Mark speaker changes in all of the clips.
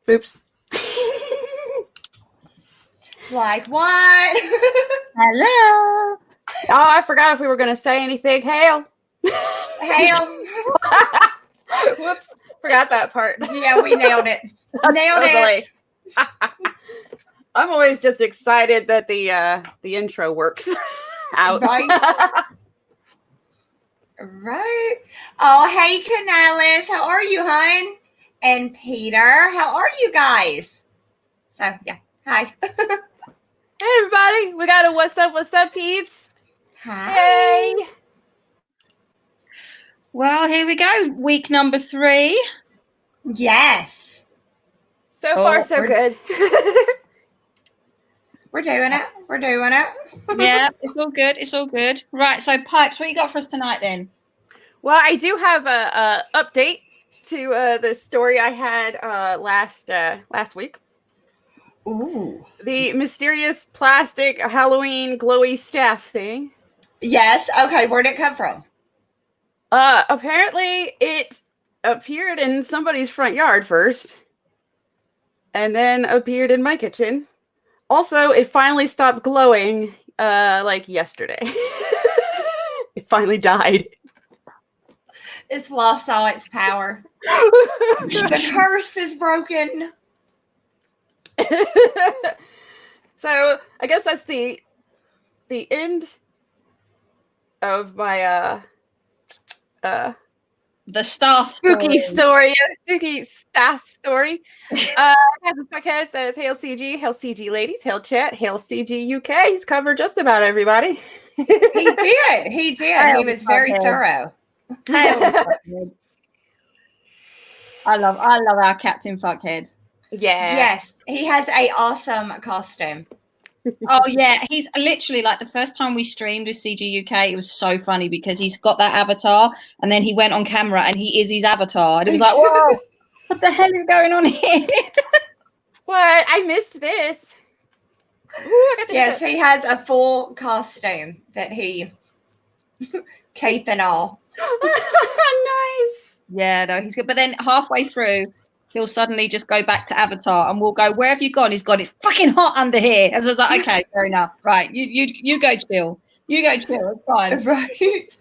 Speaker 1: Oops.
Speaker 2: Like what?
Speaker 3: Hello.
Speaker 1: Oh, I forgot if we were going to say anything. Hail.
Speaker 2: Hail.
Speaker 1: Whoops. Forgot that part.
Speaker 2: Yeah, we nailed it. Nailed it.
Speaker 1: I'm always just excited that the intro works out.
Speaker 2: Right. Right. Oh, hey, Canales. How are you, hon? And Peter, how are you guys? So, yeah. Hi.
Speaker 1: Hey, everybody. We got a what's up, peeps?
Speaker 2: Hi.
Speaker 1: Hey.
Speaker 3: Well, here we go. Week number 3.
Speaker 2: Yes.
Speaker 1: So far, so good.
Speaker 2: We're doing it. We're doing it.
Speaker 3: Yeah, it's all good. It's all good. Right. So, Pipes, what you got for us tonight then?
Speaker 1: Well, I do have a update to the story I had last week.
Speaker 2: Ooh.
Speaker 1: The mysterious plastic Halloween glowy staff thing.
Speaker 2: Yes. Okay. Where'd it come from?
Speaker 1: Apparently it appeared in somebody's front yard first, and then appeared in my kitchen. Also, it finally stopped glowing, like yesterday. It finally died.
Speaker 2: It's lost all its power. The curse is broken.
Speaker 1: So I guess that's the end of my
Speaker 3: The staff
Speaker 1: spooky story, spooky staff story. The podcast says hail CG ladies, hail chat, hail CG UK. He's covered just about everybody.
Speaker 2: He did. He did. He was very thorough.
Speaker 3: I love our Captain Fuckhead.
Speaker 1: Yeah.
Speaker 2: Yes, he has an awesome costume.
Speaker 3: Oh yeah, he's literally like the first time we streamed with CG UK, it was so funny because he's got that avatar and then he went on camera and he is his avatar. And it was like, whoa, what the hell is going on here?
Speaker 1: What? I missed this. Ooh,
Speaker 2: Yes, he has a full costume that he cape and all.
Speaker 1: Nice.
Speaker 3: Yeah, no, he's good. But then halfway through, he'll suddenly just go back to Avatar, and we'll go, "Where have you gone?" He's gone. It's fucking hot under here. And so I was like, "Okay, fair enough. Right, you go chill. You go chill. It's fine."
Speaker 2: Right.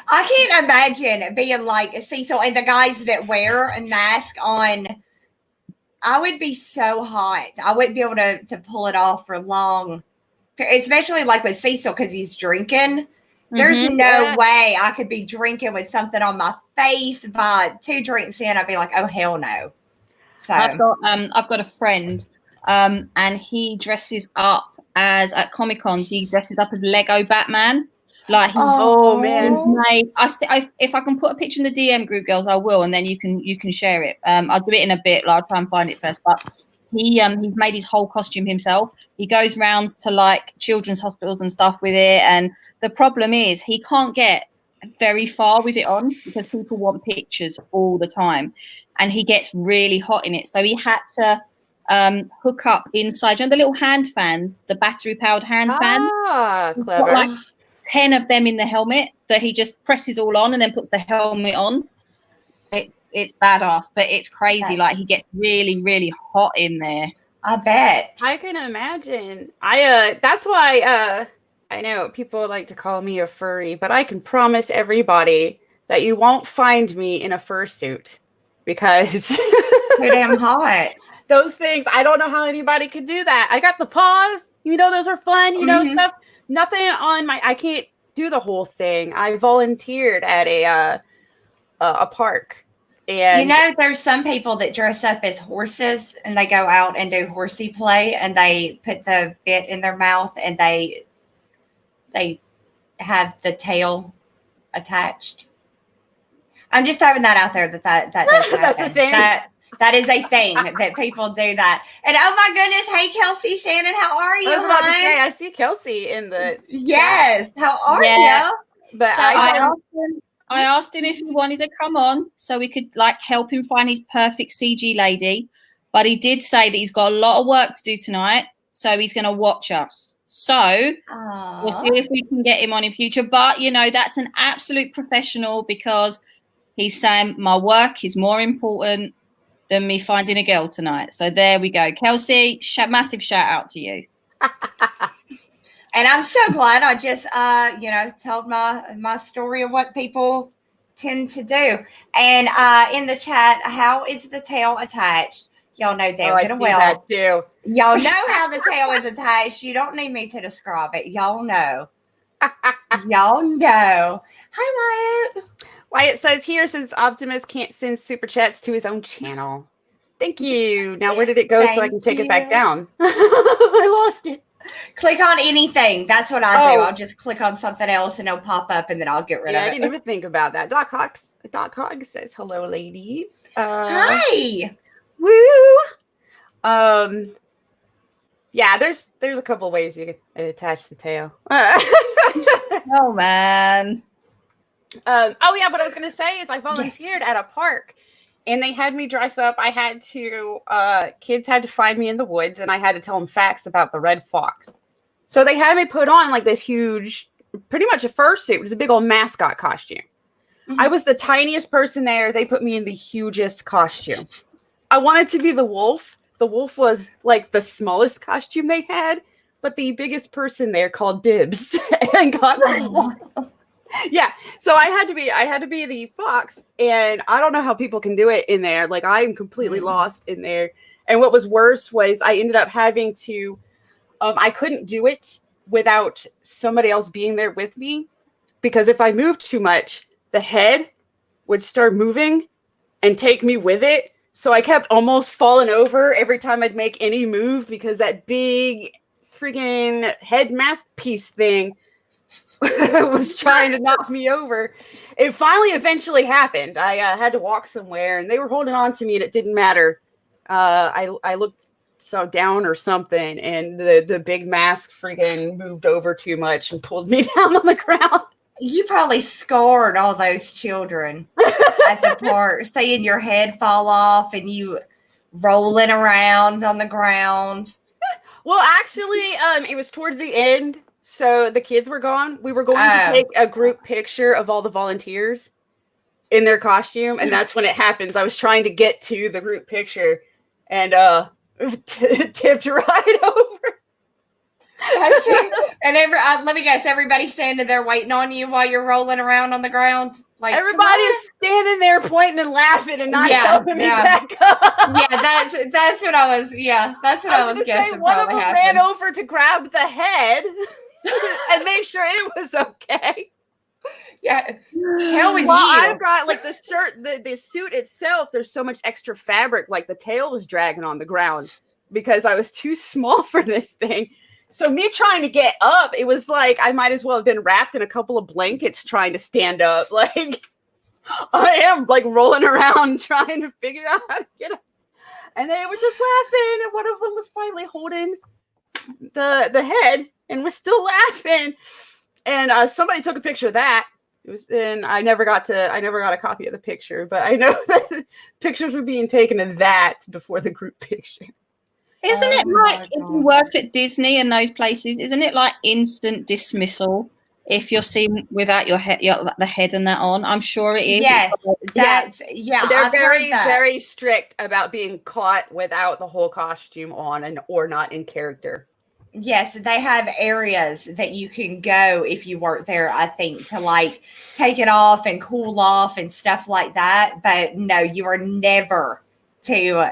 Speaker 2: I can't imagine being like Cecil and the guys that wear a mask on. I would be so hot. I wouldn't be able to pull it off for long, especially like with Cecil because he's drinking. There's no way I could be drinking with something on my face. By 2 drinks in, I'd be like, "Oh hell no!" So
Speaker 3: I've got a friend, and he dresses up as at Comic-Cons. He dresses up as Lego Batman. Like he's made. If I can put a picture in the DM group, girls, I will, and then you can share it. I'll do it in a bit. I'll try and find it first, but. He's made his whole costume himself. He goes round to like children's hospitals and stuff with it. And the problem is he can't get very far with it on because people want pictures all the time. And he gets really hot in it. So he had to hook up inside, you know, the little hand fans, the battery powered hand fans.
Speaker 1: Ah, clever.
Speaker 3: Got like 10 of them in the helmet that he just presses all on and then puts the helmet on. It's badass, but it's crazy. Like he gets really, really hot in there.
Speaker 2: I bet.
Speaker 1: I can imagine. That's why I know people like to call me a furry, but I can promise everybody that you won't find me in a fursuit because
Speaker 2: Too damn hot.
Speaker 1: those things, I don't know how anybody could do that. I got the paws, those are fun, stuff. Nothing on I can't do the whole thing. I volunteered at a park. And
Speaker 2: there's some people that dress up as horses and they go out and do horsey play and they put the bit in their mouth and they have the tail attached. I'm just throwing that out there that does
Speaker 1: that's a thing.
Speaker 2: That is a thing that people do that. And oh my goodness, hey Kelsey Shannon, how are you?
Speaker 1: I was about to say, I see Kelsey in the
Speaker 2: yes. How are you?
Speaker 1: But
Speaker 2: So,
Speaker 3: I asked him if he wanted to come on so we could help him find his perfect CG lady. But he did say that he's got a lot of work to do tonight, so he's going to watch us. So we'll see if we can get him on in future. But, that's an absolute professional because he's saying my work is more important than me finding a girl tonight. So there we go. Kelsey, massive shout out to you.
Speaker 2: And I'm so glad I just, told my story of what people tend to do. And in the chat, how is the tail attached? Y'all know damn good and well.
Speaker 1: That too.
Speaker 2: Y'all know how the tail is attached. You don't need me to describe it. Y'all know. Y'all know. Hi, Wyatt.
Speaker 1: Wyatt says here, since Optimus can't send super chats to his own channel. Thank you. Now, where did it go so I can take it back down? I lost it.
Speaker 2: Click on anything. That's what I do. I'll just click on something else and it'll pop up and then I'll get rid of it.
Speaker 1: I didn't even think about that. Doc Hog says, hello, ladies.
Speaker 2: Hi.
Speaker 1: Woo. Yeah, there's a couple ways you can attach the tail.
Speaker 3: Oh, man.
Speaker 1: What I was going to say is I volunteered at a park. And they had me dress up. I had to, kids had to find me in the woods and I had to tell them facts about the red fox. So they had me put on this huge, pretty much a fursuit. It was a big old mascot costume. Mm-hmm. I was the tiniest person there. They put me in the hugest costume. I wanted to be the wolf. The wolf was the smallest costume they had, but the biggest person there called dibs and got yeah, so I had to be the fox, and I don't know how people can do it in there. I am completely lost in there. And what was worse was I ended up having to, I couldn't do it without somebody else being there with me, because if I moved too much, the head would start moving and take me with it. So I kept almost falling over every time I'd make any move because that big freaking head mask piece thing was trying to knock me over. It finally eventually happened. I had to walk somewhere and they were holding on to me and it didn't matter. I looked down or something and the big mask freaking moved over too much and pulled me down on the ground.
Speaker 2: You probably scarred all those children at the park, seeing your head fall off and you rolling around on the ground.
Speaker 1: Well, actually, it was towards the end. So the kids were gone. We were going to take a group picture of all the volunteers in their costume. And that's when it happens. I was trying to get to the group picture and tipped right over.
Speaker 2: And let me guess, everybody's standing there waiting on you while you're rolling around on the ground.
Speaker 1: Everybody's standing there pointing and laughing and not helping me back up.
Speaker 2: Yeah, that's what I was. Yeah, that's what I was guessing.
Speaker 1: One of them ran over to grab the head and make sure it was okay.
Speaker 2: Yeah, hell with you.
Speaker 1: I've got the shirt, the suit itself. There's so much extra fabric. The tail was dragging on the ground because I was too small for this thing. So me trying to get up, it was I might as well have been wrapped in a couple of blankets trying to stand up. I am rolling around trying to figure out how to get up. And they were just laughing. And one of them was finally holding the head and was still laughing. And somebody took a picture of that. And I never got a copy of the picture, but I know that pictures were being taken of that before the group picture.
Speaker 3: Isn't it if you work at Disney and those places, isn't it instant dismissal if you're seen without your head, the head and that on? I'm sure it is.
Speaker 2: Yes,
Speaker 1: They're very strict about being caught without the whole costume on or not in character.
Speaker 2: Yes, they have areas that you can go if you work there, I think, to like take it off and cool off and stuff like that. But no, you are never to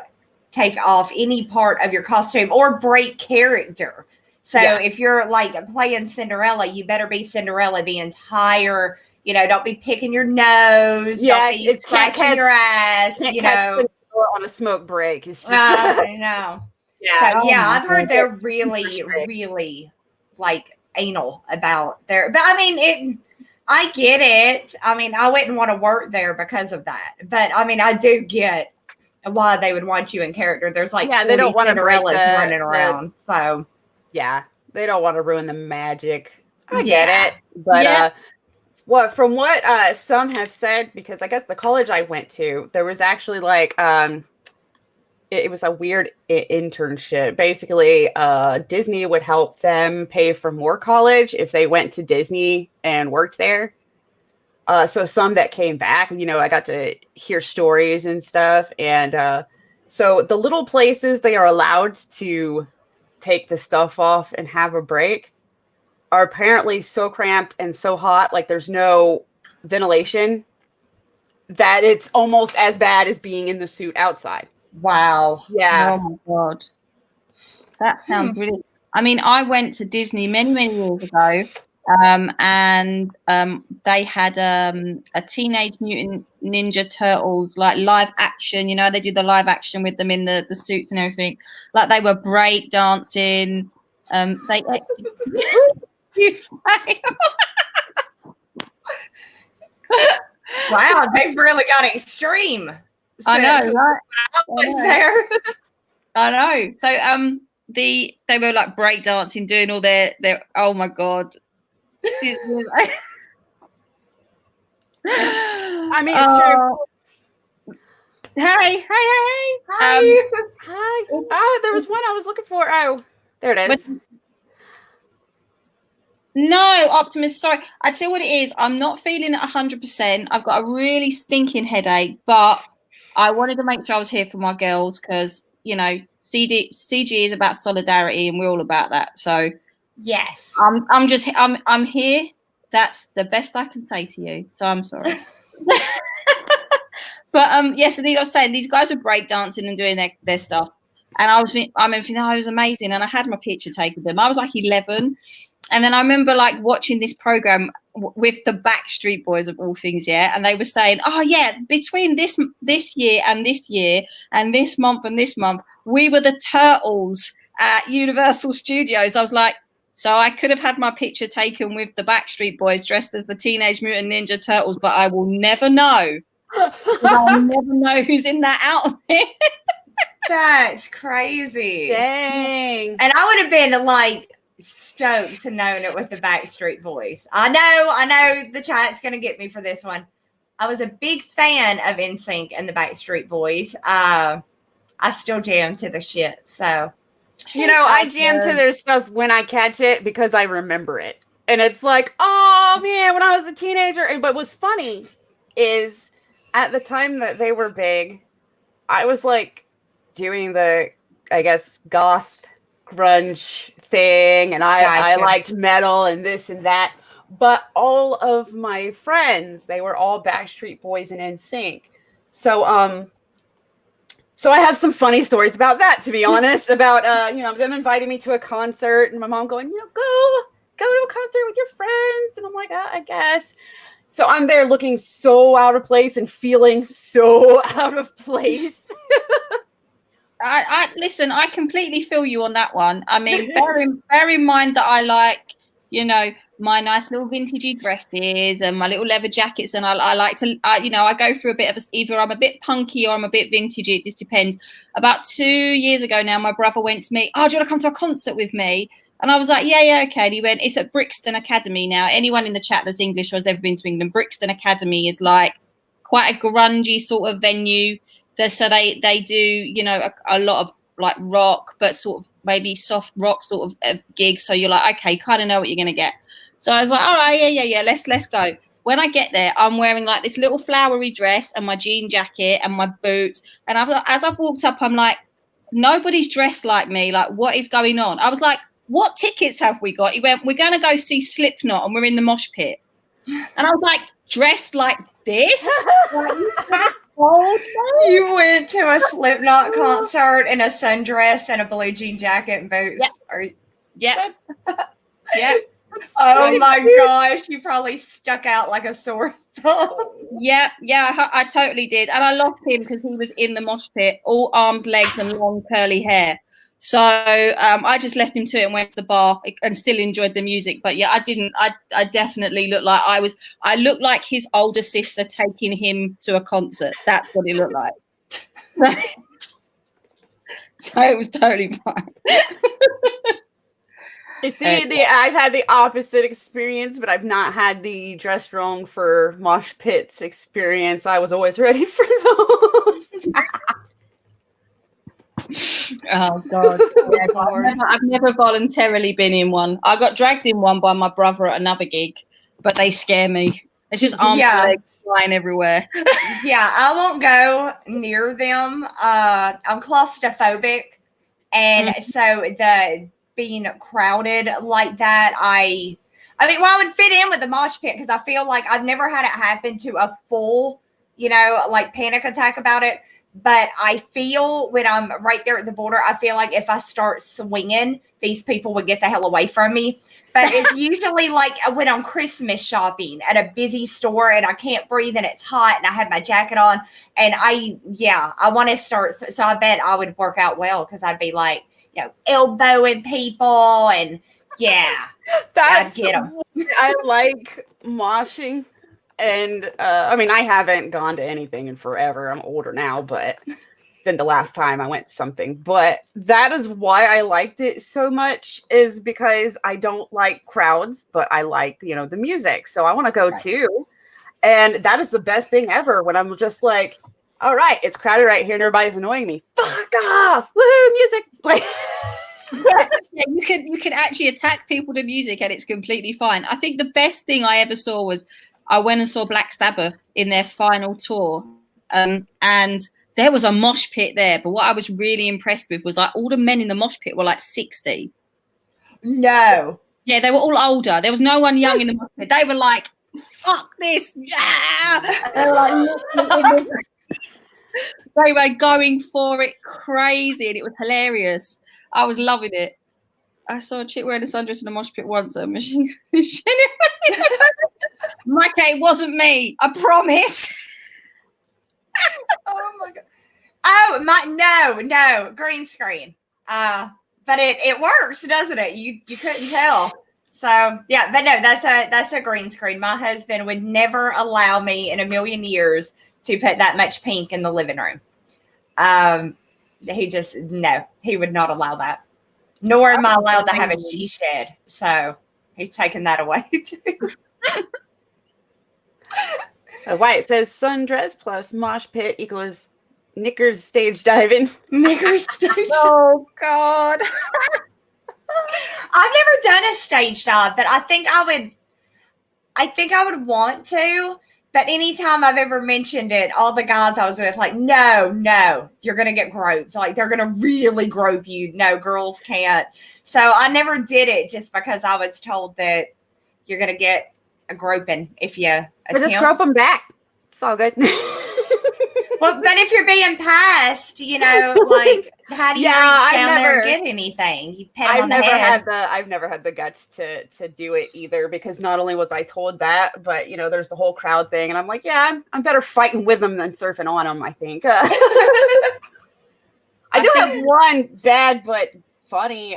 Speaker 2: take off any part of your costume or break character. So if you're like playing Cinderella, you better be Cinderella the entire, don't be picking your nose, don't be scratching your ass,
Speaker 1: on a smoke break. It's just
Speaker 2: I know.
Speaker 1: Yeah.
Speaker 2: So, I've heard they're really, really like anal about their, but I mean, I get it. I mean, I wouldn't want to work there because of that, but I mean, I do get why they would want you in character. There's like,
Speaker 1: they don't want
Speaker 2: Cinderellas running around. So,
Speaker 1: they don't want to ruin the magic. I get it. But, from what some have said, because I guess the college I went to, there was actually like, it was a weird internship. Basically, Disney would help them pay for more college if they went to Disney and worked there. So some that came back, I got to hear stories and stuff. And so the little places they are allowed to take the stuff off and have a break are apparently so cramped and so hot, like there's no ventilation, that it's almost as bad as being in the suit outside.
Speaker 2: Wow.
Speaker 1: Yeah.
Speaker 3: Oh my God. That sounds really. I mean, I went to Disney many, many years ago, and they had a Teenage Mutant Ninja Turtles like live action. They do the live action with them in the suits and everything. Like they were break dancing. They
Speaker 2: wow, they've really got extreme.
Speaker 3: I know, right?
Speaker 2: I was there.
Speaker 3: I know. So they were like breakdancing, doing all their oh my God.
Speaker 1: I mean, it's true.
Speaker 3: Hey.
Speaker 2: Hi.
Speaker 1: Oh, there was one I was looking for. Oh, there it is.
Speaker 3: No, Optimus, sorry. I tell you what it is. I'm not feeling it 100%. I've got a really stinking headache, but I wanted to make sure I was here for my girls because, CG is about solidarity and we're all about that. So
Speaker 2: yes,
Speaker 3: I'm here. That's the best I can say to you. So I'm sorry. But so I was saying these guys were breakdancing and doing their stuff. And I was thinking, it was amazing. And I had my picture taken with them. I was like 11. And then I remember like watching this program with the Backstreet Boys of all things, and they were saying, oh yeah, between this year and this year and this month and this month, we were the Turtles at Universal Studios. I was like, so I could have had my picture taken with the Backstreet Boys dressed as the Teenage Mutant Ninja Turtles, but I will never know. I'll never know who's in that outfit.
Speaker 2: That's crazy.
Speaker 1: Dang.
Speaker 2: And I would have been like stoked to know it with the Backstreet Boys. I know the chat's gonna get me for this one. I was a big fan of NSYNC and the Backstreet Boys. I still jam to the shit. So
Speaker 1: I jam to their stuff when I catch it because I remember it. And it's like, oh man, when I was a teenager. But what's funny is at the time that they were big, I was like doing the, I guess, goth grunge thing, and I liked metal and this and that, but all of my friends, they were all Backstreet Boys and NSYNC. So I have some funny stories about that, to be honest, about them inviting me to a concert and my mom going, go to a concert with your friends, and I'm like, I guess. So I'm there looking so out of place and feeling so out of place.
Speaker 3: I listen, I completely feel you on that one. I mean, bear in mind that I like, my nice little vintagey dresses and my little leather jackets. And I like to, I go through a bit of either I'm a bit punky or I'm a bit vintagey. It just depends. About 2 years ago now, my brother went to me, oh, do you want to come to a concert with me? And I was like, yeah, okay. And he went, it's at Brixton Academy now. Anyone in the chat that's English or has ever been to England, Brixton Academy is like quite a grungy sort of venue. So they do, a lot of like rock, but sort of maybe soft rock sort of gigs. So you're like, okay, kind of know what you're going to get. So I was like, all right, yeah, let's go. When I get there, I'm wearing like this little flowery dress and my jean jacket and my boots. And as I've walked up, I'm like, nobody's dressed like me. Like, what is going on? I was like, what tickets have we got? He went, we're going to go see Slipknot and we're in the mosh pit. And I was like, dressed like this?
Speaker 2: You went to a Slipknot concert in a sundress and a blue jean jacket and boots.
Speaker 3: Yeah. Yeah.
Speaker 2: Oh my gosh, you probably stuck out like a sore thumb.
Speaker 3: Yeah, I totally did. And I lost him because he was in the mosh pit, all arms, legs, and long curly hair. So I just left him to it and went to the bar and still enjoyed the music. But yeah, I definitely looked like I looked like his older sister taking him to a concert. That's what he looked like. So it was totally fine.
Speaker 1: See, I've had the opposite experience, but I've not had the dressed wrong for mosh pits experience. I was always ready for those.
Speaker 3: Oh God! Yeah, I've never voluntarily been in one. I got dragged in one by my brother at another gig, but they scare me. It's just arms and legs flying everywhere.
Speaker 2: Yeah, I won't go near them. I'm claustrophobic, and so the being crowded like that, I would fit in with the mosh pit because I feel like I've never had it happen to a full, like panic attack about it. But I feel when I'm right there at the border, I feel like if I start swinging, these people would get the hell away from me. But it's usually like when I'm Christmas shopping at a busy store and I can't breathe and it's hot and I have my jacket on and I want to start. So I bet I would work out well because I'd be like, elbowing people and I'd get them.
Speaker 1: I like moshing. And I haven't gone to anything in forever. I'm older now, but than the last time I went to something. But that is why I liked it so much, is because I don't like crowds, but I like, the music. So I want to go too. And that is the best thing ever when I'm just like, all right, it's crowded right here and everybody's annoying me. Fuck off. Woohoo, music. Like
Speaker 3: you can actually attack people to music and it's completely fine. I think the best thing I ever saw was I went and saw Black Sabbath in their final tour, and there was a mosh pit there. But what I was really impressed with was like all the men in the mosh pit were like 60.
Speaker 2: No.
Speaker 3: Yeah, they were all older. There was no one young in the mosh pit. They were like, fuck this. Yeah. They were like, they were going for it crazy and it was hilarious. I was loving it. I saw a chick wearing a sundress in a mosh pit once. Machine. Mike, it wasn't me. I promise.
Speaker 2: Oh my God. Oh no, green screen. But it works, doesn't it? You couldn't tell. So yeah, but no, that's a green screen. My husband would never allow me in a million years to put that much pink in the living room. He would not allow that. Nor am I allowed to have a she shed. So he's taken that away too.
Speaker 1: It says sundress plus mosh pit equals knickers stage diving.
Speaker 2: Knickers stage.
Speaker 3: Oh God.
Speaker 2: I've never done a stage dive, but I think I would want to. But anytime I've ever mentioned it, all the guys I was with, like, no, you're going to get groped. Like, they're going to really grope you. No, girls can't. So I never did it just because I was told that you're going to get a groping if you attempt.
Speaker 1: Just grope them back. It's all good.
Speaker 2: Well, but if you're being passed, like, how do you reach down there and get anything? You pet them on the head.
Speaker 1: I've never had the guts to do it either, because not only was I told that, but there's the whole crowd thing, and I'm like, yeah, I'm better fighting with them than surfing on them, I think. I do have one bad but funny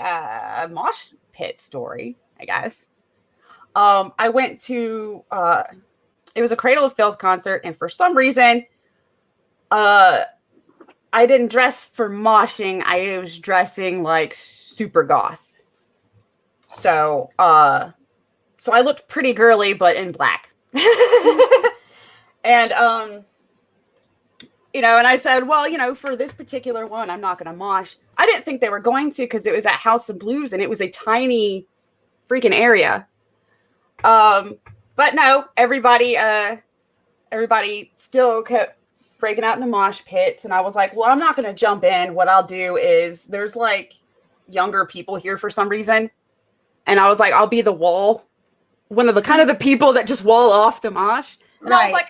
Speaker 1: mosh pit story, I guess. I went to it was a Cradle of Filth concert, and for some reason, I didn't dress for moshing. I was dressing like super goth. So I looked pretty girly, but in black. And and I said, well, for this particular one, I'm not going to mosh. I didn't think they were going to, because it was at House of Blues and it was a tiny freaking area. But no, everybody still kept breaking out into mosh pits, and I was like, well, I'm not going to jump in. What I'll do is, there's like younger people here for some reason, And I was like, I'll be the wall, one of the kind of the people that just wall off the mosh. And I was like,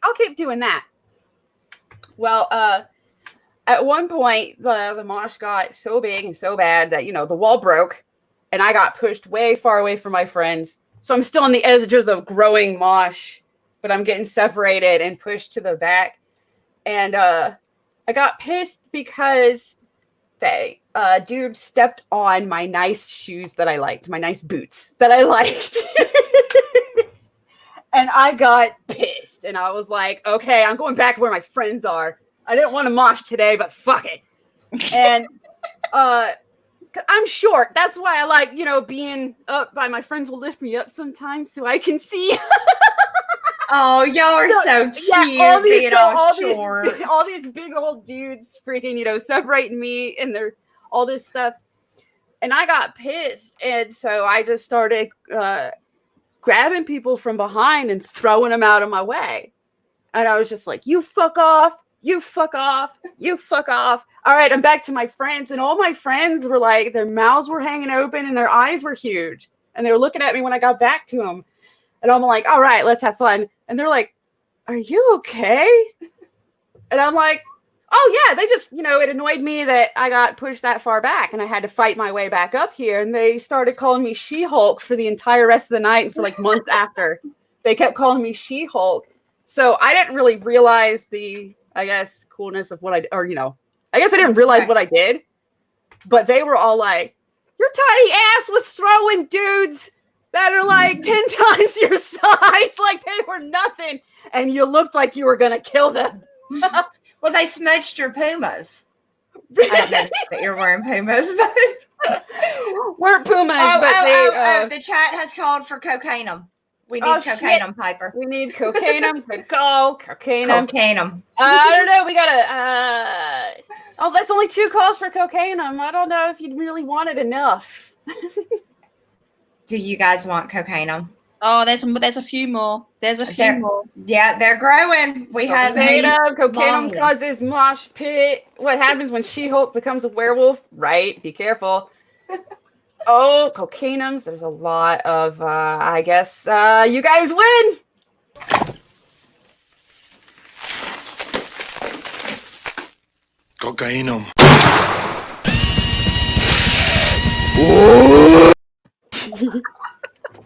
Speaker 1: I'll keep doing that. Well, at one point the mosh got so big and so bad that, you know, the wall broke and I got pushed way far away from my friends. So I'm still on the edge of the growing mosh, but I'm getting separated and pushed to the back. And I got pissed because they dude stepped on my nice shoes that I liked, my nice boots that I liked. And I got pissed. And I was like, okay, I'm going back where my friends are. I didn't want to mosh today, but fuck it. And I'm short. That's why I like, you know, being up by my friends will lift me up sometimes so I can see.
Speaker 2: Oh, y'all are so cute.
Speaker 1: Yeah, all
Speaker 2: these
Speaker 1: these big old dudes freaking, you know, separating me and they're all this stuff. And I got pissed. And so I just started grabbing people from behind and throwing them out of my way. And I was just like, you fuck off. You fuck off. You fuck off. All right, I'm back to my friends. And all my friends were like, their mouths were hanging open and their eyes were huge. And they were looking at me when I got back to them. And I'm like, all right, let's have fun. And they're like, are you okay? And I'm like, oh, yeah, they just, you know, it annoyed me that I got pushed that far back and I had to fight my way back up here. And they started calling me She-Hulk for the entire rest of the night and for like months after. They kept calling me She-Hulk. So I didn't really realize the, I guess, coolness of what I, or, you know, I guess I didn't realize what I did. But they were all like, your tiny ass was throwing dudes that are like 10 times your size, like they were nothing. And you looked like you were going to kill them.
Speaker 2: Well, they smudged your Pumas. I don't know that you're wearing Pumas, but
Speaker 1: weren't Pumas, but
Speaker 2: the chat has called for cocainum. We need cocainum, Piper.
Speaker 1: We need cocainum. Good call. Cocainum.
Speaker 2: Cocainum.
Speaker 1: I don't know. We gotta. Oh, that's only 2 calls for cocainum. I don't know if you really wanted enough.
Speaker 2: Do you guys want cocainum?
Speaker 3: Oh, there's a few more. There's a few more.
Speaker 2: Yeah, they're growing. We have
Speaker 1: cocainum causes mosh pit. What happens when She-Hulk becomes a werewolf? Right. Be careful. Oh, cocainums. There's a lot of, I guess, you guys win.
Speaker 4: Cocainum.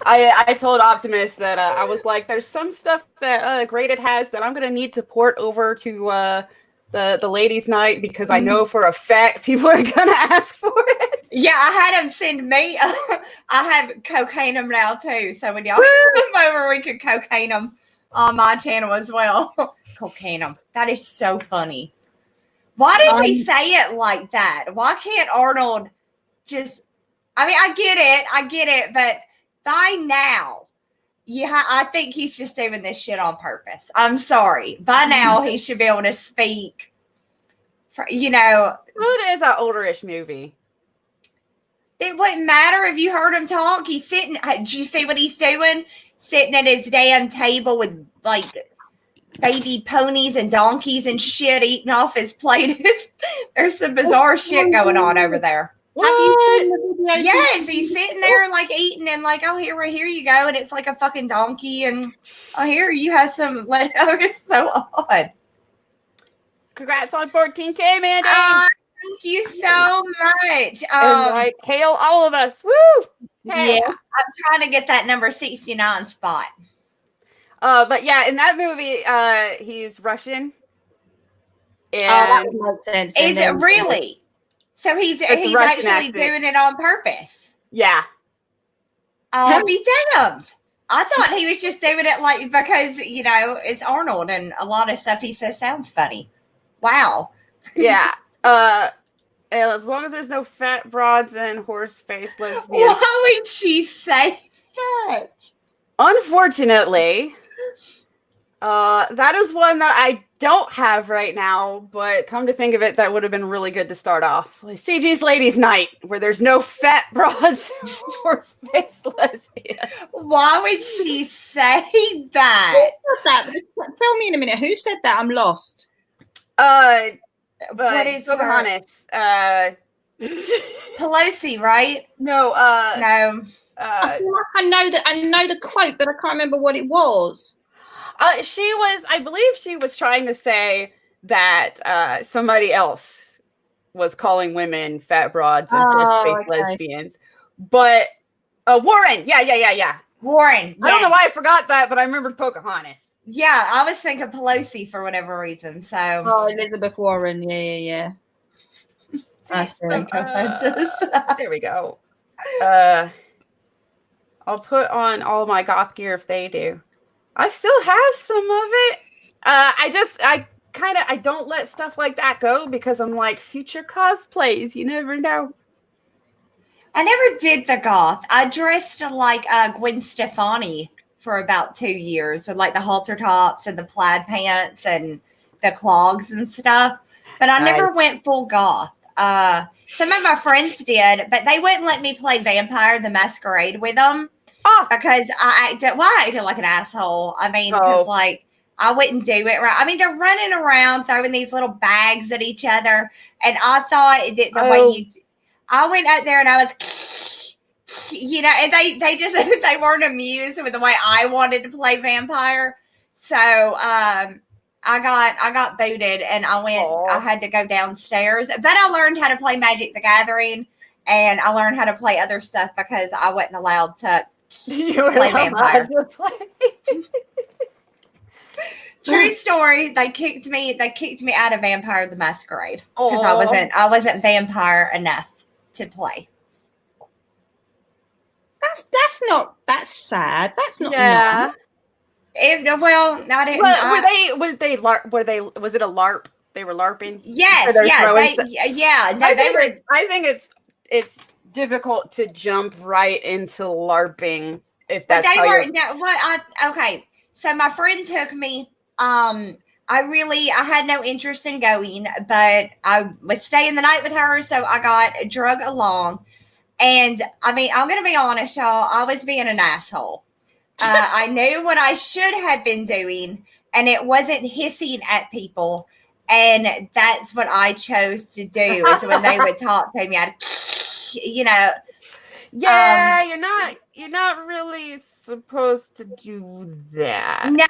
Speaker 1: I told Optimus that I was like, there's some stuff that Graded has that I'm going to need to port over to the ladies' night because I know for a fact people are going to ask for it.
Speaker 2: Yeah, I had him send me. I have cocainum now too. So when y'all come over, we could cocainum on my channel as well. Cocainum. That is so funny. Why does he say it like that? Why can't Arnold just, I mean, I get it, but by now, yeah, I think he's just doing this shit on purpose. I'm sorry. By now, he should be able to speak, for, you know.
Speaker 1: Well, it is an older-ish movie.
Speaker 2: It wouldn't matter if you heard him talk. He's sitting, did you see what he's doing? Sitting at his damn table with, like, baby ponies and donkeys and shit eating off his plate. There's some bizarre shit going on over there.
Speaker 1: What?
Speaker 2: Have you seen the video? Yes, he's sitting there like eating and like, oh, here you go. And it's like a fucking donkey. And oh, here you have some. Oh, it's so odd.
Speaker 1: Congrats on 14K, Mandy.
Speaker 2: Thank you so much.
Speaker 1: And like, hail all of us. Woo!
Speaker 2: Hey, yeah. I'm trying to get that number 69 spot.
Speaker 1: But yeah, in that movie, he's Russian. And
Speaker 3: that would make sense.
Speaker 2: Is it really? So he's actually accent. Doing it on purpose.
Speaker 1: Yeah.
Speaker 2: Oh, be damned. I thought he was just doing it like because, you know, it's Arnold and a lot of stuff he says sounds funny. Wow.
Speaker 1: Yeah. As long as there's no fat broads and horse face lesbians.
Speaker 2: Why would she say that?
Speaker 1: Unfortunately, that is one that I don't have right now, but come to think of it, that would have been really good to start off. Like CG's Ladies Night, where there's no fat broads or space lesbian.
Speaker 2: Why would she say that?
Speaker 3: Tell me in a minute. Who said that? I'm lost.
Speaker 2: What is
Speaker 1: Pocahontas?
Speaker 2: Pelosi, right?
Speaker 1: No.
Speaker 2: No.
Speaker 3: I feel like I know the quote, but I can't remember what it was.
Speaker 1: I believe she was trying to say that somebody else was calling women fat broads and horse-faced lesbians. But Warren, yeah.
Speaker 2: Warren. Yes.
Speaker 1: I don't know why I forgot that, but I remembered Pocahontas.
Speaker 2: Yeah, I was thinking Pelosi for whatever reason. So
Speaker 3: Elizabeth Warren, yeah.
Speaker 1: There we go. I'll put on all my goth gear if they do. I still have some of it. I don't let stuff like that go because I'm like, future cosplays, you never know.
Speaker 2: I never did the goth. I dressed like Gwen Stefani for about 2 years with like the halter tops and the plaid pants and the clogs and stuff. But I never went full goth. Some of my friends did, but they wouldn't let me play Vampire the Masquerade with them because I acted like an asshole. I mean, because like I wouldn't do it right. I mean, they're running around throwing these little bags at each other, and I thought that the way I went out there and I was, and they weren't amused with the way I wanted to play vampire. So I got booted and I had to go downstairs. But I learned how to play Magic the Gathering and I learned how to play other stuff because I wasn't allowed to play vampire. True story. They kicked me out of Vampire the Masquerade because I wasn't vampire enough to play.
Speaker 3: That's sad. That's not
Speaker 1: nice.
Speaker 2: I didn't.
Speaker 1: Was it a LARP? They were LARPing.
Speaker 2: Yes,
Speaker 1: I think it's difficult to jump right into LARPing if that's
Speaker 2: okay. So my friend took me. I had no interest in going, but I was staying the night with her, so I got drug along. And I mean, I'm gonna be honest, y'all. I was being an asshole. I knew what I should have been doing, and it wasn't hissing at people. And that's what I chose to do. Is when they would talk to me, I'd,
Speaker 1: Yeah, you're not really supposed to do that.
Speaker 2: No,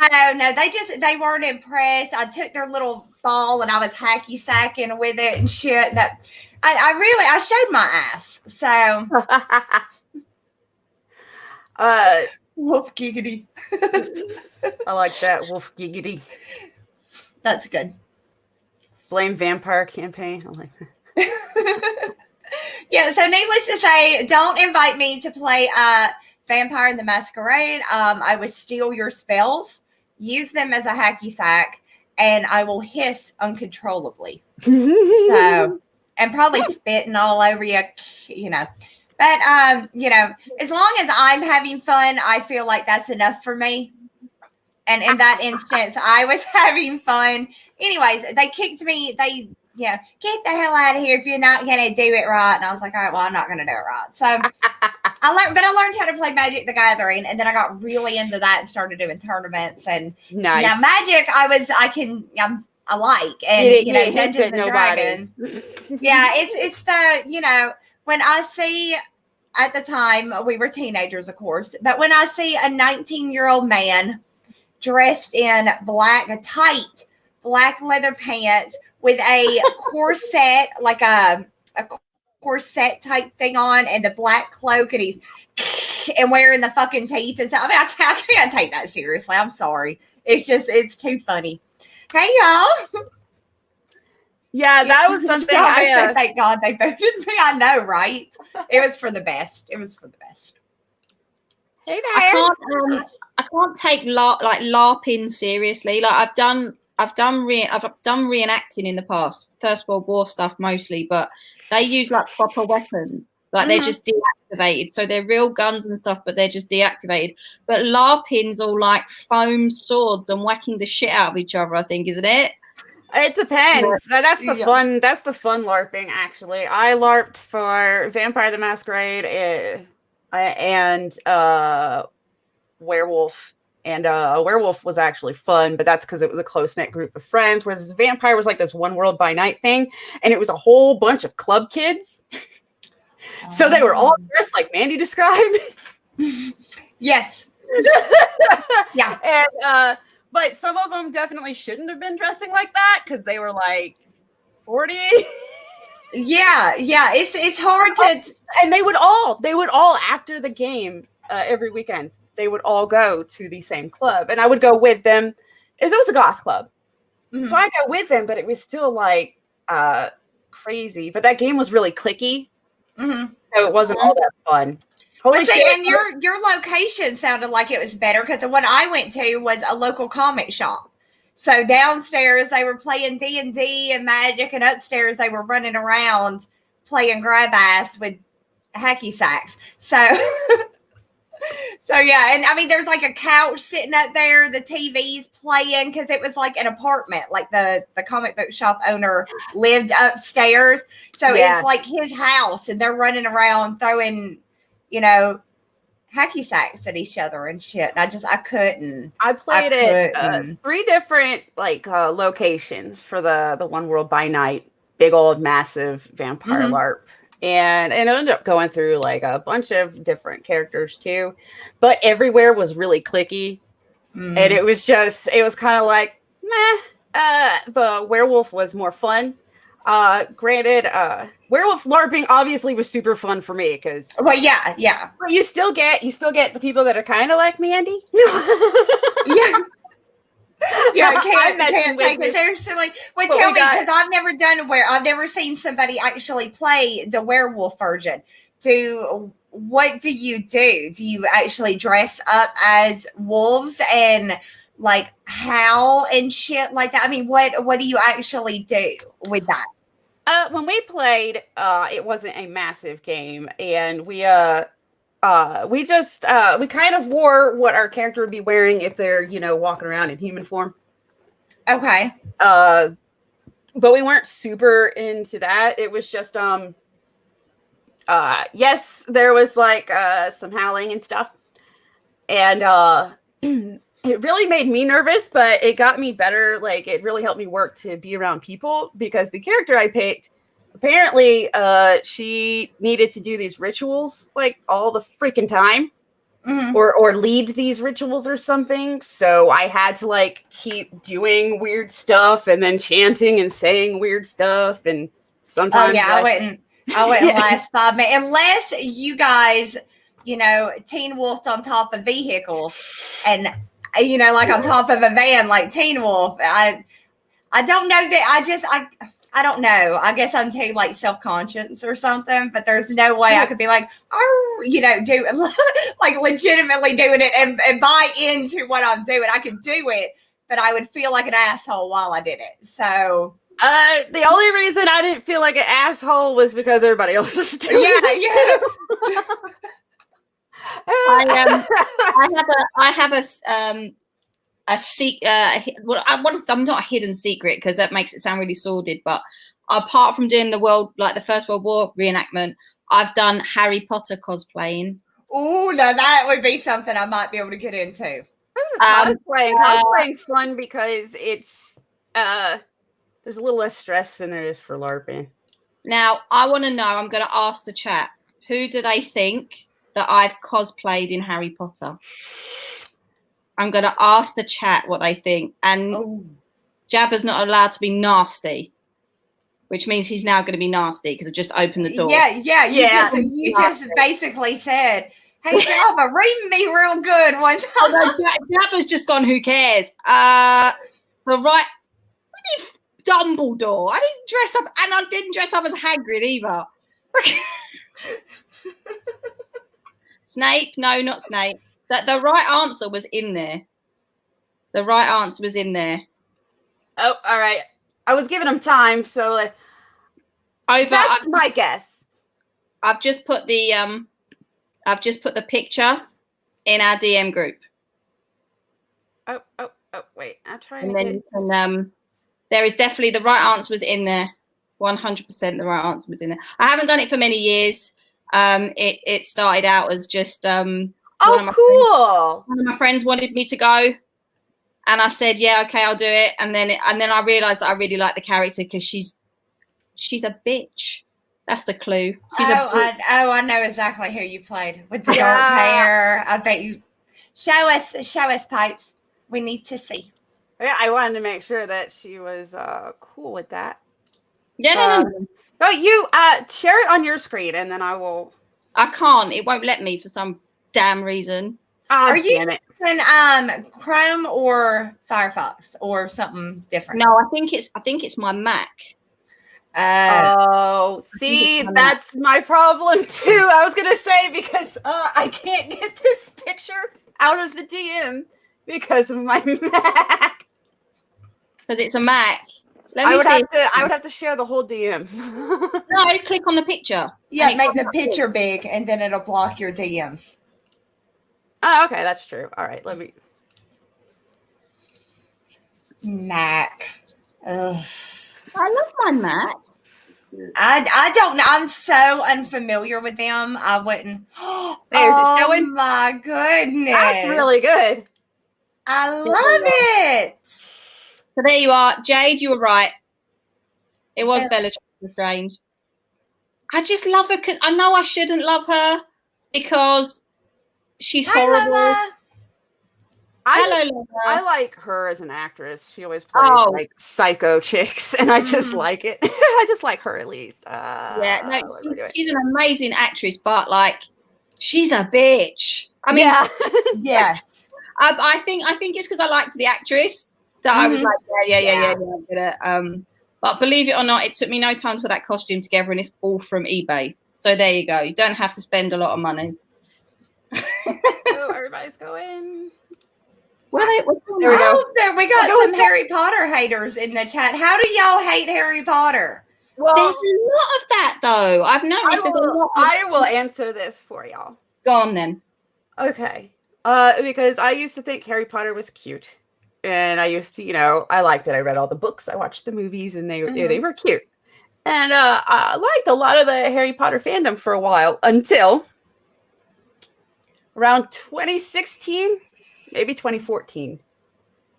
Speaker 2: they weren't impressed. I took their little ball and I was hacky sacking with it and shit. That I showed my ass. So wolf giggity.
Speaker 1: I like that, wolf giggity.
Speaker 2: That's good.
Speaker 1: Blame Vampire campaign. I like that.
Speaker 2: Yeah, so needless to say, don't invite me to play Vampire the Masquerade. I will steal your spells, use them as a hacky sack, and I will hiss uncontrollably. And probably spitting all over you, But, as long as I'm having fun, I feel like that's enough for me. And in that instance, I was having fun. Anyways, they kicked me. Get the hell out of here if you're not going to do it right. And I was like, all right, well, I'm not going to do it right. So I learned how to play Magic the Gathering. And then I got really into that and started doing tournaments. And
Speaker 1: nice.
Speaker 2: Now Magic, I like. And, Dungeons and Dragons. Yeah, it's the, when I see, at the time, we were teenagers, of course. But when I see a 19-year-old man dressed in tight black leather pants, with a corset, like a corset type thing on, and the black cloak, and he's wearing the fucking teeth and stuff. I mean, I can't take that seriously. I'm sorry. It's too funny. Hey, y'all.
Speaker 1: Yeah, that was something
Speaker 2: I said, thank God they voted me. I know, right? It was for the best. It was for the best.
Speaker 1: Hey there.
Speaker 3: I can't take LARPing seriously. Like I've done reenacting in the past, First World War stuff mostly, but they use like proper weapons. Like they're just deactivated. So they're real guns and stuff, but they're just deactivated. But LARPing's all like foam swords and whacking the shit out of each other, I think, isn't it?
Speaker 1: It depends. That's the fun. That's the fun LARPing, actually. I LARPed for Vampire the Masquerade and Werewolf. And a Werewolf was actually fun, but that's because it was a close-knit group of friends, whereas Vampire was like this One World by Night thing, and it was a whole bunch of club kids. So they were all dressed like Mandy described.
Speaker 2: Yes. Yeah.
Speaker 1: And but some of them definitely shouldn't have been dressing like that because they were like 40.
Speaker 2: Yeah, it's hard to.
Speaker 1: And they would all after the game every weekend they would all go to the same club, and I would go with them. It was a goth club, so I go with them, but it was still like crazy. But that game was really clicky, so it wasn't all that fun.
Speaker 2: Holy shit! And your location sounded like it was better because the one I went to was a local comic shop. So downstairs they were playing D&D and Magic, and upstairs they were running around playing grab ass with hacky sacks. So, so yeah, and I mean, there's like a couch sitting up there, the TV's playing because it was like an apartment. Like the comic book shop owner lived upstairs, so it's like his house, and they're running around throwing, hacky sacks at each other and shit. And I couldn't.
Speaker 1: I played at 3 different locations for the One World by Night, big old massive vampire LARP. And it ended up going through like a bunch of different characters too. But everywhere was really clicky. And it was kind of like, meh. The werewolf was more fun. Granted, werewolf LARPing obviously was super fun for me because
Speaker 2: yeah.
Speaker 1: But you still get the people that are kind of like me, Andy.
Speaker 2: Yeah, can't take it seriously. Well, tell me, because I've never done I've never seen somebody actually play the werewolf version. What do you do? Do you actually dress up as wolves and like howl and shit like that? I mean, what do you actually do with that?
Speaker 1: When we played, it wasn't a massive game, and we kind of wore what our character would be wearing if they're, walking around in human form.
Speaker 2: Okay.
Speaker 1: But we weren't super into that. It was just, yes, there was like, some howling and stuff. And, it really made me nervous, but it got me better. Like, it really helped me work to be around people because the character I picked, apparently, she needed to do these rituals like all the freaking time, or lead these rituals or something. So I had to like keep doing weird stuff and then chanting and saying weird stuff. And sometimes,
Speaker 2: I wouldn't last 5 minutes unless you guys, teen wolfed on top of vehicles and. Like on top of a van, like Teen Wolf. I don't know that. I don't know. I guess I'm too like self-conscious or something. But there's no way I could be like, do like legitimately doing it and buy into what I'm doing. I could do it, but I would feel like an asshole while I did it. So.
Speaker 1: The only reason I didn't feel like an asshole was because everybody else was doing
Speaker 2: it. Yeah.
Speaker 3: I have a secret. I'm not a hidden secret because that makes it sound really sordid. But apart from doing the First World War reenactment, I've done Harry Potter cosplaying.
Speaker 2: Oh, now that would be something I might be able to get into.
Speaker 1: Cosplaying's fun because it's there's a little less stress than there is for LARPing.
Speaker 3: Now I want to know. I'm going to ask the chat. Who do they think that I've cosplayed in Harry Potter? I'm going to ask the chat what they think. And Jabba's not allowed to be nasty, which means he's now going to be nasty because I've just opened the door.
Speaker 2: You just basically said, hey, Jabba, read me real good one time.
Speaker 3: Jabba's just gone, who cares? Dumbledore. I didn't dress up, and I didn't dress up as Hagrid either. Snape? No, not Snape. The right answer was in there. The right answer was in there.
Speaker 1: Oh, all right. I was giving him time, so that's my guess.
Speaker 3: I've just put the picture in our DM group.
Speaker 1: Oh, wait. I'm trying
Speaker 3: and
Speaker 1: to
Speaker 3: then
Speaker 1: get...
Speaker 3: you can, there is definitely the right answer was in there. 100% the right answer was in there. I haven't done it for many years. It started out as just
Speaker 1: cool.
Speaker 3: One of my friends wanted me to go, and I said, yeah, okay, I'll do it. And then I realized that I really like the character because she's a bitch. That's the clue.
Speaker 2: I know exactly who you played with the dark hair. I bet you. Show us, Pipes. We need to see.
Speaker 1: Yeah, I wanted to make sure that she was cool with that.
Speaker 3: Yeah, no.
Speaker 1: Oh, you share it on your screen, and then I will.
Speaker 3: I can't. It won't let me for some damn reason.
Speaker 2: Are you using Chrome or Firefox or something different?
Speaker 3: No, I think it's my Mac.
Speaker 1: Oh, see, that's my problem too. I was gonna say because I can't get this picture out of the DM because of my Mac.
Speaker 3: Because it's a Mac.
Speaker 1: I would have to share the whole DM.
Speaker 3: No, click on the picture.
Speaker 2: Yeah, make the picture big, and then it'll block your DMs.
Speaker 1: Oh, okay, that's true. All right, let me.
Speaker 2: Mac. Ugh.
Speaker 3: I love my Mac.
Speaker 2: I don't know. I'm so unfamiliar with them. I wouldn't.
Speaker 1: There's it showing.
Speaker 2: Oh my goodness.
Speaker 1: That's really good.
Speaker 2: I love it.
Speaker 3: So there you are. Jade, you were right. It was Bellatrix Lestrange. I just love her because I know I shouldn't love her because she's horrible.
Speaker 1: I like her as an actress. She always plays like psycho chicks, and I just like it. I just like her at least.
Speaker 3: She's an amazing actress, but like, she's a bitch. I mean,
Speaker 2: yes.
Speaker 3: I think it's because I liked the actress that I was like, yeah. But believe it or not, it took me no time to put that costume together, and it's all from eBay. So there you go. You don't have to spend a lot of money.
Speaker 1: Oh, everybody's going.
Speaker 2: There we go. There we got some Harry Potter haters in the chat. How do y'all hate Harry Potter?
Speaker 3: Well, there's a lot of that though. I've noticed.
Speaker 1: I will answer this for y'all.
Speaker 3: Go on then.
Speaker 1: Okay. Because I used to think Harry Potter was cute, and I used to, I liked it. I read all the books, I watched the movies, and they were cute. And I liked a lot of the Harry Potter fandom for a while until around 2016. Maybe 2014.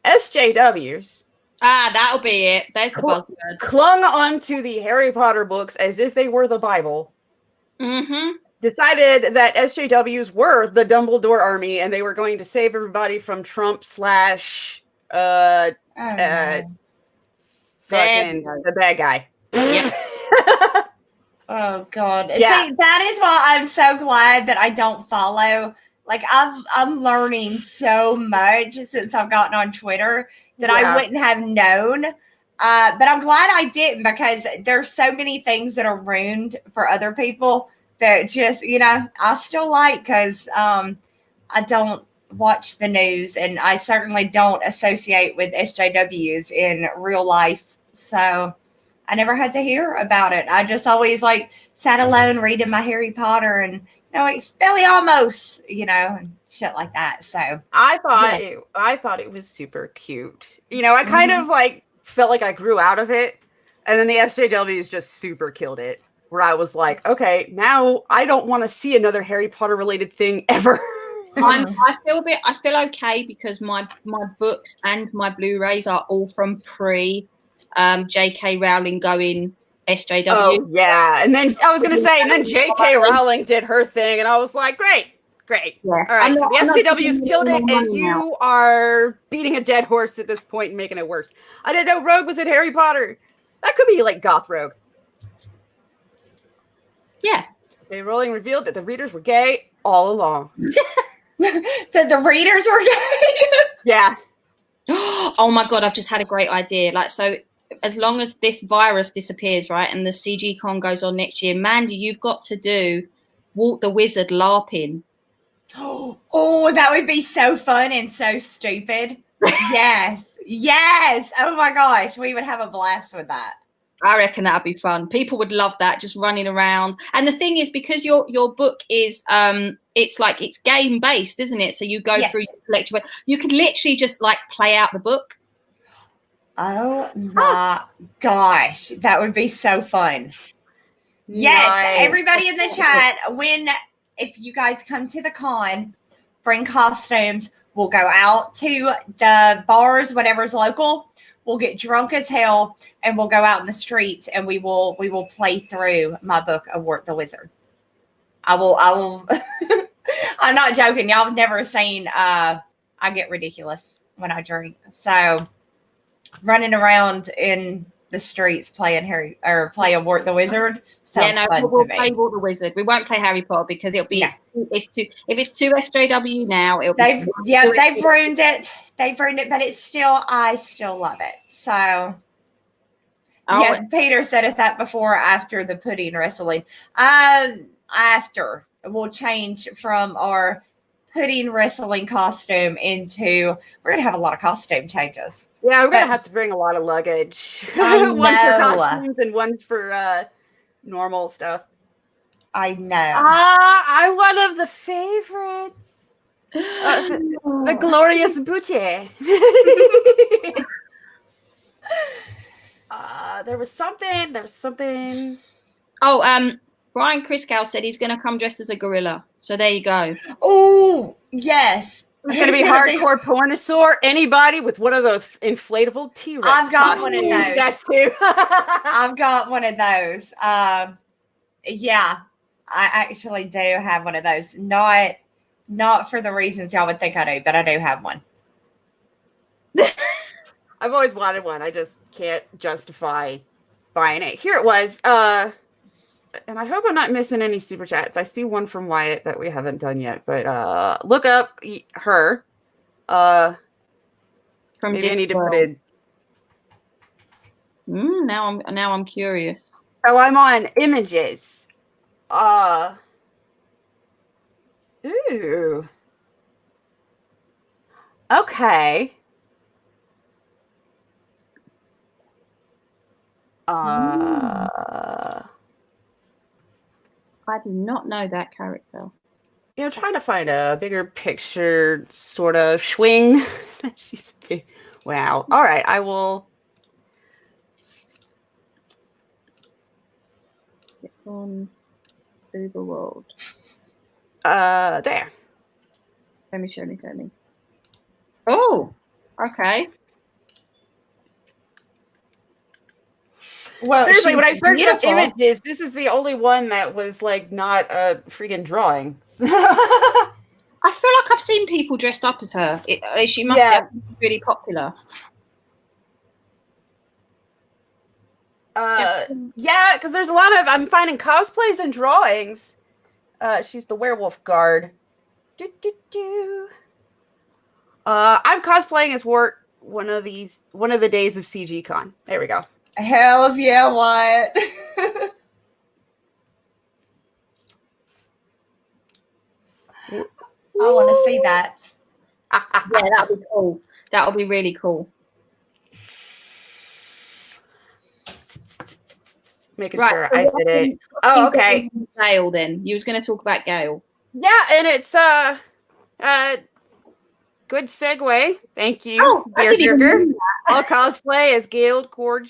Speaker 1: SJWs.
Speaker 3: That'll be it. There's the buzzword.
Speaker 1: Clung onto the Harry Potter books as if they were the Bible.
Speaker 3: Mm-hmm.
Speaker 1: Decided that SJWs were the Dumbledore army, and they were going to save everybody from Trump / fucking the bad guy.
Speaker 3: Yep.
Speaker 2: Oh God. Yeah. See, that is why I'm so glad that I don't follow. Like I'm learning so much since I've gotten on Twitter that I wouldn't have known. But I'm glad I didn't, because there's so many things that are ruined for other people that just, I still like, because I don't watch the news, and I certainly don't associate with SJWs in real life. So I never had to hear about it. I just always sat alone reading my Harry Potter and Expelliarmus, and shit like that. So
Speaker 1: I thought it was super cute. I kind of felt like I grew out of it, and then the SJWs just super killed it. Where I was like, okay, now I don't want to see another Harry Potter related thing ever.
Speaker 3: I feel okay because my books and my Blu-rays are all from pre J.K. Rowling going SJW.
Speaker 1: Oh, yeah. And then I was going to say, and then J.K. Rowling did her thing, and I was like, great. Yeah. All right, so the SJWs killed it, and you are beating a dead horse at this point and making it worse. I didn't know Rogue was in Harry Potter. That could be goth Rogue.
Speaker 3: Yeah.
Speaker 1: J.K. Rowling revealed that the readers were gay all along.
Speaker 2: That the readers were gay?
Speaker 1: Yeah.
Speaker 3: Oh my God, I've just had a great idea. So as long as this virus disappears, right, and the CG Con goes on next year, Mandy, you've got to do Walt the Wizard LARPing.
Speaker 2: Oh, that would be so fun and so stupid. Yes. Oh my gosh, we would have a blast with that.
Speaker 3: I reckon that'd be fun. People would love that, just running around. And the thing is, because your book is it's game based, isn't it? So you go through your collection, you could literally just play out the book.
Speaker 2: Oh my gosh, that would be so fun. Yes, nice. Everybody in the chat, if you guys come to the con, bring costumes. We'll go out to the bars, whatever's local. we'll get drunk as hell, and we'll go out in the streets, and we will play through my book of Wart the Wizard. I will. I'm not joking. Y'all have never seen. I get ridiculous when I drink. So running around in the streets playing playing Wart the Wizard sounds fun
Speaker 3: we'll
Speaker 2: to me.
Speaker 3: play Wart the Wizard. We won't play Harry Potter because it'll be it's too if it's too SJW now.
Speaker 2: They've ruined it. They've ruined it, but I still love it. So. Yeah, Peter said it that before after the pudding wrestling. After we'll change from our pudding wrestling costume into we're gonna have a lot of costume changes.
Speaker 1: Yeah, we're gonna have to bring a lot of luggage. One for costumes and one for normal stuff.
Speaker 2: I know.
Speaker 1: I'm one of the favorites. The glorious booty. There was something.
Speaker 3: Oh, Brian Criscal said he's going to come dressed as a gorilla. So there you go.
Speaker 2: Oh, yes.
Speaker 1: It's going to be hardcore pornosaur. Anybody with one of those inflatable T-Rex.
Speaker 2: I've got one of those.
Speaker 1: That's too.
Speaker 2: I've got one of those. Yeah, I actually do have one of those. Not for the reasons y'all would think I do, but I do have one.
Speaker 1: I've always wanted one. I just can't justify buying it. Here it was. And I hope I'm not missing any super chats. I see one from Wyatt that we haven't done yet, but look up her. From maybe Discworld. I need to put it.
Speaker 3: Now I'm curious.
Speaker 1: Oh, I'm on images. Ooh. Okay.
Speaker 3: I do not know that character.
Speaker 1: Trying to find a bigger picture sort of swing. She's big. Wow. All right, I will.
Speaker 3: Click on Overworld.
Speaker 1: There.
Speaker 3: Show me. Oh, okay.
Speaker 1: Well, seriously, when I searched up images, this is the only one that was like not a freaking drawing.
Speaker 3: I feel like I've seen people dressed up as her. She must be really popular.
Speaker 1: Yeah, because there's a lot of I'm finding cosplays and drawings. She's the werewolf guard. I'm cosplaying as Wart one of the days of CG Con. There we go.
Speaker 2: Hells yeah, what? I want to see that.
Speaker 3: Yeah, that'll be cool. That'll be really cool.
Speaker 1: Making sure I did it. Oh, okay.
Speaker 3: Gail, then you was going to talk about Gail.
Speaker 1: Yeah, and it's good segue. Thank you, Beer Sugar. I'll cosplay as Gail Cord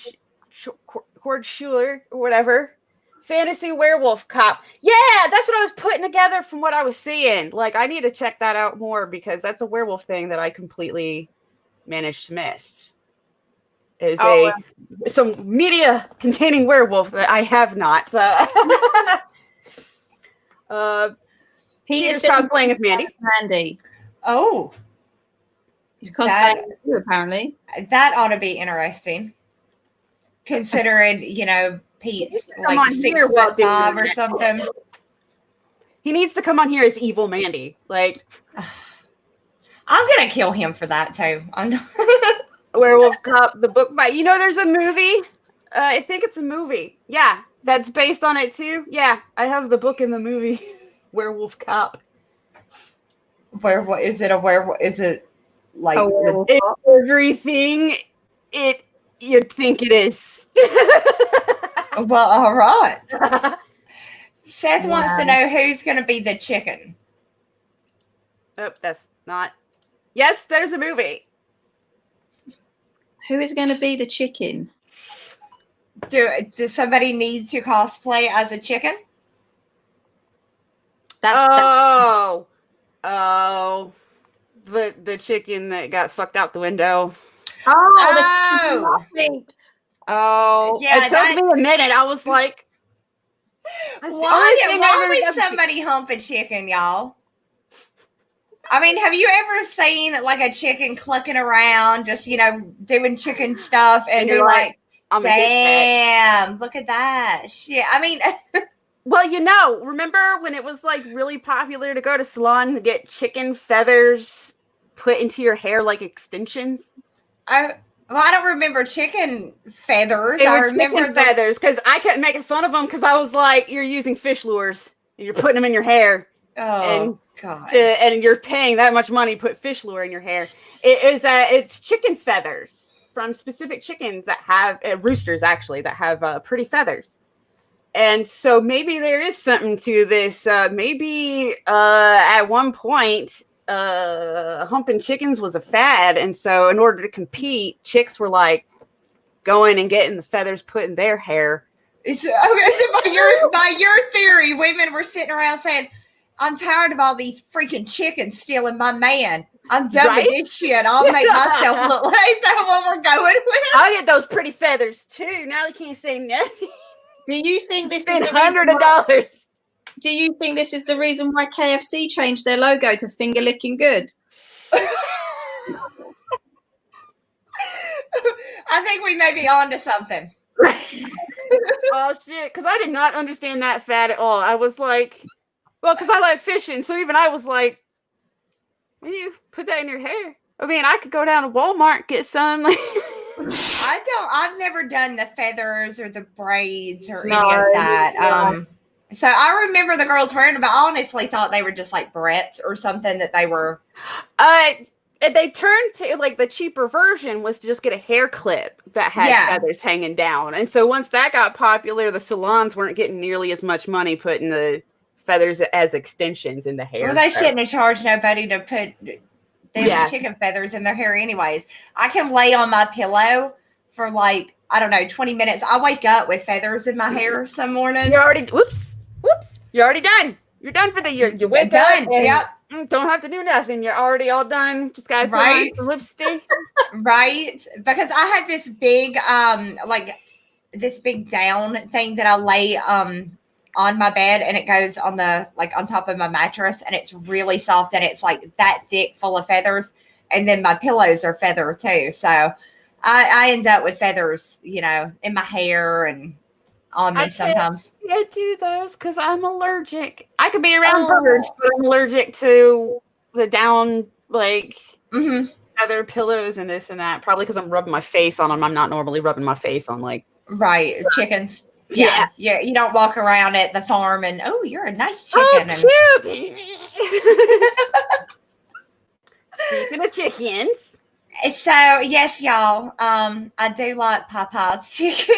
Speaker 1: Schuler or whatever. Fantasy werewolf cop. Yeah, that's what I was putting together from what I was seeing. Like, I need to check that out more because that's a werewolf thing that I completely managed to miss. Is some media containing werewolf that I have not. Peter's cosplaying as Mandy.
Speaker 3: Mandy.
Speaker 2: Oh.
Speaker 3: He's cosplaying as you, apparently.
Speaker 2: That ought to be interesting. Considering, Pete's like 6'5" or something.
Speaker 1: He needs to come on here as evil Mandy. Like,
Speaker 2: I'm gonna kill him for that too.
Speaker 1: Werewolf Cop, the book by there's a movie. I think it's a movie. Yeah, that's based on it too. Yeah, I have the book in the movie. Werewolf Cop.
Speaker 2: What is it? A werewolf? Is it like
Speaker 1: everything you'd think it is?
Speaker 2: Well, all right. Seth wants to know who's going to be the chicken.
Speaker 1: Oh, that's not. Yes, there's a movie.
Speaker 3: Who is going to be the chicken?
Speaker 2: Does somebody need to cosplay as a chicken?
Speaker 1: The chicken that got fucked out the window.
Speaker 3: Oh, oh,
Speaker 2: yeah.
Speaker 1: It took me a minute. I was like,
Speaker 2: why would somebody hump a chicken, y'all? I mean, have you ever seen like a chicken clucking around, just doing chicken stuff, and be like, "Damn, look at that shit"? I mean,
Speaker 1: well, remember when it was like really popular to go to salon to get chicken feathers put into your hair like extensions?
Speaker 2: I don't remember chicken feathers.
Speaker 1: I remember chicken feathers because I kept making fun of them because I was like, "You're using fish lures and you're putting them in your hair."
Speaker 2: Oh, God.
Speaker 1: And you're paying that much money to put fish lure in your hair. It's chicken feathers from specific chickens that have roosters, actually, that have pretty feathers. And so maybe there is something to this. Maybe at one point, humping chickens was a fad. And so in order to compete, chicks were like going and getting the feathers put in their hair.
Speaker 2: So by your theory, women were sitting around saying, "I'm tired of all these freaking chickens stealing my man. I'm done with this shit. I'll make myself look like that." What we're going with?
Speaker 1: I'll get those pretty feathers too. Now they can't say nothing.
Speaker 3: Do you think this is
Speaker 1: $100?
Speaker 3: Do you think this is the reason why KFC changed their logo to finger licking good?
Speaker 2: I think we may be on to something.
Speaker 1: Oh shit! Because I did not understand that fad at all. I was like, well, because I like fishing, so even I was like, "When you put that in your hair?" I mean, I could go down to Walmart get some.
Speaker 2: I've never done the feathers or the braids or any of that. So I remember the girls wearing them, but I honestly thought they were just like barrettes or something that they were.
Speaker 1: They turned to like the cheaper version was to just get a hair clip that had feathers hanging down. And so once that got popular, the salons weren't getting nearly as much money putting the feathers as extensions in the hair.
Speaker 2: Well, they shouldn't have charged nobody to put their chicken feathers in their hair anyways. I can lay on my pillow for like, I don't know, 20 minutes. I wake up with feathers in my hair some mornings.
Speaker 1: You're already, whoops, you're already done. You're done for the year. You wake up and don't have to do nothing. You're already all done. Just got to put on some lipstick.
Speaker 2: Right. Because I have this big, this big down thing that I lay on my bed, and it goes on on top of my mattress, and it's really soft, and it's like that thick, full of feathers. And then my pillows are feather too. So I end up with feathers, in my hair and on me sometimes.
Speaker 1: I can't do those because I'm allergic. I could be around birds, but I'm allergic to the down, feather pillows and this and that. Probably because I'm rubbing my face on them. I'm not normally rubbing my face on
Speaker 2: chickens. Yeah. You don't walk around at the farm and you're a nice chicken.
Speaker 1: Oh, cute. Speaking of chickens,
Speaker 2: so yes, y'all. I do like Popeye's chicken.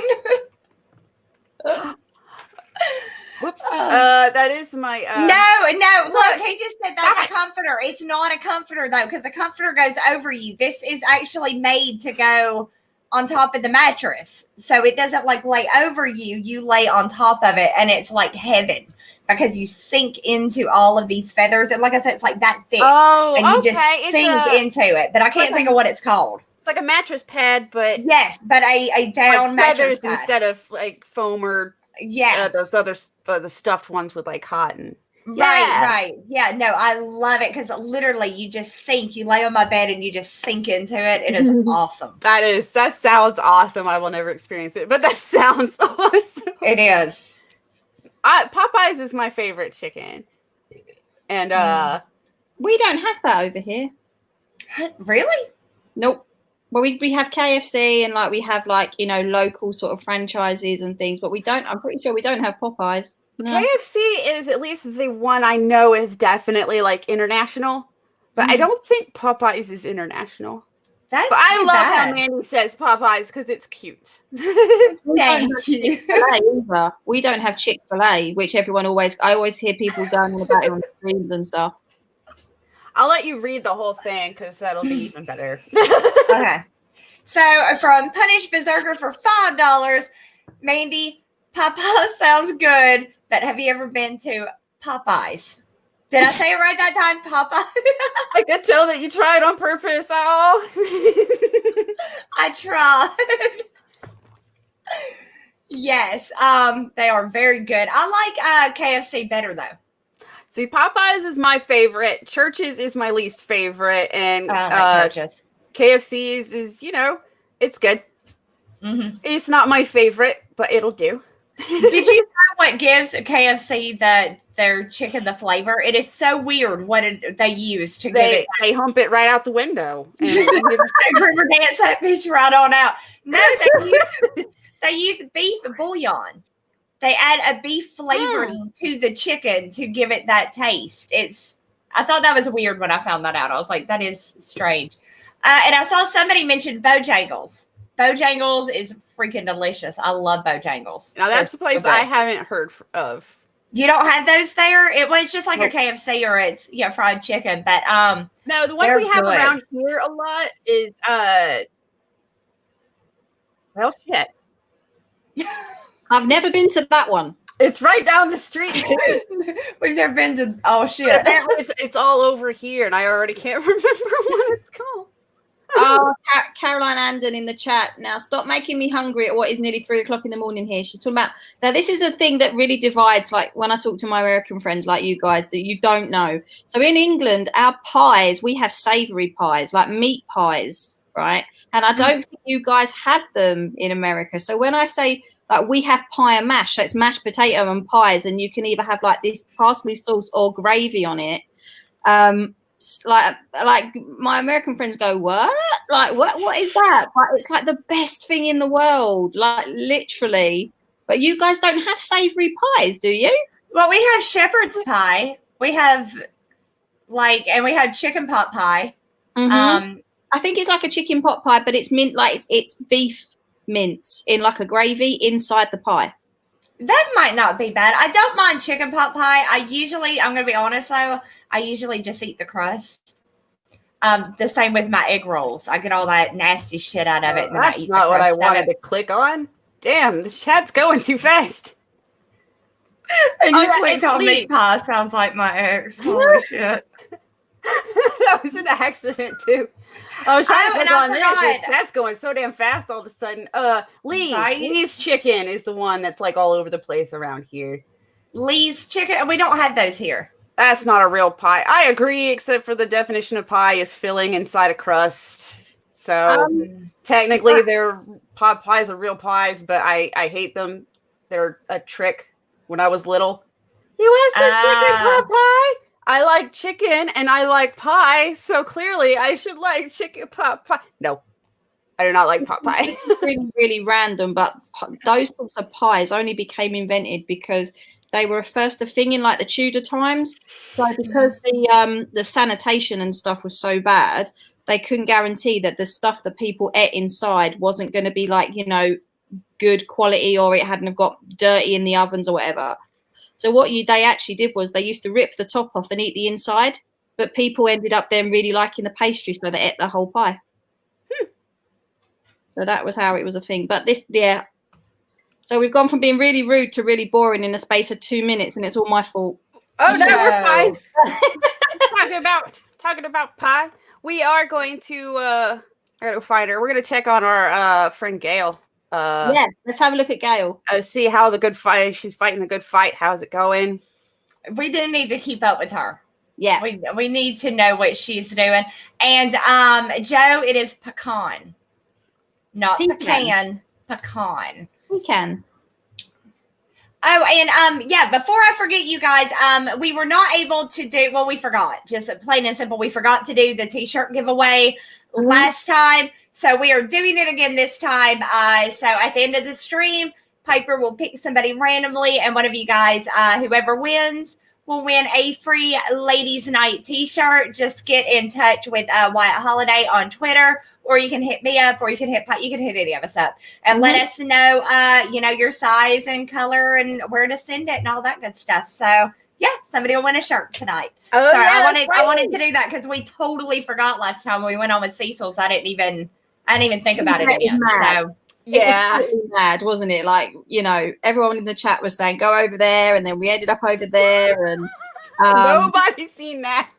Speaker 1: Whoops. That is my.
Speaker 2: No. Look, he just said that's a comforter. It's not a comforter though, because the comforter goes over you. This is actually made to go on top of the mattress, so it doesn't lay over you. You lay on top of it, and it's like heaven because you sink into all of these feathers. And like I said, it's like that thick, and you just sink into it. But I can't think of what it's called.
Speaker 1: It's like a mattress pad, but
Speaker 2: but a down mattress
Speaker 1: pad instead of foam or those other the stuffed ones with cotton.
Speaker 2: Right. Yeah, no, I love it because literally you just sink. You lay on my bed and you just sink into it. It is awesome.
Speaker 1: That sounds awesome. I will never experience it, but that sounds awesome.
Speaker 2: It is.
Speaker 1: Popeyes is my favorite chicken. And
Speaker 3: we don't have that over here.
Speaker 2: Really?
Speaker 3: Nope. Well, we have KFC and we have local sort of franchises and things, but we don't. I'm pretty sure we don't have Popeyes. No.
Speaker 1: KFC is at least the one I know is definitely international, but I don't think Popeyes is international. I love how Mandy says Popeyes because it's cute.
Speaker 2: Thank you.
Speaker 3: We don't have Chick-fil-A, which I always hear people going on about it on streams and stuff.
Speaker 1: I'll let you read the whole thing because that'll be even better.
Speaker 2: Okay. So from Punish Berserker for $5, Mandy, Popeyes sounds good, but have you ever been to Popeyes? Did I say it right that time, Papa?
Speaker 1: I could tell that you tried on purpose. Oh,
Speaker 2: I tried. Yes, they are very good. I like KFC better though.
Speaker 1: see, Popeyes is my favorite. Church's is my least favorite, and
Speaker 2: I like Church's.
Speaker 1: KFC's is, it's good.
Speaker 2: Mm-hmm.
Speaker 1: It's not my favorite, but it'll do.
Speaker 2: Did you know what gives KFC their chicken the flavor? It is so weird what they use to give it.
Speaker 1: They hump it right out the window. And
Speaker 2: River dance that bitch right on out. No, they use beef bouillon. They add a beef flavoring to the chicken to give it that taste. I thought that was weird when I found that out. I was like, that is strange. And I saw somebody mention Bojangles. Bojangles is freaking delicious. I love Bojangles.
Speaker 1: Now that's the place I haven't heard of. You
Speaker 2: don't have those there? It was just like a KFC or it's fried chicken. But
Speaker 1: no, the one we have around here a lot is well, shit.
Speaker 3: I've never been to that one.
Speaker 1: It's right down the street.
Speaker 2: We've never been to. Oh shit!
Speaker 1: It's all over here, and I already can't remember what it's called.
Speaker 3: Oh, Caroline Anden in the chat. Now, stop making me hungry at what is nearly 3 o'clock in the morning here. She's talking about, now this is a thing that really divides, like when I talk to my American friends like you guys, that you don't know. So in England, our pies, we have savoury pies, like meat pies, right? And I don't think you guys have them in America. So when I say, like, we have pie and mash, so it's mashed potato and pies, and you can either have like this parsley sauce or gravy on it. Like my American friends go, what? Like, what is that? Like, it's like the best thing in the world, like literally. But you guys don't have savory pies, do you?
Speaker 2: Well, we have shepherd's pie. We have and we have chicken pot pie.
Speaker 3: Mm-hmm. I think it's like a chicken pot pie, but it's mint, like it's beef mince in like a gravy inside the pie.
Speaker 2: That might not be bad. I don't mind chicken pot pie. I'm going to be honest though, I usually just eat the crust. The same with my egg rolls. I get all that nasty shit out of it. And
Speaker 1: that's
Speaker 2: then I eat
Speaker 1: not
Speaker 2: the
Speaker 1: what I
Speaker 2: crust
Speaker 1: wanted to click on. Damn, the chat's going too fast.
Speaker 2: And you clicked on meat pie. Sounds like my ex. Holy shit.
Speaker 1: That was an accident too. I was trying to click on this. That's going so damn fast all of a sudden. Lee's chicken is the one that's like all over the place around here.
Speaker 2: Lee's chicken? We don't have those here.
Speaker 1: That's not a real pie. I agree, except for the definition of pie is filling inside a crust. So technically, they're pot pies are real pies, but I hate them. They're a trick. When I was little, you want some chicken pot pie? I like chicken and I like pie, so clearly I should like chicken pot pie. No, I do not like pot pie.
Speaker 3: This is really, really random, but those sorts of pies only became invented because they were first a thing in like the Tudor times. So because the sanitation and stuff was so bad, they couldn't guarantee that the stuff that people ate inside wasn't going to be like, good quality, or it hadn't have got dirty in the ovens or whatever. So what they actually did was they used to rip the top off and eat the inside, but people ended up then really liking the pastry, so they ate the whole pie. So that was how it was a thing. But so we've gone from being really rude to really boring in the space of 2 minutes, and it's all my fault.
Speaker 1: Oh no, we're fine. talking about pie. We are going to I gotta find her. We're gonna check on our friend Gail.
Speaker 3: Let's have a look at Gail.
Speaker 1: See how the good fight. She's fighting the good fight. How's it going?
Speaker 2: We do need to keep up with her.
Speaker 3: Yeah,
Speaker 2: we need to know what she's doing. And Joe, it is pecan, not pecan. Pecan.
Speaker 3: Pecan.
Speaker 2: Oh, and before I forget, you guys, we were not able to do. Well, we forgot. Just plain and simple, we forgot to do the T-shirt giveaway last time. So we are doing it again this time. So at the end of the stream, Piper will pick somebody randomly, and one of you guys, whoever wins, will win a free Ladies Night T-shirt. Just get in touch with Wyatt Holiday on Twitter, or you can hit me up, or you can hit any of us up, and let us know, your size and color and where to send it and all that good stuff. So yeah, somebody will win a shirt tonight.
Speaker 1: Oh,
Speaker 2: sorry,
Speaker 1: yeah,
Speaker 2: I wanted to do that because we totally forgot last time when we went on with Cecil. So I didn't even think about it again. So
Speaker 3: yeah, it was totally mad, wasn't it? Like, everyone in the chat was saying go over there, and then we ended up over there, and
Speaker 1: Nobody's seen that.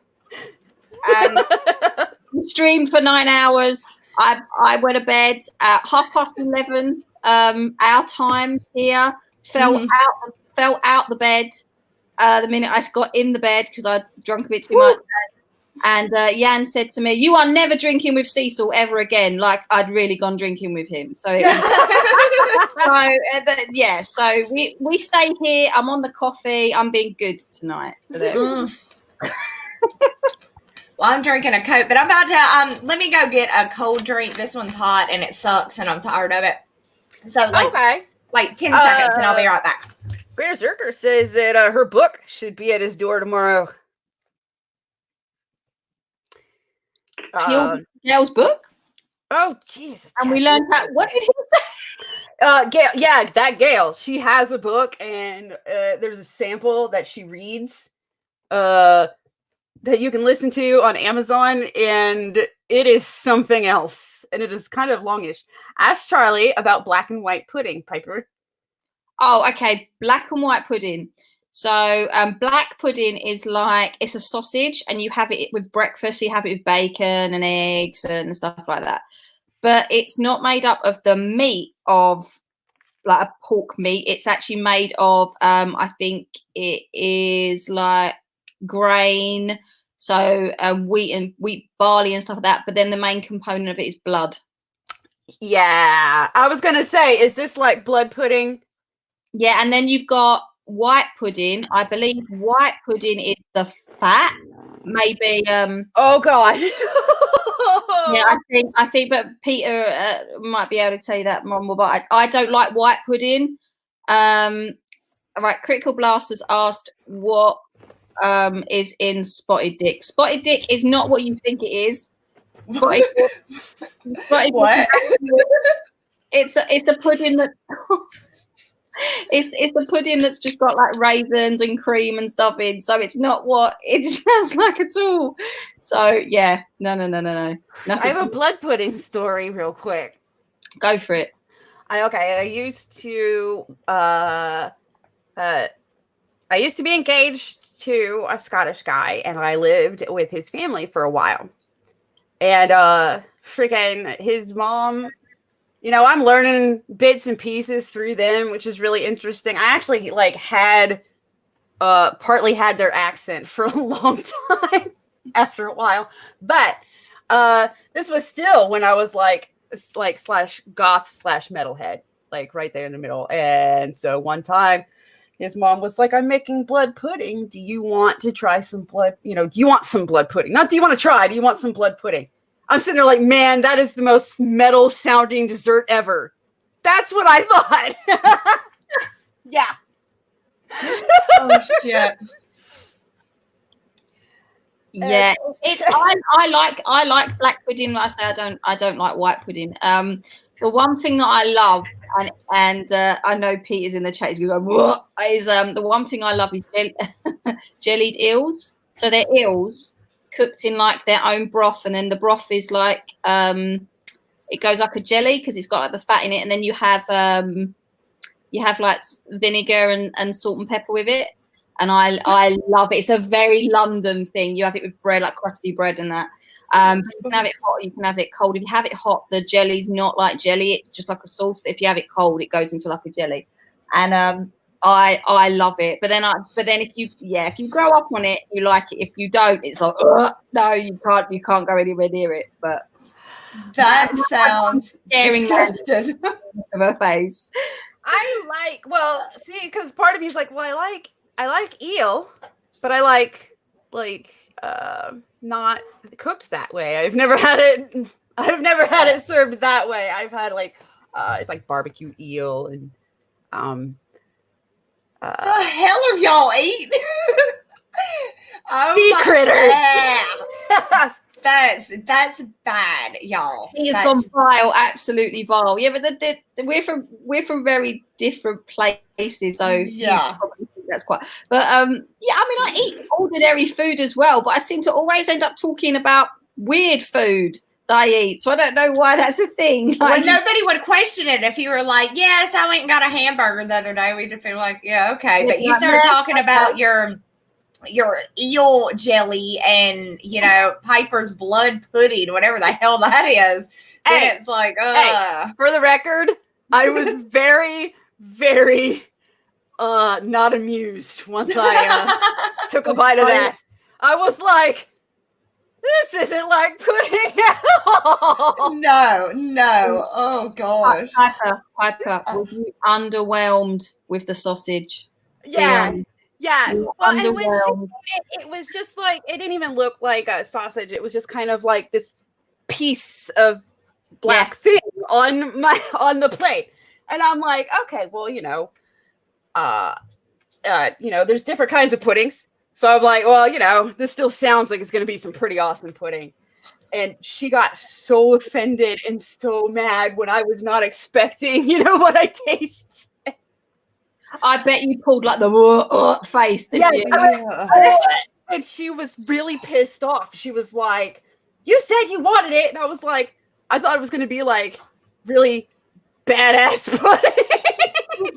Speaker 3: We streamed for 9 hours. I went to bed at 11:30 our time here. Fell out the bed the minute I got in the bed because I drunk a bit too much. And Jan said to me, "You are never drinking with Cecil ever again." Like I'd really gone drinking with him. So, so we stay here. I'm on the coffee. I'm being good tonight. So there.
Speaker 2: Well, I'm drinking a Coke, but I'm about to let me go get a cold drink. This one's hot and it sucks, and I'm tired of it. So like 10 seconds, and I'll be right back.
Speaker 1: Berserker says that her book should be at his door tomorrow.
Speaker 3: Gail's book.
Speaker 1: Oh Jesus!
Speaker 3: And we learned that. What did he say?
Speaker 1: Gail. Yeah, that Gail. She has a book, and there's a sample that she reads. That you can listen to on Amazon, and it is something else, and it is kind of longish. Ask Charlie about black and white pudding, Piper.
Speaker 3: Oh, okay. Black and white pudding. So black pudding is like, it's a sausage, and you have it with breakfast. You have it with bacon and eggs and stuff like that. But it's not made up of the meat of like a pork meat. It's actually made of, I think it is like grain, so wheat, barley and stuff like that, but then the main component of it is blood.
Speaker 1: Yeah, I was gonna say, is this like blood pudding?
Speaker 3: Yeah, and then you've got white pudding. I believe white pudding is the fat, maybe.
Speaker 1: Oh God.
Speaker 3: Yeah, I think, but Peter might be able to tell you that more. But I don't like white pudding. All right, Critical Blasters asked what is in spotted dick. Spotted dick is not what you think it is. Spotted
Speaker 2: What?
Speaker 3: It's the pudding that it's the pudding that's just got like raisins and cream and stuff in. So it's not what it sounds like at all. So yeah, no. Nothing.
Speaker 1: I have a blood pudding story real quick.
Speaker 3: Go for it.
Speaker 1: I used to be engaged to a Scottish guy, and I lived with his family for a while. And freaking his mom, I'm learning bits and pieces through them, which is really interesting. I actually partly had their accent for a long time after a while. But this was still when I was like slash goth slash metalhead, like right there in the middle. And so one time his mom was like, "I'm making blood pudding. Do you want to try some blood? Do you want some blood pudding? Not do you want to try? Do you want some blood pudding?" I'm sitting there like, man, that is the most metal sounding dessert ever. That's what I thought. Yeah.
Speaker 2: Oh shit.
Speaker 3: Yeah, it's I like black pudding. I say I don't like white pudding. The one thing that I love, and I know Peter's in the chat, he's going, "What?" Is the one thing I love is jellied eels. So they're eels cooked in like their own broth, and then the broth is like it goes like a jelly because it's got like the fat in it, and then you have like vinegar and salt and pepper with it. And I love it. It's a very London thing. You have it with bread, like crusty bread and that. You can have it hot, you can have it cold. If you have it hot, the jelly's not like jelly, it's just like a sauce. But if you have it cold, it goes into like a jelly. And I love it. But then if you grow up on it, you like it. If you don't, it's like, no, you can't go anywhere near it. But
Speaker 2: that sounds disgusting.
Speaker 3: Of her face.
Speaker 1: because part of me is like, well, I like eel, but I like not cooked that way. I've never had it served that way. I've had it's like barbecue eel and
Speaker 2: the hell are y'all eating?
Speaker 1: Sea critter.
Speaker 2: That's bad, y'all.
Speaker 3: He has gone vile, absolutely vile. Yeah, but we're from very different places, so
Speaker 2: yeah.
Speaker 3: That's quite. But I eat ordinary food as well, but I seem to always end up talking about weird food that I eat. So I don't know why that's a thing.
Speaker 2: Well, nobody would question it if you were like, "Yes, I went and got a hamburger the other day." We just feel like, "Yeah, okay." But you started talking about your your eel jelly and Piper's blood pudding, whatever the hell that is, then it's like,
Speaker 1: for the record, I was very, very not amused once I took a bite of that. I was like, this isn't like pudding at all.
Speaker 2: No. Oh gosh.
Speaker 3: Piper, were you underwhelmed with the sausage?
Speaker 1: Yeah. Well, and when she
Speaker 3: Underwhelmed.
Speaker 1: it was just like, it didn't even look like a sausage. It was just kind of like this piece of black thing on the plate. And I'm like, okay, well, there's different kinds of puddings. So I'm like, well, this still sounds like it's going to be some pretty awesome pudding. And she got so offended and so mad when I was not expecting, what I taste.
Speaker 3: I bet you pulled like the face. Didn't you?
Speaker 1: And she was really pissed off. She was like, you said you wanted it. And I was like, I thought it was going to be like really badass pudding.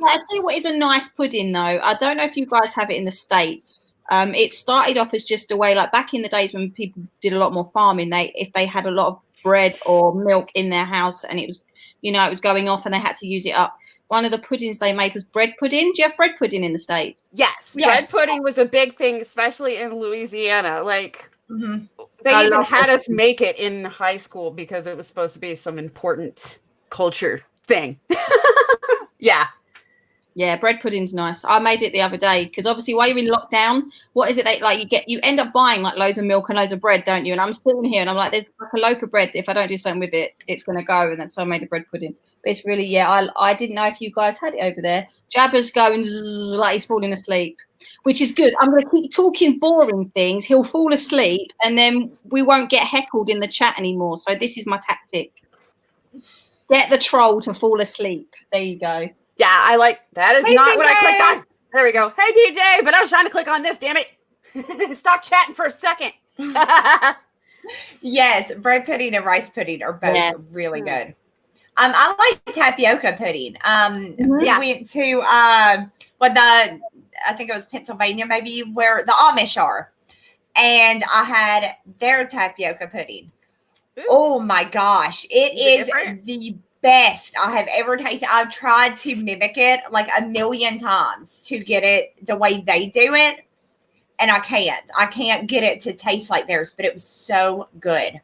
Speaker 3: I'll tell you what is a nice pudding though. I don't know if you guys have it in the States. It started off as just a way, like back in the days when people did a lot more farming, if they had a lot of bread or milk in their house and it was, it was going off and they had to use it up. One of the puddings they made was bread pudding. Do you have bread pudding in the States?
Speaker 1: Yes. Bread pudding was a big thing, especially in Louisiana. Like, they even had us make it in high school because it was supposed to be some important culture thing.
Speaker 3: Yeah, bread pudding's nice. I made it the other day because obviously while you're in lockdown, what is it you end up buying like loads of milk and loads of bread, don't you? And I'm sitting here and I'm like, there's like a loaf of bread. If I don't do something with it, it's going to go. And that's why I made a bread pudding. But it's really, I didn't know if you guys had it over there. Jabba's going like he's falling asleep, which is good. I'm going to keep talking boring things. He'll fall asleep and then we won't get heckled in the chat anymore. So this is my tactic. Get the troll to fall asleep. There you go.
Speaker 1: Yeah, I like that. Is not DJ. What I clicked on. There we go. Hey, DJ, but I was trying to click on this, damn it. Stop chatting for a second.
Speaker 2: Yes, bread pudding and rice pudding are both really good. I like tapioca pudding. We went to I think it was Pennsylvania, maybe, where the Amish are. And I had their tapioca pudding. Ooh. Oh my gosh. It is the best I have ever tasted. I've tried to mimic it like a million times to get it the way they do it. And I can't get it to taste like theirs, but it was so good.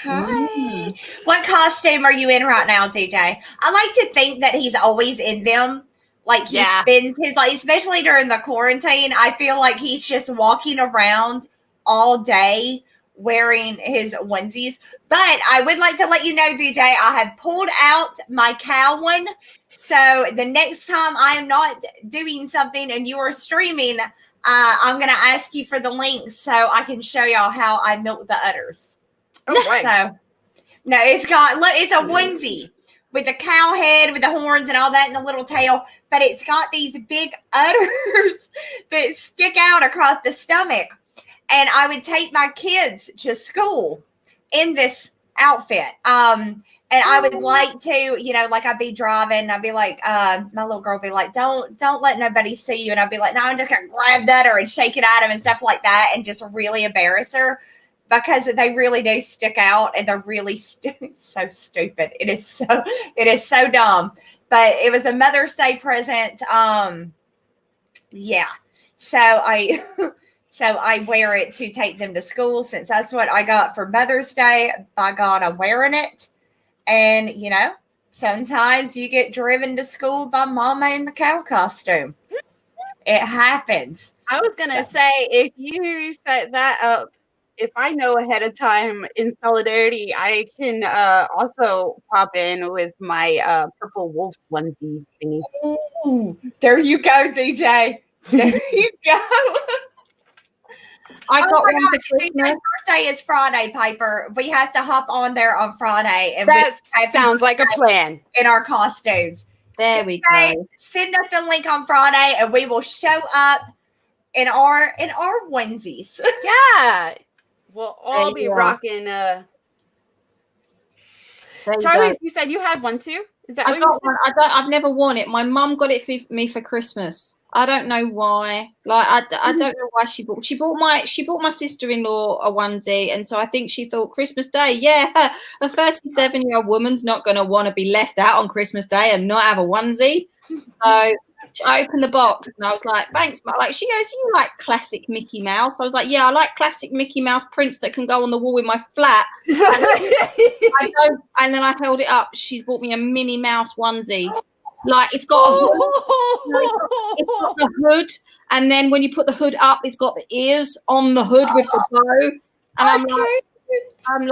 Speaker 2: Hi. What costume are you in right now, DJ? I like to think that he's always in them. Like he spends his life, especially during the quarantine. I feel like he's just walking around all day wearing his onesies. But I would like to let you know, DJ, I have pulled out my cow one. So the next time I am not doing something and you are streaming, I'm going to ask you for the link so I can show y'all how I milk the udders.
Speaker 1: Oh, right.
Speaker 2: So, no, it's a onesie with the cow head, with the horns and all that and the little tail. But it's got these big udders that stick out across the stomach. And I would take my kids to school in this outfit. And I would like to, like I'd be driving. I'd be like, my little girl would be like, don't let nobody see you. And I'd be like, no, I'm just going to grab that or and shake it at him and stuff like that and just really embarrass her because they really do stick out and they're really so stupid. It is so dumb. But it was a Mother's Day present. So I wear it to take them to school since that's what I got for Mother's Day. By God, I'm wearing it. And, sometimes you get driven to school by mama in the cow costume. It happens.
Speaker 1: I was going to say, if you set that up, if I know ahead of time in solidarity, I can also pop in with my purple wolf onesie thingy.
Speaker 2: Ooh, there you go, DJ. There you go.
Speaker 3: I got one for Christmas.
Speaker 2: Birthday is Friday, Piper. We have to hop on there on Friday, and
Speaker 1: that sounds like a plan.
Speaker 2: In our costumes.
Speaker 3: There we go.
Speaker 2: Send us the link on Friday, and we will show up in our onesies.
Speaker 1: Yeah, we'll all be rocking. Charlie, you said you had one too. Is that
Speaker 3: I got one? I've never worn it. My mum got it for me for Christmas. I don't know why. Like I don't know why she bought my sister-in-law a onesie, and so I think she thought Christmas Day, yeah, a 37-year-old woman's not going to want to be left out on Christmas Day and not have a onesie. So I opened the box and I was like, thanks, Mum. Like, she goes, you like classic Mickey Mouse? I was like, yeah, I like classic Mickey Mouse prints that can go on the wall in my flat. And then I held it up. She's bought me a Minnie Mouse onesie. Like, it's got a hood. It's got the hood, and then when you put the hood up, it's got the ears on the hood with the bow. And I'm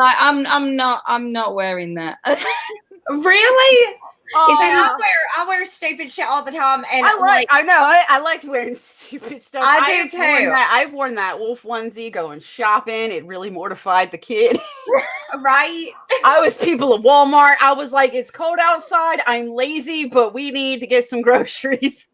Speaker 3: not wearing that.
Speaker 2: Really? I wear stupid shit all the time, and
Speaker 1: I liked wearing stupid stuff.
Speaker 2: I do too.
Speaker 1: I've worn that wolf onesie going shopping. It really mortified the kid.
Speaker 2: Right?
Speaker 1: I was people at Walmart. I was like, it's cold outside. I'm lazy, but we need to get some groceries.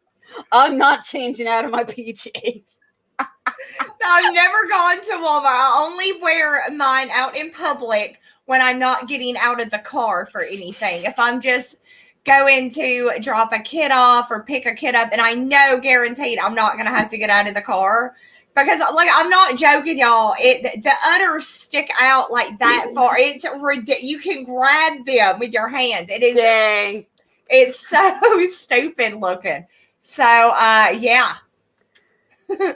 Speaker 1: I'm not changing out of my PJs.
Speaker 2: I've never gone to Walmart. I only wear mine out in public when I'm not getting out of the car for anything. If I'm just going to drop a kid off or pick a kid up, and I know guaranteed I'm not going to have to get out of the car. Because, like, I'm not joking, y'all. The udders stick out like that far. It's ridiculous. You can grab them with your hands. It is.
Speaker 1: Dang.
Speaker 2: It's so stupid looking. So, yeah. Oh,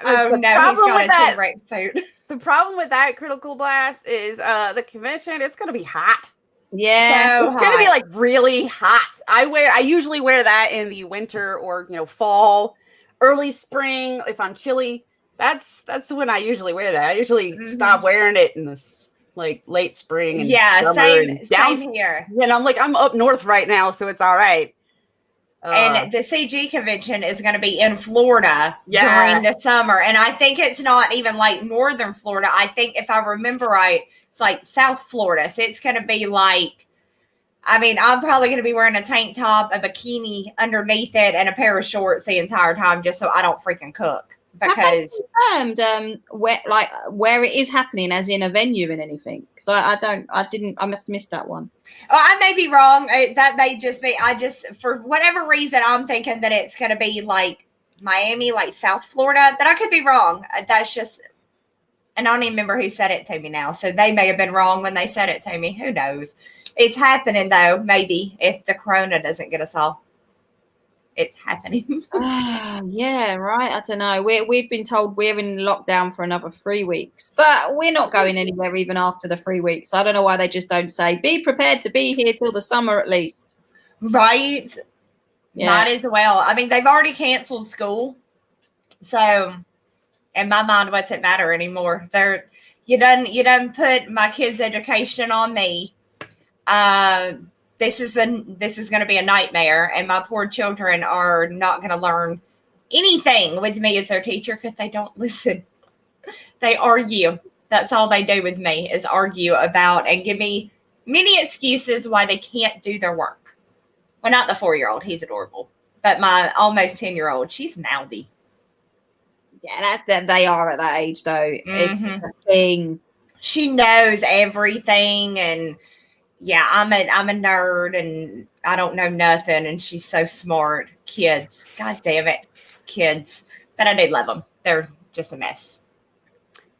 Speaker 2: no, he's got a T-Rex suit.
Speaker 1: The problem with that Critical Blast is the convention, it's going to be hot.
Speaker 3: Yeah.
Speaker 2: So
Speaker 1: it's going to be, like, really hot. I usually wear that in the winter or, fall. Early spring, if I'm chilly, that's when I usually wear that. I usually stop wearing it in this late spring and summer
Speaker 2: same
Speaker 1: here. And I'm like, I'm up north right now, so it's all right.
Speaker 2: And the CG convention is going to be in Florida during the summer, and I think it's not even like northern Florida. I think if I remember right, it's like South Florida, so it's going to be like. I mean, I'm probably going to be wearing a tank top, a bikini underneath it, and a pair of shorts the entire time, just so I don't freaking cook. Because
Speaker 3: confirmed where it is happening, as in a venue and anything. Because I must have missed that one.
Speaker 2: Oh, I may be wrong. That may just be. For whatever reason, I'm thinking that it's going to be like Miami, like South Florida, but I could be wrong. That's just, and I don't even remember who said it to me now. So they may have been wrong when they said it to me. Who knows? It's happening, though, maybe, if the corona doesn't get us all. It's happening.
Speaker 3: Yeah, right. I don't know. We've been told we're in lockdown for another 3 weeks, but we're not going anywhere even after the 3 weeks. I don't know why they just don't say, be prepared to be here till the summer at least.
Speaker 2: Right. Yeah. Might as well. I mean, they've already canceled school. So, in my mind, what's it matter anymore? You done put my kids' education on me. This is going to be a nightmare, and my poor children are not going to learn anything with me as their teacher because they don't listen. They argue. That's all they do with me is argue about and give me many excuses why they can't do their work. Well, not the 4-year-old. He's adorable. But my almost 10-year-old, she's mouthy.
Speaker 3: Yeah, they are at that age, though. It's a thing.
Speaker 2: She knows everything, and yeah, I'm a nerd and I don't know nothing, and she's so smart. Kids. God damn it. Kids. But I do love them. They're just a mess.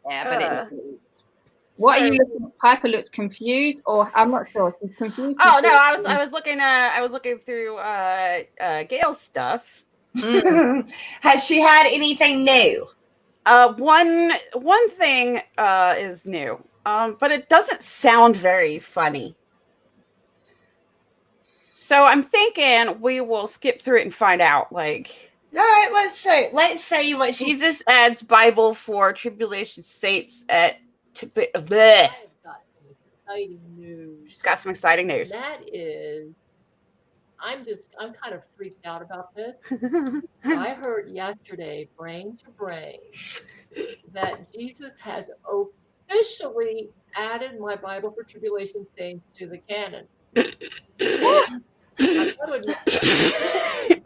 Speaker 3: Yeah, but it is. What are you looking at? Piper looks confused, or I'm not sure. She's confused.
Speaker 1: Oh no, I was looking through Gail's stuff.
Speaker 2: Has she had anything new?
Speaker 1: One thing is new. But it doesn't sound very funny. So I'm thinking we will skip through it and find out. Like,
Speaker 2: all right, let's see what
Speaker 1: Jesus adds Bible for tribulation saints at.
Speaker 4: I've got some exciting news.
Speaker 1: She's got some exciting news.
Speaker 4: And that is, I'm kind of freaked out about this. I heard yesterday, brain to brain, that Jesus has officially added my Bible for Tribulation Saints to the canon.
Speaker 2: All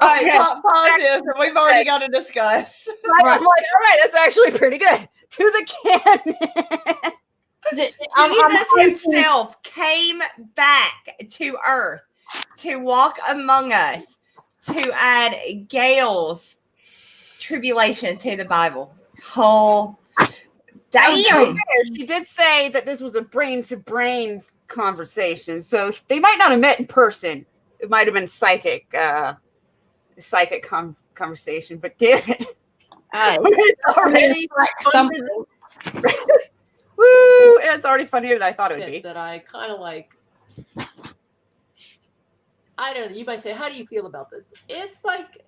Speaker 2: right, pause this. We've already got to discuss.
Speaker 1: Right. I'm like, all right, that's actually pretty good. To the canon.
Speaker 2: Jesus himself came back to earth to walk among us, to add Gail's tribulation to the Bible. Whole damn.
Speaker 1: She did say that this was a brain-to-brain conversation, so they might not have met in person. It might have been psychic conversation, but damn it. It's already
Speaker 3: something.
Speaker 1: Woo! It's already funnier than I thought it would be.
Speaker 4: That I kind of like. I don't know. You might say, "How do you feel about this?" It's like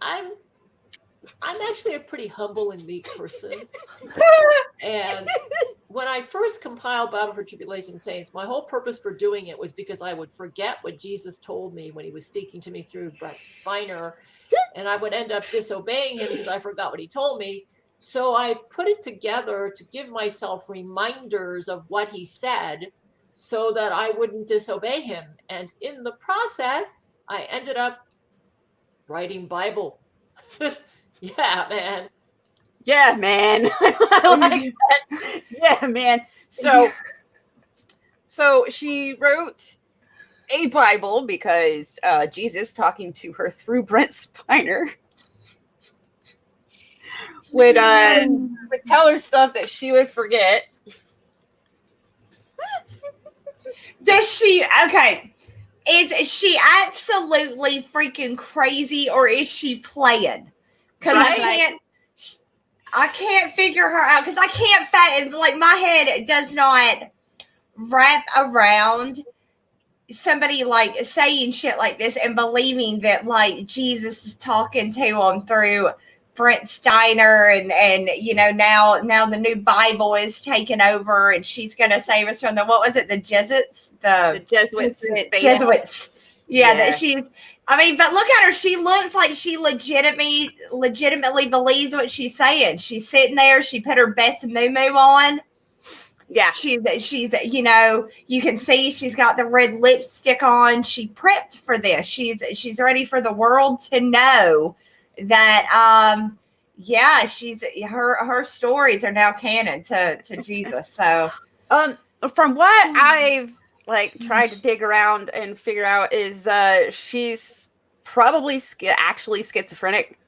Speaker 4: I'm actually a pretty humble and meek person, and when I first compiled Bible for Tribulation Saints, my whole purpose for doing it was because I would forget what Jesus told me when he was speaking to me through Brett Spiner, and I would end up disobeying him because I forgot what he told me. So I put it together to give myself reminders of what he said so that I wouldn't disobey him. And in the process, I ended up writing Bible. Yeah, man.
Speaker 1: Yeah, man. I like that. Yeah, man. So she wrote a Bible because Jesus, talking to her through Brent Spiner, would tell her stuff that she would forget.
Speaker 2: Does she? Okay. Is she absolutely freaking crazy, or is she playing? Because I can't figure her out, because I can't like, my head does not wrap around somebody like saying shit like this and believing that like Jesus is talking to him through Brent Steiner and you know, now the new Bible is taken over and she's gonna save us from the, what was it, the Jesuits? The
Speaker 1: Jesuits.
Speaker 2: Jesuits. Yeah, that she's, I mean, but look at her. She looks like she legitimately believes what she's saying. She's sitting there. She put her best moo-moo on.
Speaker 1: Yeah.
Speaker 2: She's, you know, you can see she's got the red lipstick on. She prepped for this. She's ready for the world to know that, yeah, she's, her stories are now canon to Jesus. So,
Speaker 1: from what I've like tried to dig around and figure out is she's probably actually schizophrenic,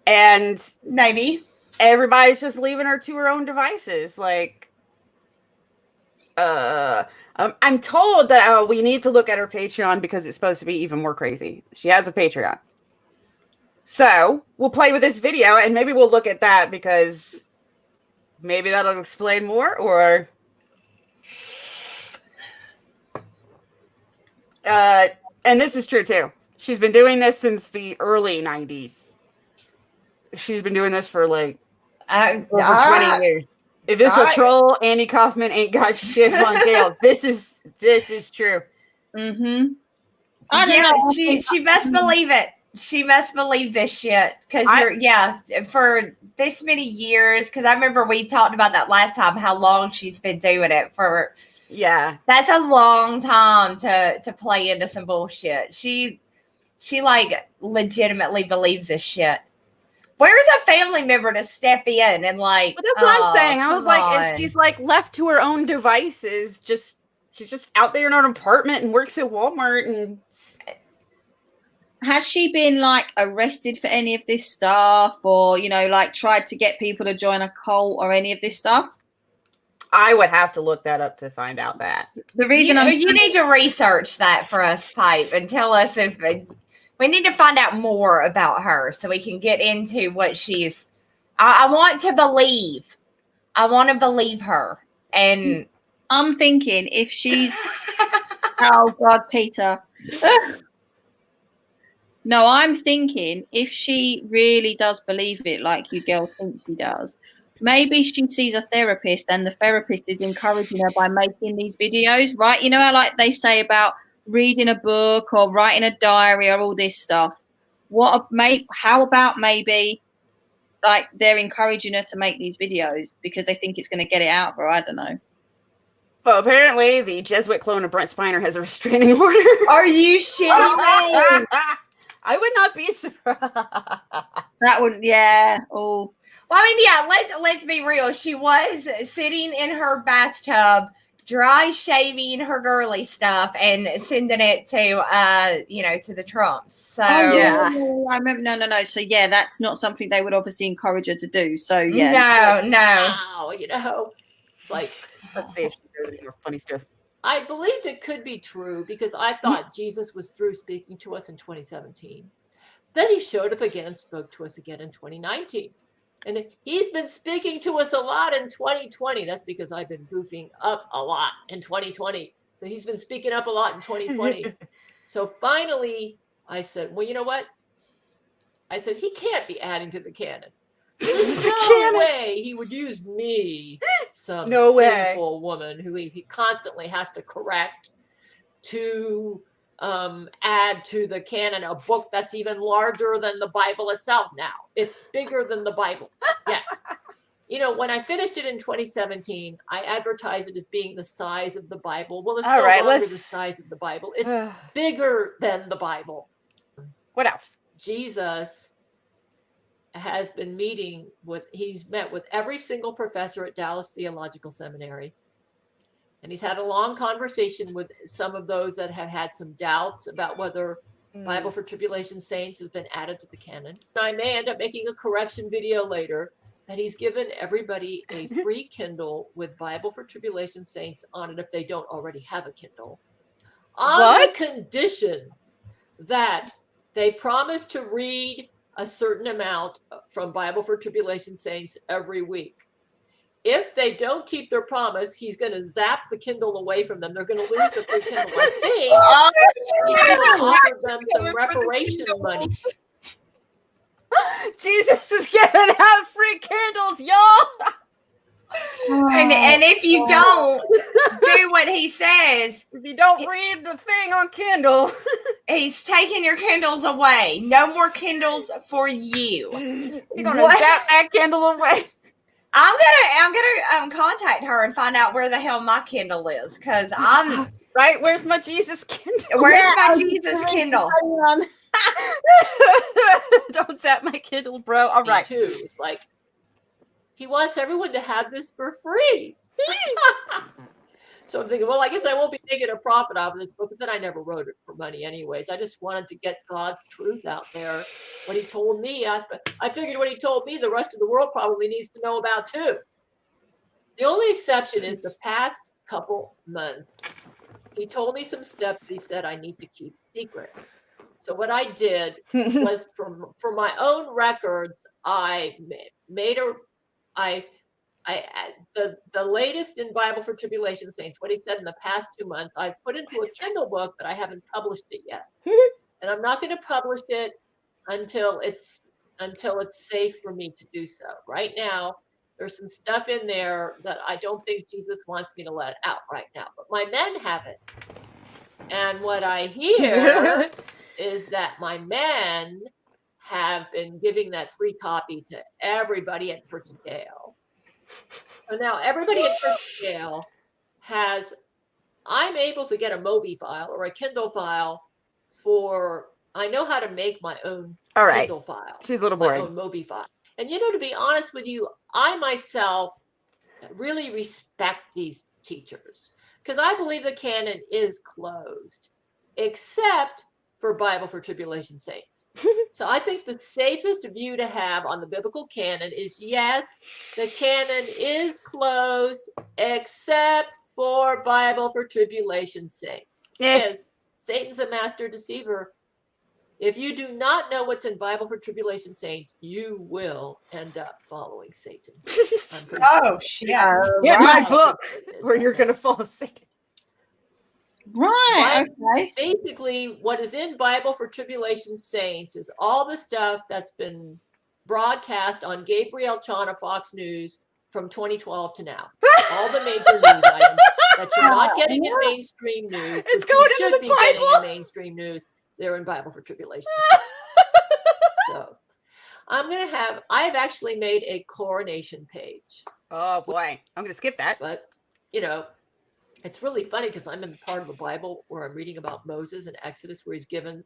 Speaker 1: and
Speaker 2: maybe
Speaker 1: everybody's just leaving her to her own devices. Like, I'm told that we need to look at her Patreon because it's supposed to be even more crazy. She has a Patreon, so we'll play with this video and maybe we'll look at that because maybe that'll explain more. Or and this is true too. She's been doing this since the early 90s. She's been doing this for like over 20 years. If this is a troll, Andy Kaufman ain't got shit on Gail. This is true.
Speaker 3: Mm-hmm.
Speaker 2: Yeah, she must believe it. She must believe this shit because for this many years. Because I remember we talked about that last time, how long she's been doing it for.
Speaker 1: Yeah,
Speaker 2: that's a long time to play into some bullshit. She like legitimately believes this shit. Where's a family member to step in and like?
Speaker 1: But that's what I'm saying. I was like, if she's like left to her own devices, she's just out there in her apartment and works at Walmart. And
Speaker 3: has she been like arrested for any of this stuff, or you know, like tried to get people to join a cult or any of this stuff?
Speaker 1: I would have to look that up to find out that.
Speaker 3: The reason
Speaker 2: you need to research that for us, Pipe, and tell us if we need to find out more about her so we can get into what she's. I want to believe. I want to believe her, and
Speaker 3: I'm thinking if she's. Oh God, Peter. No, I'm thinking if she really does believe it, like you girl think she does. Maybe she sees a therapist and the therapist is encouraging her by making these videos, right? You know how like they say about reading a book or writing a diary or all this stuff. How about maybe like they're encouraging her to make these videos because they think it's going to get it out of her? I don't know.
Speaker 1: Well, apparently the Jesuit clone of Brent Spiner has a restraining order.
Speaker 2: Are you shitting me?
Speaker 1: I would not be surprised.
Speaker 3: That would, yeah. Oh.
Speaker 2: Well, I mean, yeah, let's be real. She was sitting in her bathtub dry shaving her girly stuff and sending it to to the Trumps. So
Speaker 1: Yeah.
Speaker 3: I remember. No. So yeah, that's not something they would obviously encourage her to do. So yeah,
Speaker 2: no.
Speaker 4: Wow, it's like,
Speaker 1: Let's see if she says any more funny stuff.
Speaker 4: I believed it could be true because I thought Jesus was through speaking to us in 2017. Then he showed up again and spoke to us again in 2019. And he's been speaking to us a lot in 2020. That's because I've been goofing up a lot in 2020. So he's been speaking up a lot in 2020. So finally, I said, well, you know what? I said, he can't be adding to the canon. There's no way he would use me, some sinful woman who he constantly has to correct, to add to the canon a book that's even larger than the Bible itself now. It's bigger than the Bible. Yeah. When I finished it in 2017, I advertised it as being the size of the Bible. Well, it's no longer the size of the Bible. It's bigger than the Bible.
Speaker 1: What else?
Speaker 4: Jesus has been he's met with every single professor at Dallas Theological Seminary. And he's had a long conversation with some of those that have had some doubts about whether Bible for Tribulation Saints has been added to the canon. I may end up making a correction video later that he's given everybody a free Kindle with Bible for Tribulation Saints on it if they don't already have a Kindle. On the condition that they promise to read a certain amount from Bible for Tribulation Saints every week. If they don't keep their promise, he's going to zap the Kindle away from them. They're going to lose the free Kindle. I think he's going to offer them some reparation money.
Speaker 1: Jesus is giving out free Kindles, y'all.
Speaker 2: And if you don't do what he says,
Speaker 1: if you don't read the thing on Kindle,
Speaker 2: he's taking your Kindles away. No more Kindles for you.
Speaker 1: You're gonna zap that Kindle away.
Speaker 2: I'm gonna contact her and find out where the hell my Kindle is, because I'm
Speaker 1: right. Where's my Jesus Kindle?
Speaker 2: Where's my Jesus Kindle?
Speaker 1: Don't zap my Kindle, bro. All right.
Speaker 4: Me too. It's like he wants everyone to have this for free. So I'm thinking, well, I guess I won't be making a profit off of this book, but then I never wrote it for money anyways. I just wanted to get God's truth out there. What he told me, I figured what he told me, the rest of the world probably needs to know about too. The only exception is the past couple months. He told me some stuff that he said I need to keep secret. So what I did was for my own records, I made the latest in Bible for Tribulation Saints, what he said in the past 2 months, I've put into a Kindle book, but I haven't published it yet. And I'm not going to publish it until it's safe for me to do so. Right now, there's some stuff in there that I don't think Jesus wants me to let out right now, but my men have it. And what I hear is that my men have been giving that free copy to everybody at Church of Gail. So now everybody at Church of Gail I'm able to get a Mobi file or a Kindle file I know how to make my own Kindle file.
Speaker 1: She's a little boring.
Speaker 4: My own Mobi file. And to be honest with you, I myself really respect these teachers because I believe the canon is closed, except for Bible for Tribulation Saints. So I think the safest view to have on the biblical canon is, yes, the canon is closed, except for Bible for Tribulation Saints. Yes, Satan's a master deceiver. If you do not know what's in Bible for Tribulation Saints, you will end up following Satan.
Speaker 2: Shit.
Speaker 1: Get my book where you're going to follow Satan.
Speaker 3: Right. Okay.
Speaker 4: Basically, what is in Bible for Tribulation Saints is all the stuff that's been broadcast on Gabriel Chana Fox News from 2012 to now. All the major news items that you're not getting in mainstream news.
Speaker 1: It's going into the Bible.
Speaker 4: Getting in mainstream news. They're in Bible for Tribulation Saints. So I've actually made a coronation page.
Speaker 1: Oh boy, I'm going to skip that.
Speaker 4: But it's really funny because I'm in part of the Bible where I'm reading about Moses and Exodus, where he's given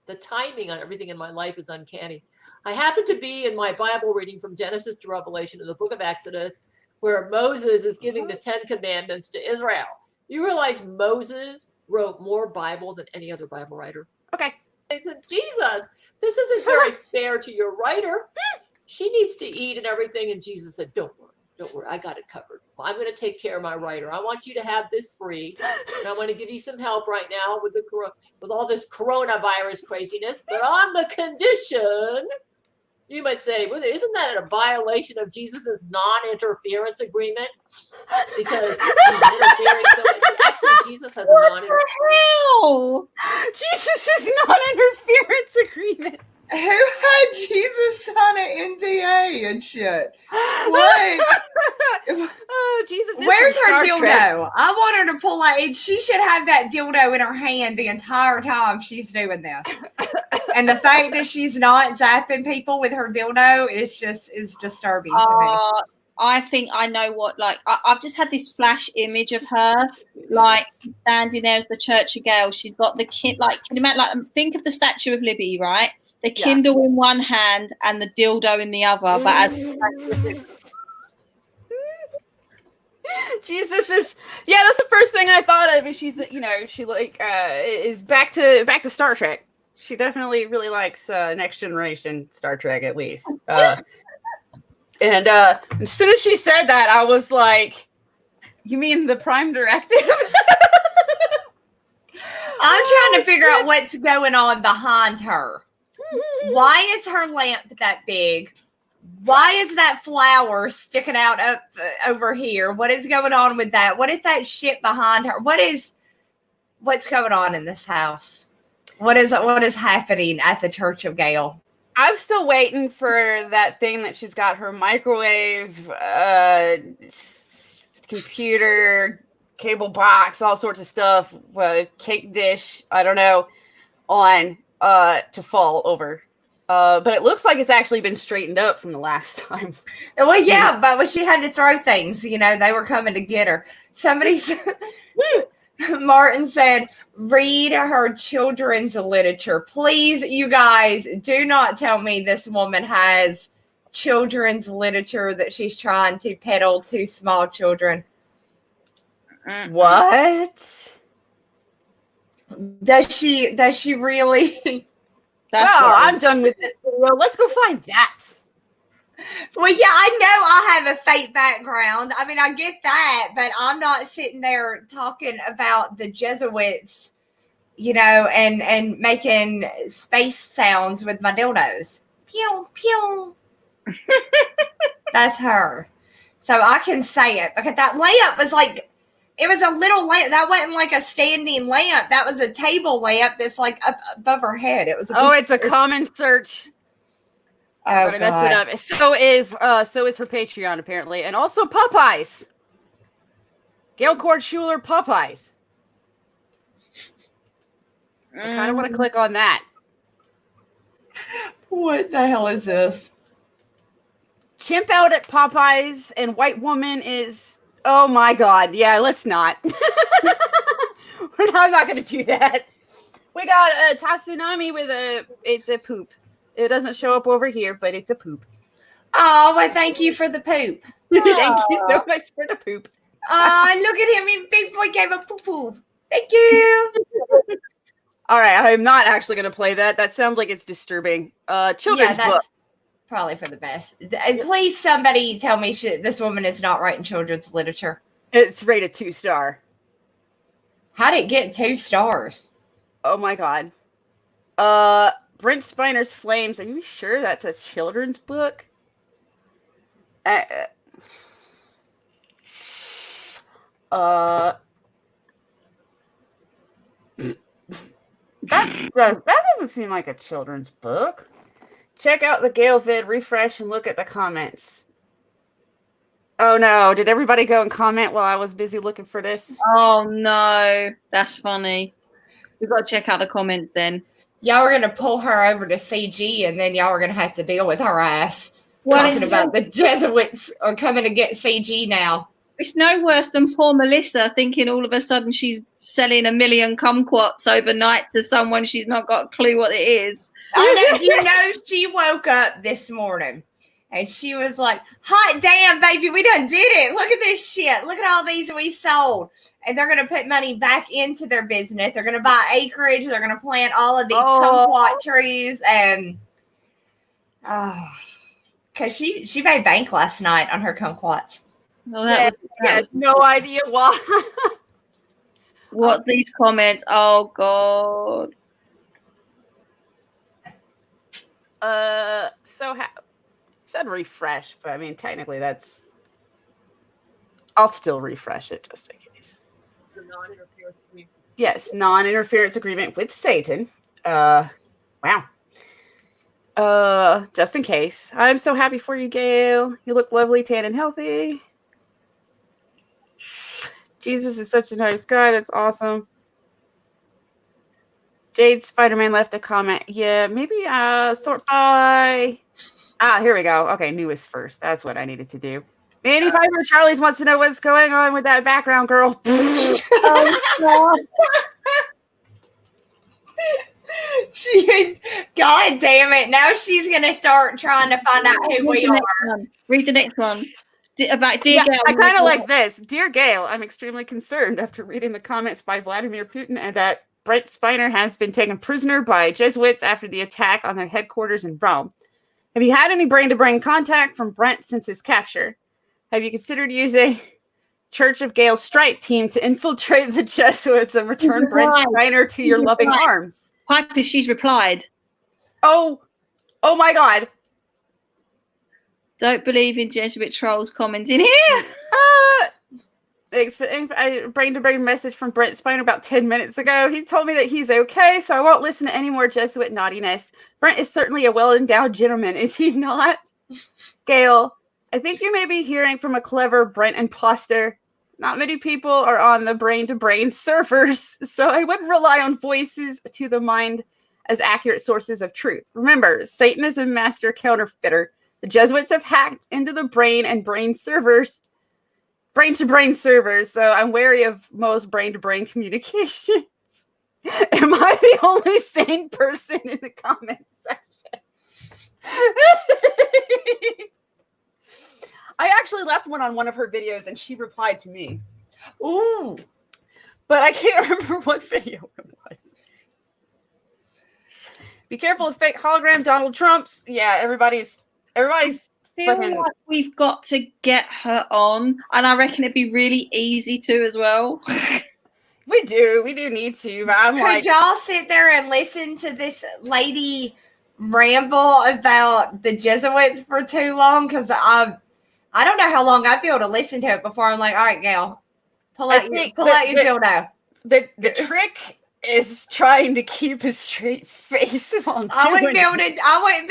Speaker 4: the timing on everything in my life is uncanny. I happen to be in my Bible reading from Genesis to Revelation in the book of Exodus, where Moses is giving the 10 Commandments to Israel. You realize Moses wrote more Bible than any other Bible writer?
Speaker 1: Okay.
Speaker 4: I said, Jesus, this isn't very fair to your writer. She needs to eat and everything. And Jesus said, don't worry, I got it covered. I'm going to take care of my writer. I want you to have this free. And I want to give you some help right now with all this coronavirus craziness. But on the condition, you might say, well, isn't that a violation of Jesus's non-interference agreement? Because he's interfering so much. Actually, Jesus has a
Speaker 3: Hell!
Speaker 1: Jesus' non-interference agreement.
Speaker 2: Who had Jesus sign an NDA and shit? What?
Speaker 1: Oh, Jesus!
Speaker 2: Where's her
Speaker 1: Star
Speaker 2: dildo?
Speaker 1: Trek.
Speaker 2: I want her to pull out. She should have that dildo in her hand the entire time she's doing this. And the fact that she's not zapping people with her dildo is disturbing to me.
Speaker 3: I think I know what. Like, I've just had this flash image of her, like standing there as the Church of Gail. She's got the kid. Like, can you imagine? Like, think of the Statue of Liberty, right? The Kindle in one hand and the dildo in the other. But as
Speaker 1: Jesus is that's the first thing I thought of. Is she's she is back to Star Trek. She definitely really likes Next Generation Star Trek, at least. And as soon as she said that, I was like, "You mean the Prime Directive?"
Speaker 2: I'm trying to figure out what's going on behind her. Why is her lamp that big? Why is that flower sticking out up over here? What is going on with that? What is that shit behind her? What's going on in this house? What is happening at the Church of Gail?
Speaker 1: I'm still waiting for that thing that she's got her microwave, computer, cable box, all sorts of stuff, cake dish, I don't know, on to fall over. But it looks like it's actually been straightened up from the last time.
Speaker 2: Well, yeah, but when she had to throw things, they were coming to get her. Martin said, read her children's literature. Please, you guys, do not tell me this woman has children's literature that she's trying to peddle to small children.
Speaker 1: What?
Speaker 2: Does she really?
Speaker 1: I'm done with this video. Let's go find that.
Speaker 2: Well, yeah, I know I have a fake background. I mean, I get that, but I'm not sitting there talking about the Jesuits, and making space sounds with my dildos. Pew, pew. That's her. So I can say it because that lamp was like, it was a little lamp. That wasn't like a standing lamp. That was a table lamp that's like up above her head. It was.
Speaker 1: It's a common search.
Speaker 2: Oh,
Speaker 1: but I messed it up. So is her Patreon apparently, and also Popeyes. Gail Cord Schuler Popeyes. I kind of want to click on that.
Speaker 2: What the hell is this?
Speaker 1: Chimp out at Popeyes and white woman is. Oh my God! Yeah, let's not. I'm not going to do that. We got a Tatsunami with it's a poop. It doesn't show up over here, but it's a poop.
Speaker 2: Oh, well, thank you for the poop.
Speaker 1: Thank you so much for the poop.
Speaker 2: Look at him. Big boy gave a poo-poo. Thank you.
Speaker 1: All right, I'm not actually going to play that. That sounds like it's disturbing. Children's book.
Speaker 2: Probably for the best. And please, somebody tell me this woman is not writing children's literature.
Speaker 1: It's rated 2-star.
Speaker 2: How did it get 2 stars?
Speaker 1: Oh my God. Brent Spiner's Flames. Are you sure that's a children's book? That doesn't seem like a children's book. Check out the Gail vid, refresh, and look at the comments. Oh no, did everybody go and comment while I was busy looking for this?
Speaker 3: Oh no, that's funny. We've got to check out the comments then.
Speaker 2: Y'all are going to pull her over to CG, and then y'all are going to have to deal with her ass. Talking about the Jesuits are coming to get CG now.
Speaker 3: It's no worse than poor Melissa thinking all of a sudden she's selling 1 million kumquats overnight to someone she's not got a clue what it is.
Speaker 2: I know, she woke up this morning And she was like, hot damn, baby, we done did it. Look at this shit. Look at all these we sold. And they're going to put money back into their business. They're going to buy acreage. They're going to plant all of these kumquat trees. And, because she made bank last night on her kumquats.
Speaker 3: Well, that was
Speaker 1: no idea why.
Speaker 3: What's these comments? Oh, God.
Speaker 1: Said refresh, but I mean, technically that's. I'll still refresh it just in case.
Speaker 4: The non-interference agreement.
Speaker 1: Yes, non-interference agreement with Satan. Wow. Just in case. I'm so happy for you, Gail. You look lovely, tan, and healthy. Jesus is such a nice guy. That's awesome. Jade Spider-Man left a comment. Yeah, maybe sort by. Here we go. Okay, newest first. That's what I needed to do. Manny Piper Charlie's wants to know what's going on with that background girl.
Speaker 2: God damn it. Now she's going to start trying to find out who we are.
Speaker 3: Read the next one. About Dear Gail.
Speaker 1: I kind of like this. Dear Gail, I'm extremely concerned after reading the comments by Vladimir Putin and that Brent Spiner has been taken prisoner by Jesuits after the attack on their headquarters in Rome. Have you had any brain-to-brain contact from Brent since his capture? Have you considered using Church of Gail's strike team to infiltrate the Jesuits and return Brent Spiner to your loving arms?
Speaker 3: Piper, she's replied.
Speaker 1: Oh my God.
Speaker 3: Don't believe in Jesuit trolls commenting here.
Speaker 1: Thanks for a brain-to-brain message from Brent Spiner about 10 minutes ago. He told me that he's okay, so I won't listen to any more Jesuit naughtiness. Brent is certainly a well-endowed gentleman, is he not? Gail, I think you may be hearing from a clever Brent imposter. Not many people are on the brain-to-brain servers, so I wouldn't rely on voices to the mind as accurate sources of truth. Remember, Satan is a master counterfeiter. The Jesuits have hacked into the brain and brain-to-brain servers, so I'm wary of most brain-to-brain communications. Am I the only sane person in the comment section? I actually left one on one of her videos, and she replied to me.
Speaker 2: Ooh.
Speaker 1: But I can't remember what video it was. Be careful of fake hologram Donald Trumps. Yeah, everybody's
Speaker 3: feel like we've got to get her on, and I reckon it'd be really easy to as well.
Speaker 1: We do need to, but I'm
Speaker 2: Could y'all sit there and listen to this lady ramble about the Jesuits for too long? Because I don't know how long I'd be able to listen to it before I'm like, all right, Gail, pull out your dildo.
Speaker 1: The trick is trying to keep a straight face while
Speaker 2: I wouldn't be able to. I wouldn't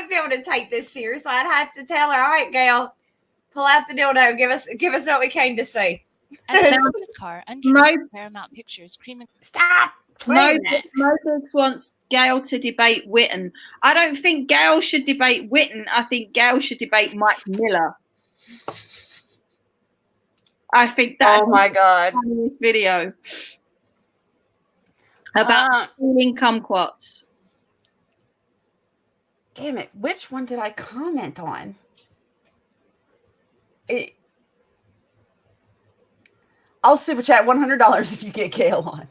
Speaker 2: be able to take this seriously. I'd have to tell her, all right, Gail, pull out the dildo. Give us what we came to see.
Speaker 5: As this car underneath Paramount Pictures,
Speaker 1: Stop.
Speaker 3: Moses wants Gail to debate Witten. I don't think Gail should debate Witten. I think Gail should debate Mike Miller. I think that's
Speaker 1: oh my God.
Speaker 3: this video. About stealing kumquats.
Speaker 1: Damn it. Which one did I comment on? I'll super chat $100 if you get Gail on.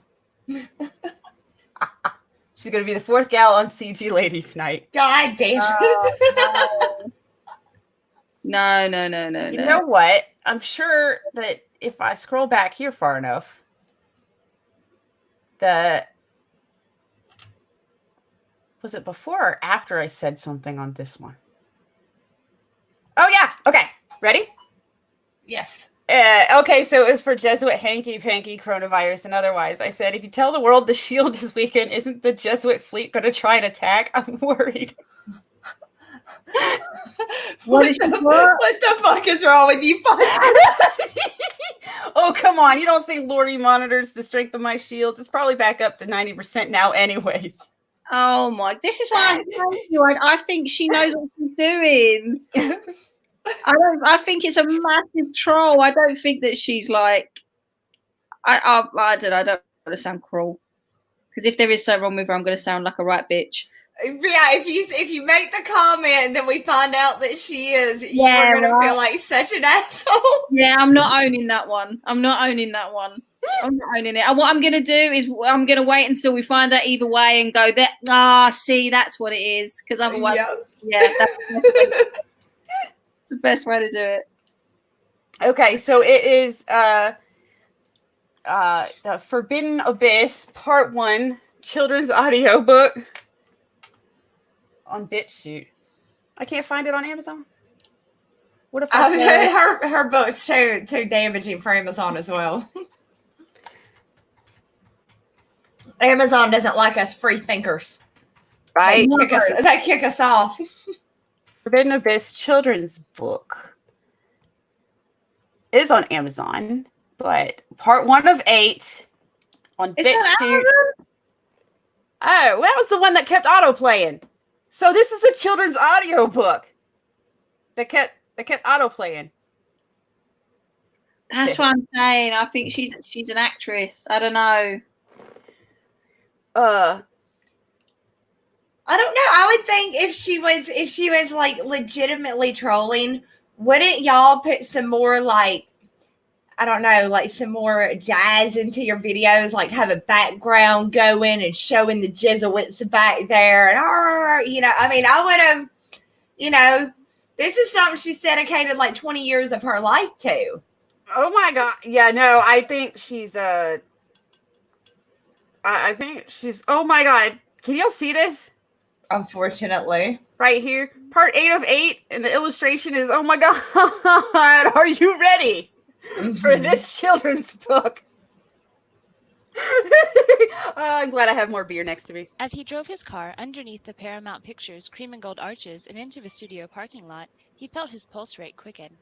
Speaker 1: She's going to be the fourth gal on CG Ladies Night.
Speaker 2: God damn it.
Speaker 3: No.
Speaker 1: You know what? I'm sure that if I scroll back here far enough, was it before or after I said something on this one? Oh, yeah. Okay. Ready?
Speaker 2: Yes.
Speaker 1: Okay, so it was for Jesuit hanky-panky coronavirus and otherwise. I said, if you tell the world the shield is weakened, isn't the Jesuit fleet going to try and attack? I'm worried.
Speaker 2: What the fuck is wrong with you?
Speaker 1: Oh, come on. You don't think Lordy monitors the strength of my shields? It's probably back up to 90% now anyways.
Speaker 3: Oh, my. This is why I told you. I think she knows what she's doing. I think it's a massive troll. I don't think that she's like... I don't know. I don't want to sound cruel. Because if there is so wrong with her, I'm going to sound like a right bitch.
Speaker 2: Yeah, if you make the comment and then we find out that she is, you are gonna feel like such an asshole.
Speaker 3: Yeah, I'm not owning that one. I'm not owning it. And what I'm gonna do is I'm gonna wait until we find out either way and go that. See, that's what it is. Because otherwise, that's the best way to do it.
Speaker 1: Okay, so it is the Forbidden Abyss Part 1 children's audiobook on BitChute. I can't find it on Amazon. What if
Speaker 2: her book's too damaging for Amazon as well. Amazon doesn't like us free thinkers.
Speaker 1: Right?
Speaker 2: They kick us off.
Speaker 1: Forbidden Abyss children's book is on Amazon, but part 1 of 8 on BitChute. Oh, that was the one that kept auto playing. So this is the children's audio book that kept auto playing.
Speaker 3: That's what I'm saying. I think she's an actress. I don't know.
Speaker 2: I don't know. I would think if she was like legitimately trolling, wouldn't y'all put some more like, I don't know, like some more jazz into your videos, like have a background going and showing the Jesuits back there, and I mean, I would have, this is something she's dedicated like 20 years of her life to.
Speaker 1: Oh my god. Yeah, no, I think she's I think she's, oh my god. Can y'all see this?
Speaker 2: Unfortunately.
Speaker 1: Right here. Part 8 of 8, and the illustration is, oh my god, are you ready for this children's book? I'm glad I have more beer next to me.
Speaker 5: As he drove his car underneath the Paramount Pictures cream and gold arches and into the studio parking lot, he felt his pulse rate quicken.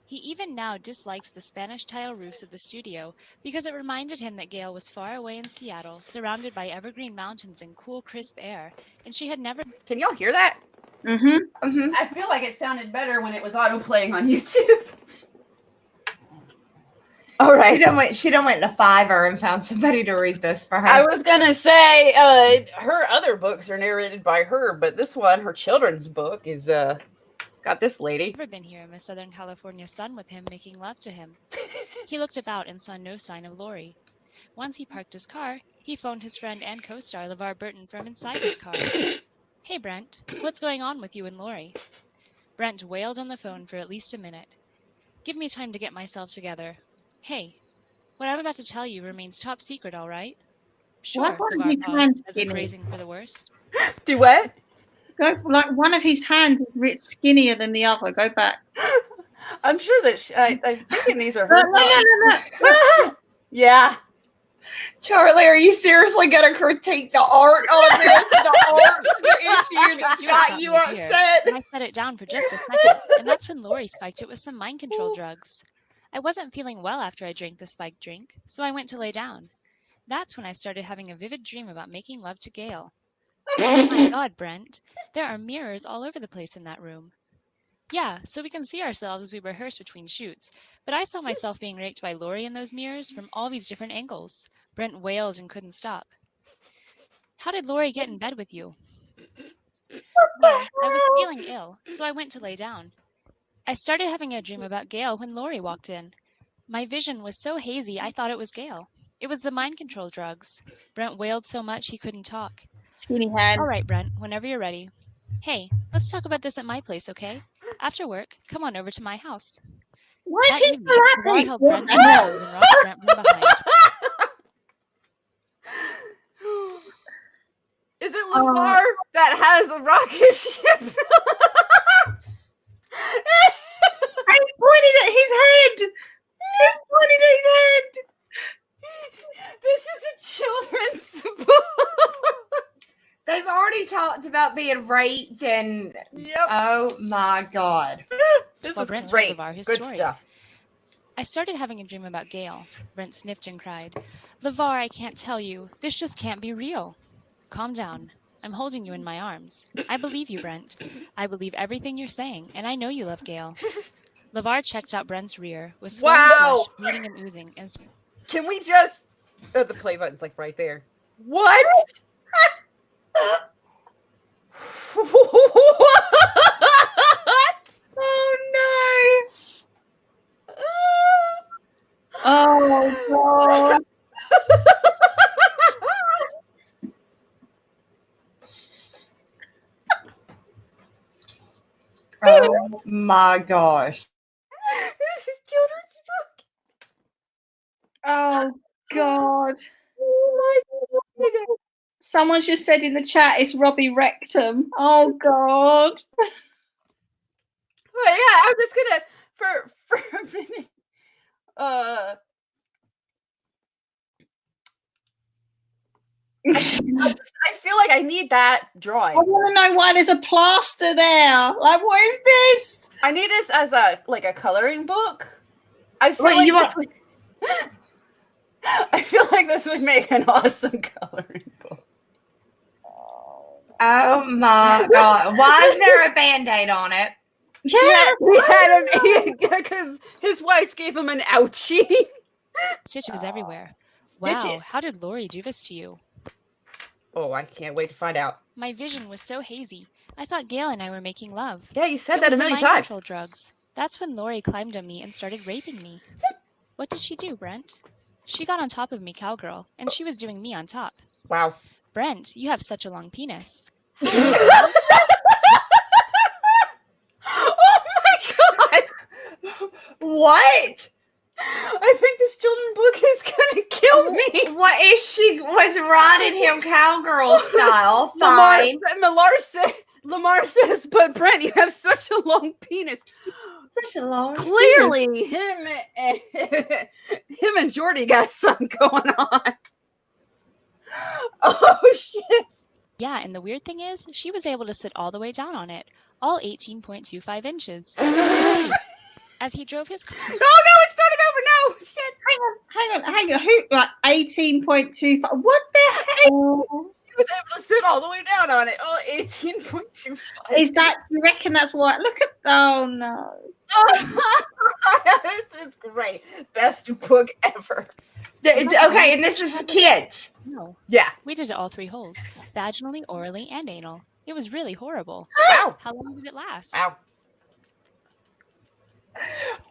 Speaker 5: He even now disliked the Spanish tile roofs of the studio because it reminded him that Gail was far away in Seattle, surrounded by evergreen mountains and cool, crisp air, and she had never...
Speaker 1: Can y'all hear that?
Speaker 3: Mm-hmm. Mm-hmm.
Speaker 1: I feel like it sounded better when it was auto-playing on YouTube. All right.
Speaker 2: She done went to Fiverr and found somebody to read this for her.
Speaker 1: I was going to say, her other books are narrated by her, but this one, her children's book, is... got this lady.
Speaker 5: Never been here in the Southern California sun with him making love to him. He looked about and saw no sign of Lori. Once he parked his car, he phoned his friend and co-star LeVar Burton from inside his car. Hey, Brent, what's going on with you and Lori? Brent wailed on the phone for at least a minute. Give me time to get myself together. Hey, what I'm about to tell you remains top secret, all right? Sure, LeVar paused, as if bracing for the worst.
Speaker 1: Do what?
Speaker 3: Go, like one of his hands is a bit skinnier than the other. Go back.
Speaker 1: I'm sure that I'm thinking these are her.
Speaker 3: No.
Speaker 1: Yeah.
Speaker 2: Charlie, are you seriously going to critique the art on this? The art's the issue that's got you upset?
Speaker 5: I set it down for just a second, and that's when Lori spiked it with some mind control drugs. I wasn't feeling well after I drank the spiked drink, so I went to lay down. That's when I started having a vivid dream about making love to Gail. Oh my god, Brent. There are mirrors all over the place in that room. Yeah, so we can see ourselves as we rehearse between shoots, but I saw myself being raped by Lori in those mirrors from all these different angles. Brent wailed and couldn't stop. How did Lori get in bed with you? Well, I was feeling ill, so I went to lay down. I started having a dream about Gail when Lori walked in. My vision was so hazy I thought it was Gail. It was the mind control drugs. Brent wailed so much he couldn't talk. All right, Brent, whenever you're ready. Hey, let's talk about this at my place, okay? After work, come on over to my house.
Speaker 3: Why is he so happy?
Speaker 5: Help Brent and Ross Brent from behind.
Speaker 1: Is it LeVar that has a rocket ship?
Speaker 3: He's pointing at his head. He's pointing at his head.
Speaker 1: This is a children's book.
Speaker 2: They've already talked about being raped and...
Speaker 1: Yep.
Speaker 2: Oh, my God.
Speaker 1: This
Speaker 5: Well,
Speaker 1: is
Speaker 5: Brent
Speaker 1: great.
Speaker 5: told LeVar his
Speaker 1: Good
Speaker 5: story.
Speaker 1: stuff.
Speaker 5: I started having a dream about Gail. Brent sniffed and cried. LeVar, I can't tell you. This just can't be real. Calm down. I'm holding you in my arms. I believe you, Brent. I believe everything you're saying, and I know you love Gail. LeVar checked out Brent's rear, with swollen flesh, bleeding and oozing. And
Speaker 1: Can we just... Oh, the play button's like right there. What?
Speaker 3: Oh God.
Speaker 2: Oh my gosh.
Speaker 1: This is children's book.
Speaker 3: Oh God.
Speaker 1: Oh my God.
Speaker 3: Someone's just said in the chat it's Robbie Rectum. Oh God.
Speaker 1: But yeah, I'm just gonna for a minute. I feel like I need that drawing.
Speaker 3: I want to know why there's a plaster there. Like, what is this?
Speaker 1: I need this as a coloring book. I feel
Speaker 2: Wait,
Speaker 1: like
Speaker 2: you
Speaker 1: this
Speaker 2: want-
Speaker 1: would, I feel like this would make an awesome coloring book.
Speaker 2: Oh my God. Why is there a band-aid on it?
Speaker 3: Yeah.
Speaker 1: He had him because his wife gave him an ouchie.
Speaker 5: Stitches everywhere. Wow,
Speaker 1: Stitches.
Speaker 5: how did Lori do this to you?
Speaker 1: Oh, I can't wait to find out.
Speaker 5: My vision was so hazy. I thought Gail and I were making love.
Speaker 1: Yeah, you said
Speaker 5: It
Speaker 1: that
Speaker 5: was
Speaker 1: a
Speaker 5: the
Speaker 1: million
Speaker 5: mind
Speaker 1: times.
Speaker 5: control drugs. That's when Lori climbed on me and started raping me. What did she do, Brent? She got on top of me, cowgirl, and she was doing me on top.
Speaker 1: Wow.
Speaker 5: Brent, you have such a long penis.
Speaker 1: Oh my God!
Speaker 2: What?
Speaker 1: I think this children's book is gonna kill me.
Speaker 2: What if she was riding him cowgirl style?
Speaker 1: Lamar says, but Brent, you have such a long penis.
Speaker 2: Such a long
Speaker 1: Clearly, him and Jordy got something going on. Oh shit!
Speaker 5: Yeah, and the weird thing is, she was able to sit all the way down on it, all 18.25 inches. As he drove his car.
Speaker 1: Oh no, it started over. No, shit.
Speaker 3: Hang on. Who? Like 18.25. What the hell?
Speaker 1: He was able to sit all the way down on it. Oh, 18.25.
Speaker 3: Is that? You reckon that's what? Look at. Oh no.
Speaker 1: This is great. Best book ever.
Speaker 2: Okay, and this is kids.
Speaker 5: No,
Speaker 1: Yeah.
Speaker 5: we did it all 3 holes, vaginally, orally, and anal. It was really horrible.
Speaker 1: Wow.
Speaker 5: How long did it last?
Speaker 1: Ow.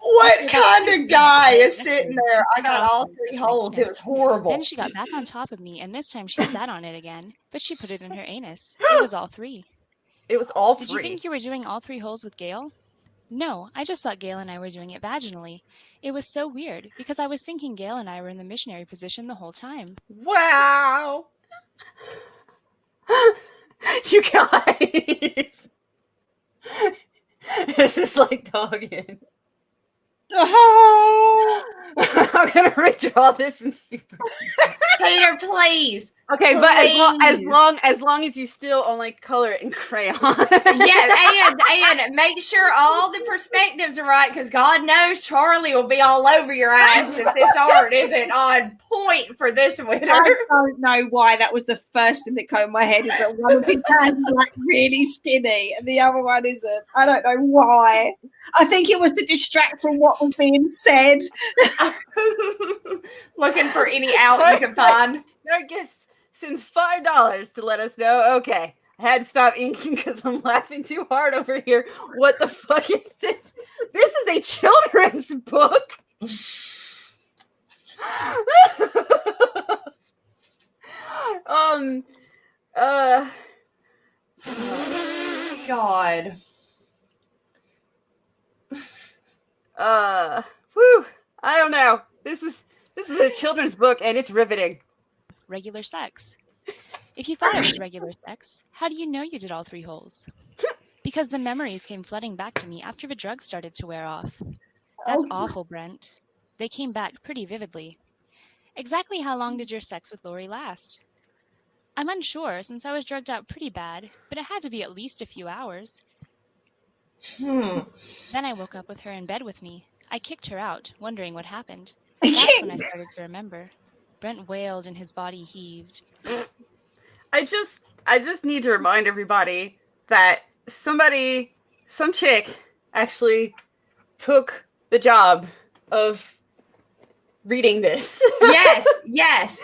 Speaker 2: What kind of guy is sitting there? I got all 3 holes. It was horrible.
Speaker 5: Then she got back on top of me, and this time she sat on it again, but she put it in her anus. It was all 3.
Speaker 1: It was all 3.
Speaker 5: Did you think you were doing all 3 holes with Gail? No, I just thought Gail and I were doing it vaginally. It was so weird, because I was thinking Gail and I were in the missionary position the whole time.
Speaker 1: Wow. You guys. This is like dogging.
Speaker 3: Oh.
Speaker 1: I'm gonna redraw this in super.
Speaker 2: Peter, please.
Speaker 1: Okay, but
Speaker 2: Please.
Speaker 1: as long as you still only color it in crayon.
Speaker 2: Yeah, and make sure all the perspectives are right, because God knows Charlie will be all over your ass if this art isn't on point for this winter.
Speaker 3: I don't know why that was the first thing that came in my head. Is that one of his hands is like really skinny and the other one isn't. I don't know why. I think it was to distract from what was being said.
Speaker 2: Looking for any out you can find.
Speaker 1: I guess since $5 to let us know. Okay, I had to stop inking because I'm laughing too hard over here. What the fuck is this? This is a children's book.
Speaker 2: God.
Speaker 1: Whew. I don't know. This is a children's book and it's riveting.
Speaker 5: Regular sex. If you thought it was regular sex, how do you know you did all 3 holes? Because the memories came flooding back to me after the drugs started to wear off. That's awful, Brent. They came back pretty vividly. Exactly how long did your sex with Lori last? I'm unsure, since I was drugged out pretty bad, but it had to be at least a few hours. Then I woke up with her in bed with me. I kicked her out, wondering what happened. That's when I started to remember. Brent wailed and his body heaved.
Speaker 1: I just need to remind everybody that some chick actually took the job of reading this.
Speaker 2: Yes.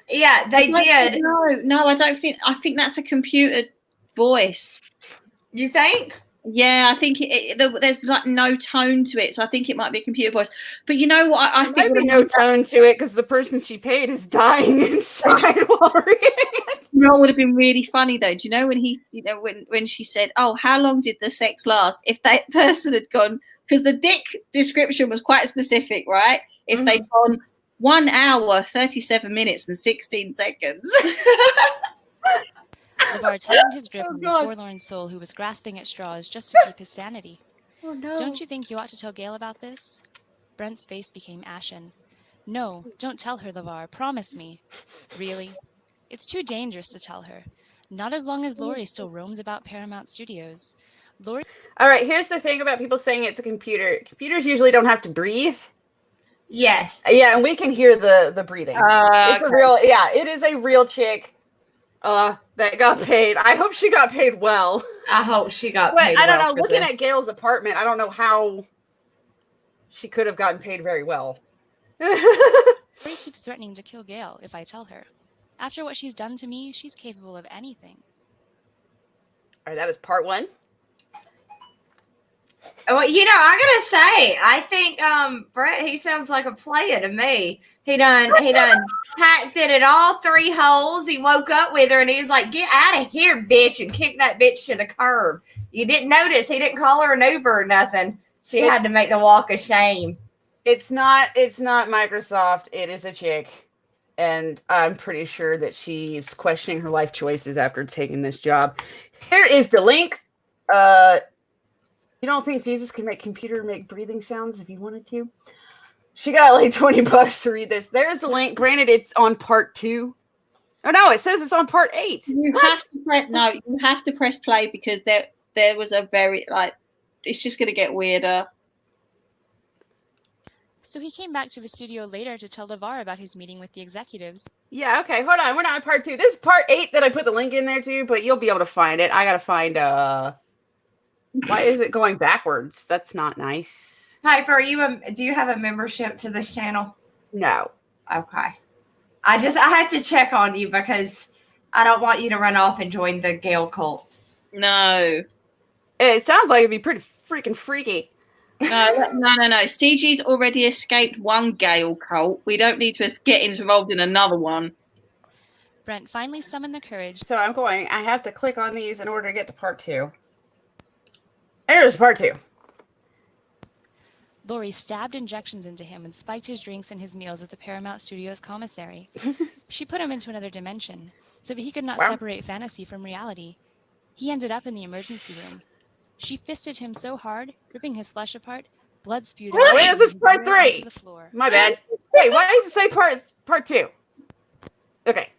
Speaker 2: Yeah, they did.
Speaker 3: No, I don't think. I think that's a computer voice.
Speaker 2: You think?
Speaker 3: Yeah, I think there's like no tone to it, so I think it might be a computer voice. But you know what? I think
Speaker 1: might be no tone to it because the person she paid is dying inside while reading it.
Speaker 3: You know what would have been really funny though? Do you know when she said, "Oh, how long did the sex last?" If that person had gone, because the dick description was quite specific, right? If they'd gone 1 hour, 37 minutes, and 16 seconds.
Speaker 5: LeVar tightened his grip on the
Speaker 2: God.
Speaker 5: forlorn soul who was grasping at straws just to keep his sanity.
Speaker 1: Oh no.
Speaker 5: Don't you think you ought to tell Gail about this? Brent's face became ashen. No, don't tell her, LeVar. Promise me. Really? It's too dangerous to tell her. Not as long as Lori still roams about Paramount Studios. Lori.
Speaker 1: All right, here's the thing about people saying it's a computer. Computers usually don't have to breathe.
Speaker 2: Yes.
Speaker 1: Yeah, and we can hear the breathing. It's
Speaker 3: Okay.
Speaker 1: a real, yeah, it is a real chick that got paid. I hope she got paid well.
Speaker 2: I hope she got
Speaker 1: But
Speaker 2: paid
Speaker 1: I don't
Speaker 2: well
Speaker 1: know,
Speaker 2: for
Speaker 1: looking
Speaker 2: this.
Speaker 1: at Gail's apartment, I don't know how she could have gotten paid very well.
Speaker 5: Lori keeps threatening to kill Gail if I tell her. After what she's done to me, she's capable of anything.
Speaker 1: All right, that is part one.
Speaker 2: Well, I gotta say, I think Brett, he sounds like a player to me. He done packed it at all 3 holes. He woke up with her and he was like, "Get out of here, bitch," and kicked that bitch to the curb. You didn't notice he didn't call her an Uber or nothing. She had to make the walk of shame.
Speaker 1: It's not Microsoft, it is a chick. And I'm pretty sure that she's questioning her life choices after taking this job. Here is the link. You don't think Jesus can make breathing sounds if he wanted to? She got like $20 to read this. There's the link. Granted, it's on part 2. Oh no, it says it's on part 8.
Speaker 3: You have to press play because there was a very it's just gonna get weirder.
Speaker 5: So he came back to the studio later to tell LeVar about his meeting with the executives.
Speaker 1: Yeah, okay, hold on. We're not on part 2. This is part 8 that I put the link in there too, but you'll be able to find it. I gotta find why is it going backwards? That's not nice.
Speaker 2: Piper, do you have a membership to this channel?
Speaker 1: No.
Speaker 2: Okay. I have to check on you because I don't want you to run off and join the Gail cult.
Speaker 3: No.
Speaker 1: It sounds like it'd be pretty freaking freaky.
Speaker 3: No. CG's already escaped one Gail cult. We don't need to get involved in another one.
Speaker 5: Brent finally summoned the courage.
Speaker 1: So I have to click on these in order to get to part 2. There's part 2.
Speaker 5: Lori stabbed injections into him and spiked his drinks and his meals at the Paramount Studios commissary. She put him into another dimension, so that he could not separate fantasy from reality. He ended up in the emergency room. She fisted him so hard, ripping his flesh apart, blood spewed out.
Speaker 1: Wait, is this part 3?
Speaker 5: Onto the floor.
Speaker 1: My bad. Wait, why does it say part 2? Okay.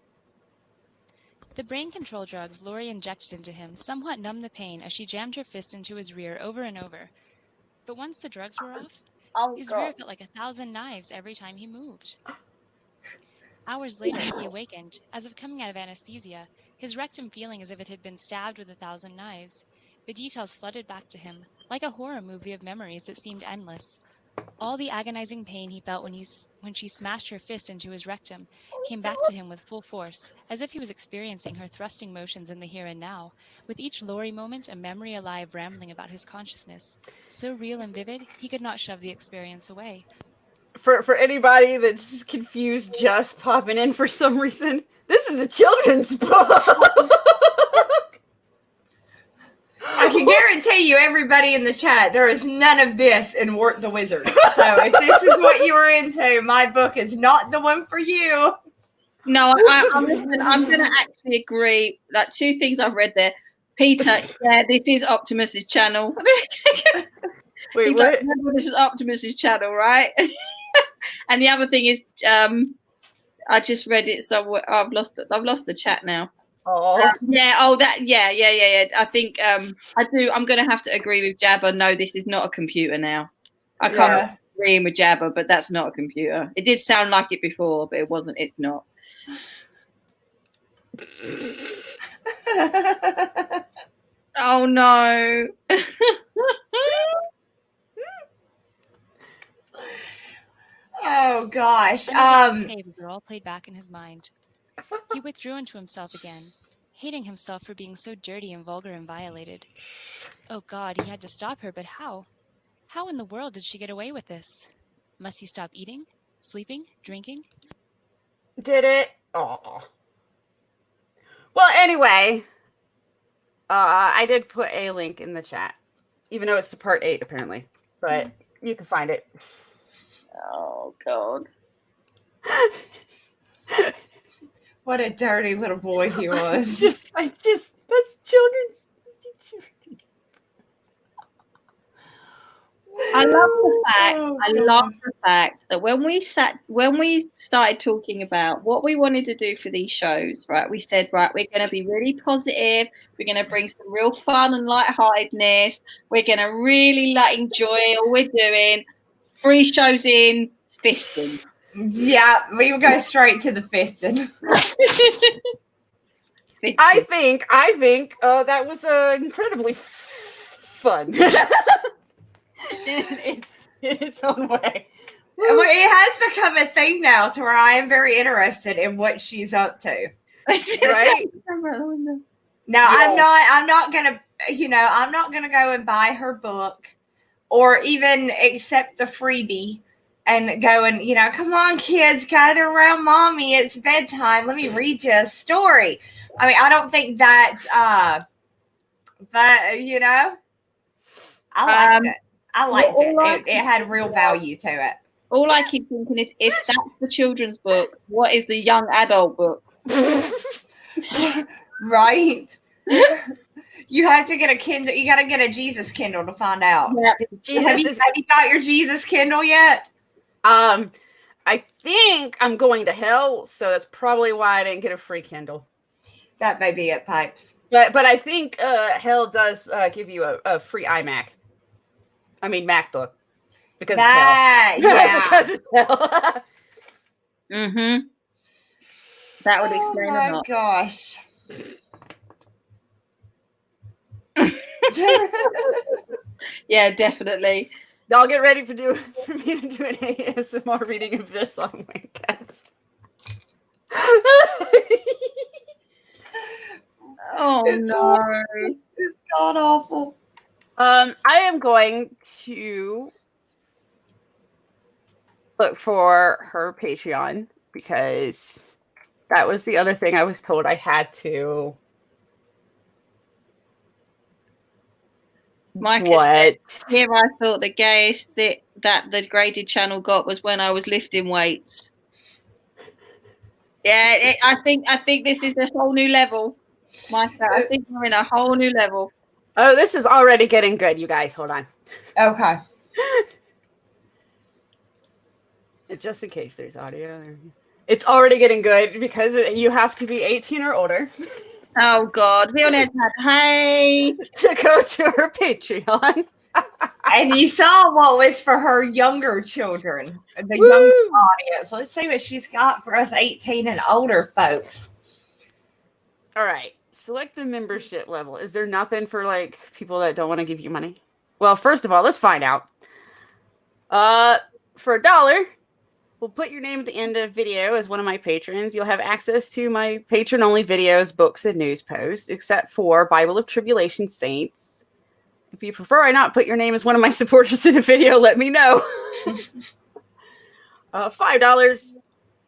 Speaker 5: The brain control drugs Lori injected into him somewhat numbed the pain as she jammed her fist into his rear over and over. But once the drugs were off, his rear felt like 1,000 knives every time he moved. Hours later, he awakened, as if coming out of anesthesia, his rectum feeling as if it had been stabbed with 1,000 knives. The details flooded back to him, like a horror movie of memories that seemed endless. All the agonizing pain he felt when she smashed her fist into his rectum came back to him with full force, as if he was experiencing her thrusting motions in the here and now, with each Lori moment a memory alive rambling about his consciousness. So real and vivid, he could not shove the experience away.
Speaker 1: For anybody that's confused, just popping in for some reason, this is a children's book.
Speaker 2: I can guarantee you, everybody in the chat, there is none of this in Wart the Wizard. So if this is what you are into, my book is not the one for you.
Speaker 3: No, I'm going to actually agree. Like 2 things I've read there. Peter, yeah, this is Optimus's channel.
Speaker 1: Wait,
Speaker 3: He's
Speaker 1: what?
Speaker 3: like, remember, this is Optimus's channel, right? And the other thing is, I just read it somewhere. I've lost the chat now.
Speaker 1: Oh,
Speaker 3: Yeah. I think I do. I'm going to have to agree with Jabba. No, this is not a computer now. I can't agree with Jabba, but that's not a computer. It did sound like it before, but it wasn't. It's not. Oh no.
Speaker 2: Oh gosh.
Speaker 5: And the escapes were all played back in his mind. He withdrew into himself again. hating himself for being so dirty and vulgar and violated. Oh God, he had to stop her, but how? How in the world did she get away with this? Must he stop eating, sleeping, drinking?
Speaker 1: Did it? Oh. Well, anyway, I did put a link in the chat, even though it's to part 8 apparently, but you can find it.
Speaker 3: Oh God.
Speaker 2: What a dirty little boy he was.
Speaker 1: That's children's.
Speaker 3: I love the fact.
Speaker 2: Oh,
Speaker 3: I
Speaker 2: God.
Speaker 3: love the fact that when we started talking about what we wanted to do for these shows, right? We said, right, we're going to be really positive. We're going to bring some real fun and lightheartedness. We're going to really enjoy all we're doing. 3 shows in, fisting.
Speaker 2: Yeah, we will go straight to the fisting.
Speaker 1: I think that was incredibly fun. in its own way.
Speaker 2: Well, it has become a thing now to where I am very interested in what she's up to.
Speaker 1: Right?
Speaker 2: Now,
Speaker 1: Yeah.
Speaker 2: I'm not gonna go and buy her book or even accept the freebie and go and, come on, kids, gather around mommy. It's bedtime. Let me read you a story. I mean, I don't think that, but, I liked it. I liked it. It had real value to it.
Speaker 3: All I keep thinking, if that's the children's book, what is the young adult book?
Speaker 2: Right? You have to get a Kindle. You got to get a Jesus Kindle to find out.
Speaker 3: Yeah.
Speaker 2: Have you got your Jesus Kindle yet?
Speaker 1: I think I'm going to hell, so that's probably why I didn't get a free Kindle.
Speaker 2: That may be it, Pipes.
Speaker 1: But I think hell does give you a free iMac. I mean MacBook. Because it's hell.
Speaker 2: Yeah.
Speaker 1: Because it's hell.
Speaker 3: Mm-hmm. That would explain a lot.
Speaker 2: Gosh.
Speaker 3: Yeah, definitely.
Speaker 1: Y'all get ready for me to do an ASMR reading of this on Wincast.
Speaker 3: Oh no.
Speaker 2: It's god awful.
Speaker 1: I am going to look for her Patreon because that was the other thing I was told I had to.
Speaker 3: Mike, here I thought the gayest that the graded channel got was when I was lifting weights. Yeah, I think this is a whole new level, Micah. I think we're in a whole new level.
Speaker 1: Oh, this is already getting good, you guys. Hold on.
Speaker 2: Okay.
Speaker 1: Just in case there's audio there. It's already getting good because you have to be 18 or older.
Speaker 3: Oh God, we only had
Speaker 1: to go to her Patreon.
Speaker 2: And you saw what was for her younger children, the younger audience. Let's see what she's got for us 18 and older folks.
Speaker 1: All right. Select the membership level. Is there nothing for people that don't want to give you money? Well, first of all, let's find out. For $1, we'll put your name at the end of video as one of my patrons. You'll have access to my patron-only videos, books, and news posts, except for Bible of Tribulation Saints. If you prefer I not put your name as one of my supporters in a video, let me know. $5,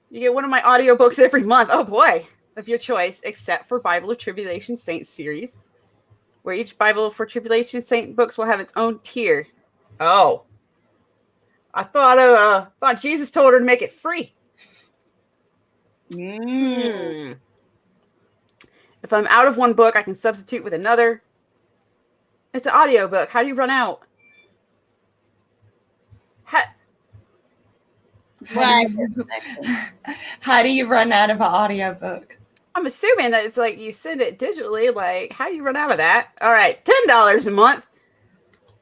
Speaker 1: you get one of my audiobooks every month. Oh boy, of your choice, except for Bible of Tribulation Saints series, where each Bible for Tribulation Saint books will have its own tier. Oh. I thought Jesus told her to make it free. If I'm out of one book, I can substitute with another. It's an audiobook. How do you run out?
Speaker 2: How do you run out of an audiobook?
Speaker 1: I'm assuming that it's you send it digitally. How do you run out of that? All right, $10 a month.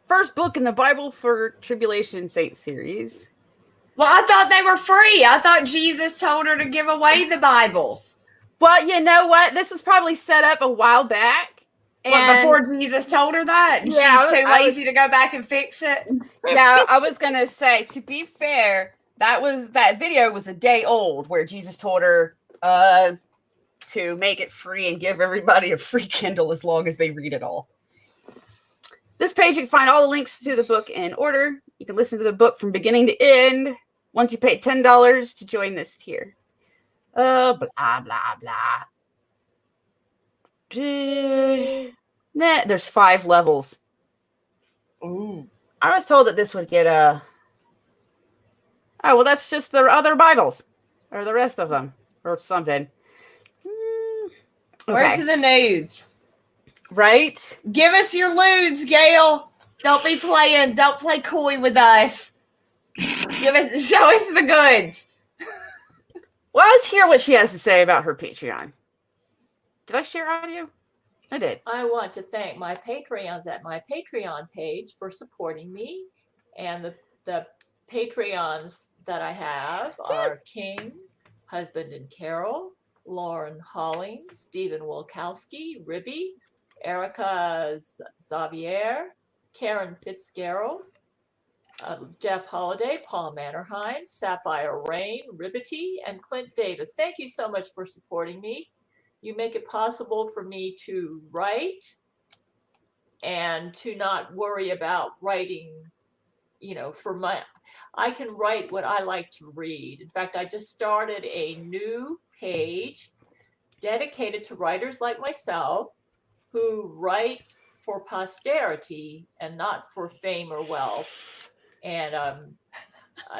Speaker 1: First book in the Bible for Tribulation Saints series.
Speaker 2: Well, I thought they were free. I thought Jesus told her to give away the Bibles.
Speaker 1: Well, you know what? This was probably set up a while back.
Speaker 2: And before Jesus told her that? And she's too lazy to go back and fix it?
Speaker 1: Now, I was going to say, to be fair, that video was a day old where Jesus told her, to make it free and give everybody a free Kindle as long as they read it all. This page, you can find all the links to the book in order. You can listen to the book from beginning to end once you pay $10 to join this tier. Blah, blah, blah. There's 5 levels.
Speaker 2: Ooh.
Speaker 1: I was told that this would get oh, well, that's just the other Bibles. Or the rest of them. Or something.
Speaker 2: Where's the nudes?
Speaker 1: Right?
Speaker 2: Give us your nudes, Gail. Don't be playing. Don't play coy with us. Show us the goods.
Speaker 1: Well, let's hear what she has to say about her Patreon. Did I share audio? I did.
Speaker 4: I want to thank my Patreons at my Patreon page for supporting me. And the Patreons that I have are King, Husband and Carol, Lauren Holling, Stephen Wolkowski, Ribby, Erica Xavier, Karen Fitzgerald, Jeff Holliday, Paul Mannerheim, Sapphire Rain, Ribbity, and Clint Davis. Thank you so much for supporting me. You make it possible for me to write and to not worry about writing, I can write what I like to read. In fact, I just started a new page dedicated to writers like myself who write for posterity and not for fame or wealth. And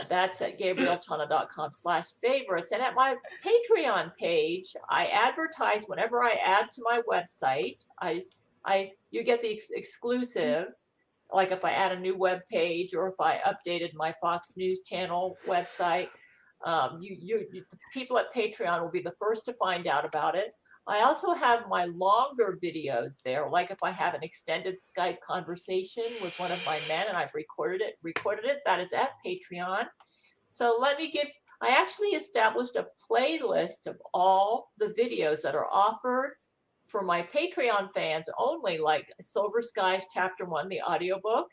Speaker 4: that's at GabrielTana.com/favorites. And at my Patreon page, I advertise whenever I add to my website. You get the exclusives, like if I add a new web page or if I updated my Fox News Channel website. The people at Patreon will be the first to find out about it. I also have my longer videos there, like if I have an extended Skype conversation with one of my men and I've recorded it, that is at Patreon. So I actually established a playlist of all the videos that are offered for my Patreon fans only, like Silver Skies Chapter 1, the audiobook,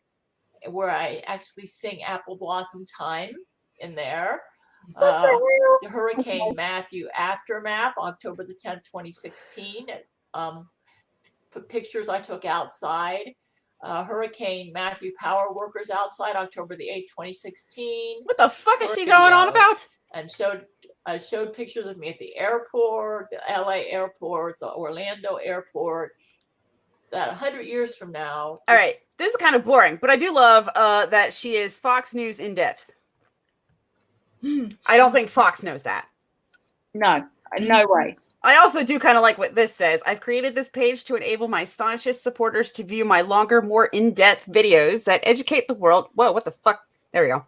Speaker 4: where I actually sing Apple Blossom Time in there. The Hurricane Matthew Aftermath, October the 10th, 2016. Pictures I took outside. Hurricane Matthew Power Workers Outside, October the 8th, 2016.
Speaker 1: What the fuck is she going on about?
Speaker 4: And showed pictures of me at the airport, the LA airport, the Orlando airport. That 100 years from now.
Speaker 1: All right, this is kind of boring, but I do love that she is Fox News in depth. I don't think Fox knows that.
Speaker 3: No way.
Speaker 1: I also do kind of like what this says. I've created this page to enable my staunchest supporters to view my longer, more in-depth videos that educate the world. Whoa, what the fuck? There we go.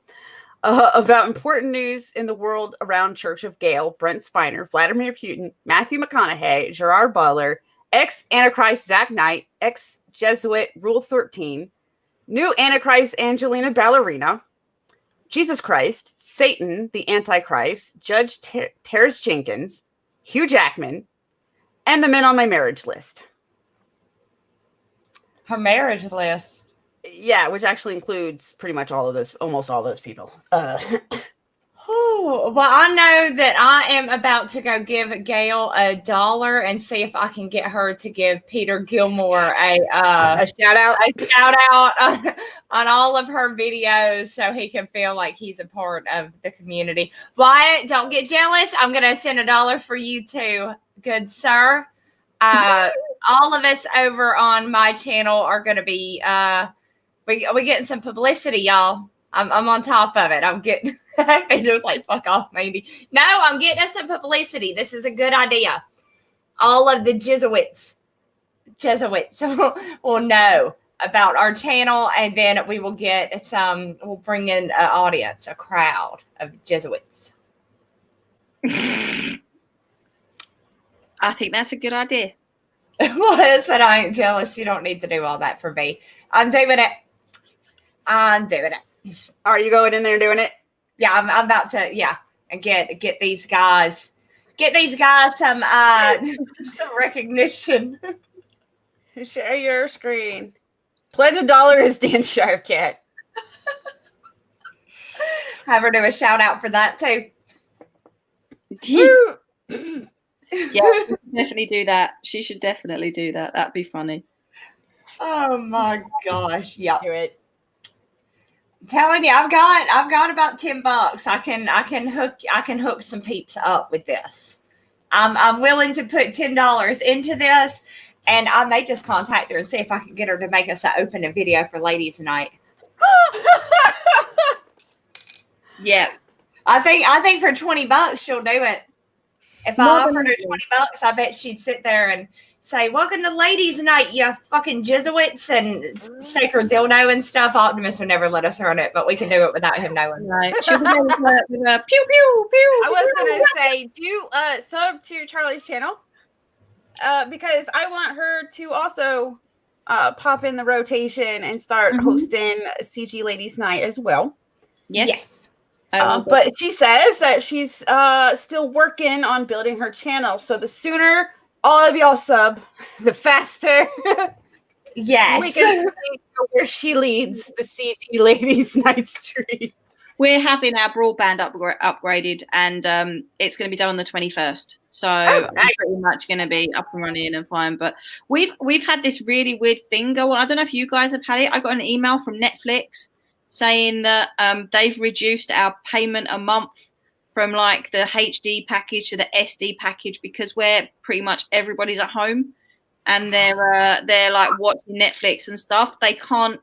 Speaker 1: About important news in the world around Church of Gail, Brent Spiner, Vladimir Putin, Matthew McConaughey, Gerard Butler, ex-Antichrist Zach Knight, ex-Jesuit Rule 13, new Antichrist Angelina Ballerina, Jesus Christ, Satan, the Antichrist, Judge Terrence Jenkins, Hugh Jackman, and the men on my marriage list.
Speaker 2: Her marriage list.
Speaker 1: Yeah, which actually includes pretty much almost all those people.
Speaker 2: Well, I know that I am about to go give Gail $1 and see if I can get her to give Peter Gilmore a
Speaker 1: shout out.
Speaker 2: A shout out on all of her videos so he can feel like he's a part of the community. Wyatt, don't get jealous. I'm going to send $1 for you too, good sir. All of us over on my channel are going to be we getting some publicity, y'all. I'm on top of it. I'm getting Peter's like, fuck off, maybe. No, I'm getting us some publicity. This is a good idea. All of the Jesuits will know about our channel, and then we will get we'll bring in an audience, a crowd of Jesuits.
Speaker 3: I think that's a good idea.
Speaker 2: Well, I said I ain't jealous. You don't need to do all that for me. I'm doing it.
Speaker 1: Are you going in there doing it?
Speaker 2: Yeah, I'm about to. Yeah, and get these guys some some recognition.
Speaker 1: Share your screen. Pledge $1 is Dan Shirecat.
Speaker 2: Have her do a shout out for that too.
Speaker 3: Yeah, she should definitely do that. She should definitely do that. That'd be funny.
Speaker 2: Oh my gosh. Yeah.
Speaker 1: Do it.
Speaker 2: I'm telling you, I've got about $10. I can hook some peeps up with this. I'm willing to put $10 into this, and I may just contact her and see if I can get her to make us an opening video for ladies' night.
Speaker 3: Yeah.
Speaker 2: I think for $20 she'll do it. If I offered her $20, I bet she'd sit there and say, "Welcome to ladies' night, you fucking Jesuits," and shake her dildo and stuff. Optimus would never let us run it, but we can do it without him knowing.
Speaker 3: Right. She'll be able to with a pew pew pew.
Speaker 1: I was gonna say, do sub to Charlie's channel, because I want her to also pop in the rotation and start hosting CG Ladies Night as well.
Speaker 2: Yes.
Speaker 1: But she says that she's still working on building her channel. So the sooner all of y'all sub, the faster
Speaker 2: Yes.
Speaker 1: we can see where she leads the CG Ladies Night stream.
Speaker 3: We're having our broadband upgraded, and it's going to be done on the 21st. So I'm pretty much going to be up and running and fine. But we've had this really weird thing go on. I don't know if you guys have had it. I got an email from Netflix saying that they've reduced our payment a month from like the HD package to the SD package because we're pretty much everybody's at home and they're like watching Netflix and stuff. They can't.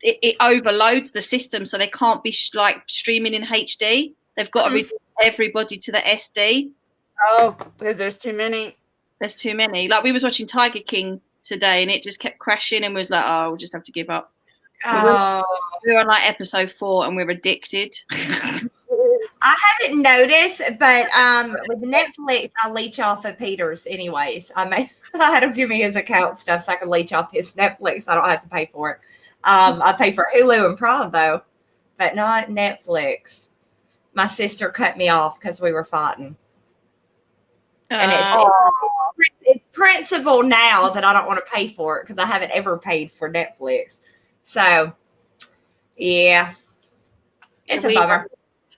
Speaker 3: It overloads the system, so they can't be like streaming in HD. They've got to reduce everybody to the SD.
Speaker 1: Oh, because there's too many.
Speaker 3: There's too many. Like we was watching Tiger King today, and it just kept crashing, and was like, "Oh, we'll just have to give up." We're on like episode 4, and we're addicted.
Speaker 2: I haven't noticed, but with Netflix, I leech off of Peter's anyways. I had him give me his account stuff so I can leech off his Netflix. I don't have to pay for it. I pay for Hulu and Prime though, but not Netflix. My sister cut me off because we were fighting. And it's principle now that I don't want to pay for it because I haven't ever paid for Netflix. So, yeah, it's a bummer.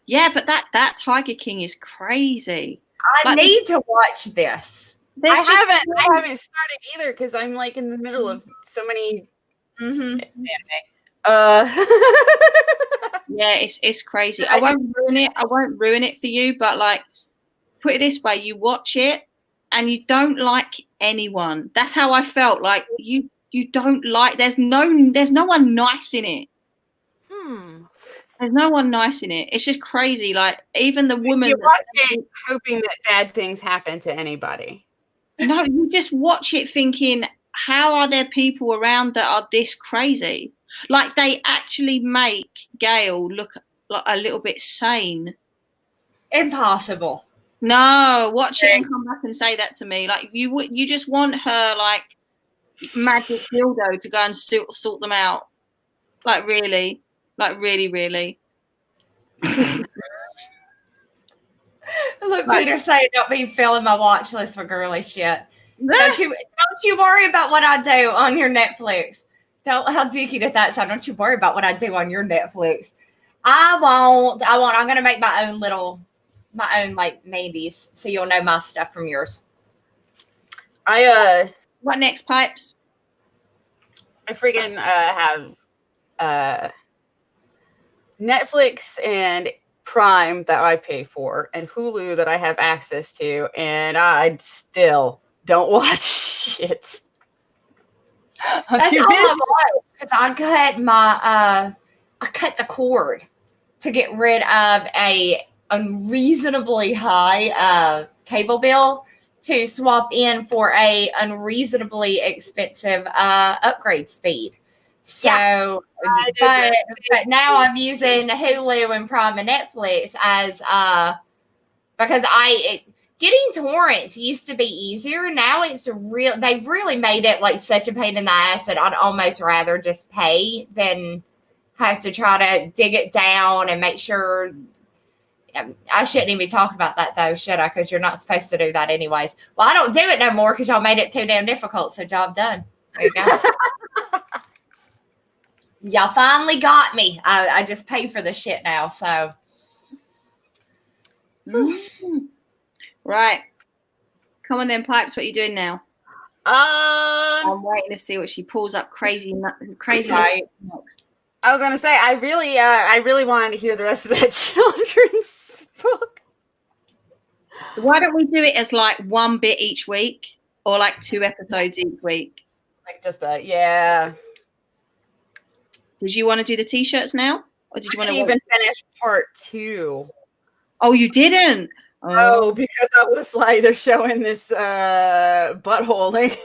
Speaker 3: Yeah, but that Tiger King is crazy.
Speaker 2: I need to watch this.
Speaker 1: I haven't started either because I'm like in the middle of so many anime.
Speaker 3: Yeah, it's crazy. I won't ruin it for you, but like, put it this way: you watch it and you don't like anyone. That's how I felt. Like you don't like. There's no one nice in it. There's no one nice in it. It's just crazy. Like even the woman.
Speaker 1: You watch it hoping that bad things happen to anybody.
Speaker 3: No, you just watch it thinking, how are there people around that are this crazy? Like they actually make Gail look like a little bit sane.
Speaker 2: Impossible.
Speaker 3: No, watch it and come back and say that to me. Like you just want her like magic dildo to go and sort them out. Like really, really.
Speaker 2: Look, Peter saying don't be filling my watch list for girly shit. Don't you worry about what I do on your Netflix. How dicky did that sound? Don't you worry about what I do on your Netflix. I won't. I'm gonna make my own like Mandy's, so you'll know my stuff from yours.
Speaker 3: What next, Pipes?
Speaker 1: I freaking have Netflix and Prime that I pay for, and Hulu that I have access to, and I still don't watch shit.
Speaker 2: That's all I want, because I cut the cord to get rid of a unreasonably high cable bill to swap in for a unreasonably expensive upgrade speed. So, but now I'm using Hulu and Prime and Netflix as because getting torrents used to be easier. Now it's they've really made it like such a pain in the ass that I'd almost rather just pay than have to try to dig it down and make sure. I shouldn't even be talking about that though, should I? Because you're not supposed to do that anyways. Well, I don't do it no more because y'all made it too damn difficult. So job done. There you go. Y'all finally got me. I just pay for the shit now. So.
Speaker 3: Right. Come on then, Pipes. What are you doing now? I'm waiting to see what she pulls up crazy
Speaker 2: Right.
Speaker 3: next.
Speaker 1: I was gonna say I really wanted to hear the rest of that children's book.
Speaker 3: Why don't we do it as like one bit each week, or like 2 episodes each week?
Speaker 1: Like just yeah.
Speaker 3: Did you want to do the t-shirts now, or did you want to
Speaker 1: even finish part 2?
Speaker 3: Oh, you didn't.
Speaker 1: Oh, because I was like, they're showing this butthole like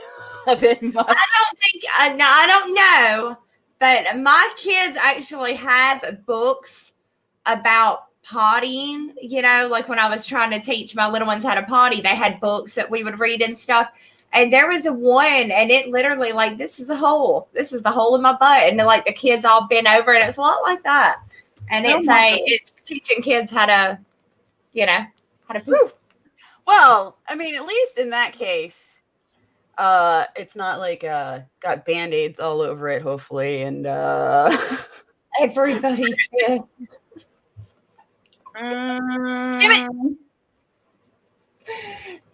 Speaker 1: a bit much.
Speaker 2: I don't think, no, I don't know, but my kids actually have books about pottying. You know, like when I was trying to teach my little ones how to potty, they had books that we would read and stuff. And there was one, and it literally like, this is a hole. This is the hole in my butt. And like the kids all bent over, and it's a lot like that. And it's teaching kids how to, you know, how to poop.
Speaker 1: Well, I mean, at least in that case, it's not like got band-aids all over it, hopefully, and
Speaker 2: everybody did.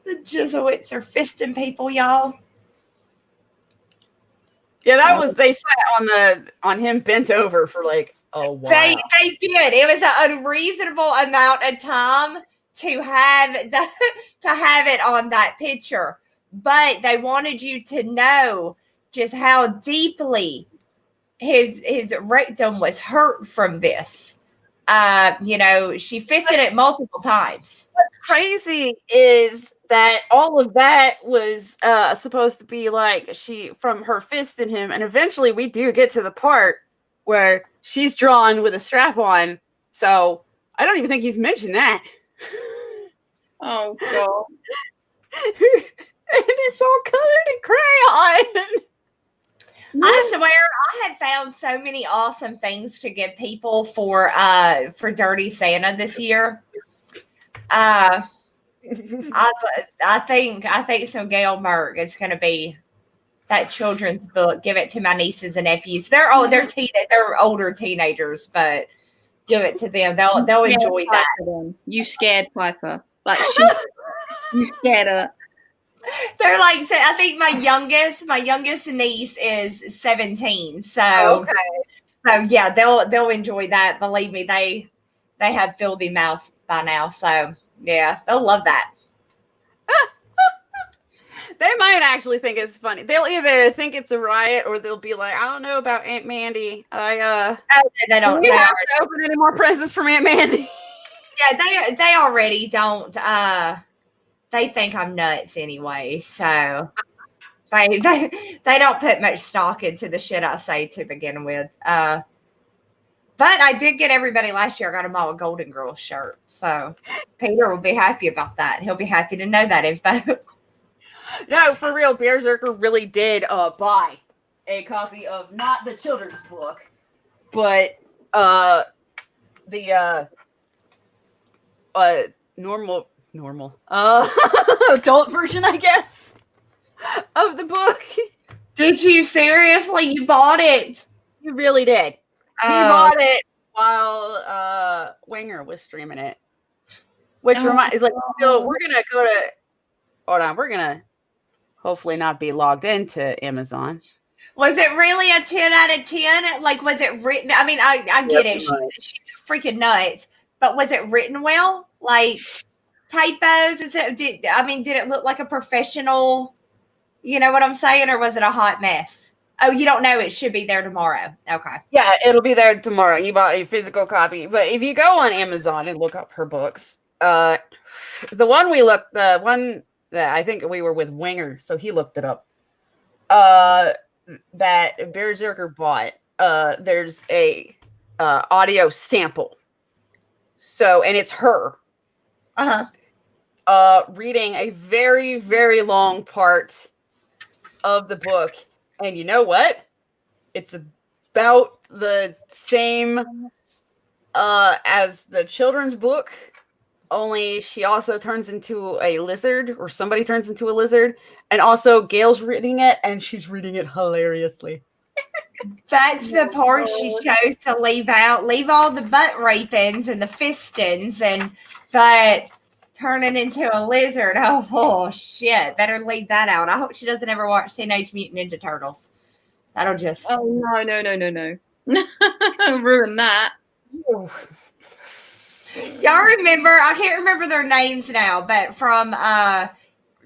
Speaker 2: The Jesuits are fisting people, y'all.
Speaker 1: Yeah, that was, they sat on him bent over for like a while.
Speaker 2: They did. It was an unreasonable amount of time to have it on that picture, but they wanted you to know just how deeply his rectum was hurt from this. You know, she fisted it multiple times.
Speaker 1: What's crazy is that all of that was supposed to be like from her fist in him, and eventually we do get to the part where she's drawn with a strap on. So I don't even think he's mentioned that.
Speaker 3: Oh god.
Speaker 1: And it's all colored in crayon.
Speaker 2: I swear I have found so many awesome things to give people for Dirty Santa this year. I think so. Gail Merg is going to be that children's book. Give it to my nieces and nephews. They're older teenagers, but give it to them. They'll enjoy that.
Speaker 3: You scared Piper, like you scared her.
Speaker 2: They're like, I think my youngest niece is 17. So, so yeah, they'll enjoy that. Believe me, they have filthy mouths by now. So yeah, they'll love that.
Speaker 1: They might actually think it's funny. They'll either think it's a riot, or they'll be like, I don't know about Aunt Mandy.
Speaker 2: They don't.
Speaker 1: We have to open any more presents from Aunt Mandy.
Speaker 2: Yeah, they already don't. They think I'm nuts anyway, so they don't put much stock into the shit I say to begin with. But I did get everybody last year. I got them all a Golden Girls shirt, so Peter will be happy about that. He'll be happy to know that info.
Speaker 1: No, for real, Berserker really did buy a copy of not the children's book, but the normal adult version, I guess, of the book.
Speaker 2: Did you seriously? You bought it?
Speaker 1: You really did. He bought it while Winger was streaming it, which is like, still, we're gonna go to. Hold on, we're gonna hopefully not be logged into Amazon.
Speaker 2: Was it really a 10 out of 10? Like, was it written? I mean, I get it. She's freaking nuts. But was it written well? Like typos? Did it look like a professional? You know what I'm saying? Or was it a hot mess? Oh, you don't know. It should be there tomorrow. Okay.
Speaker 1: Yeah, it'll be there tomorrow. You bought a physical copy. But if you go on Amazon and look up her books, the one that I think we were with Winger, so he looked it up. That Berserker bought. There's a audio sample. So, and it's her. Reading a very, very long part of the book. And you know what? It's about the same as the children's book. Only she also turns into a lizard, or somebody turns into a lizard. And also Gail's reading it, and she's reading it hilariously.
Speaker 2: That's the part she chose to leave out. Leave all the butt rapings and the fistings, but turning into a lizard. Oh, shit. Better leave that out. I hope she doesn't ever watch Teenage Mutant Ninja Turtles. That'll just.
Speaker 3: Oh, no. Ruin that.
Speaker 2: Y'all remember, I can't remember their names now, but from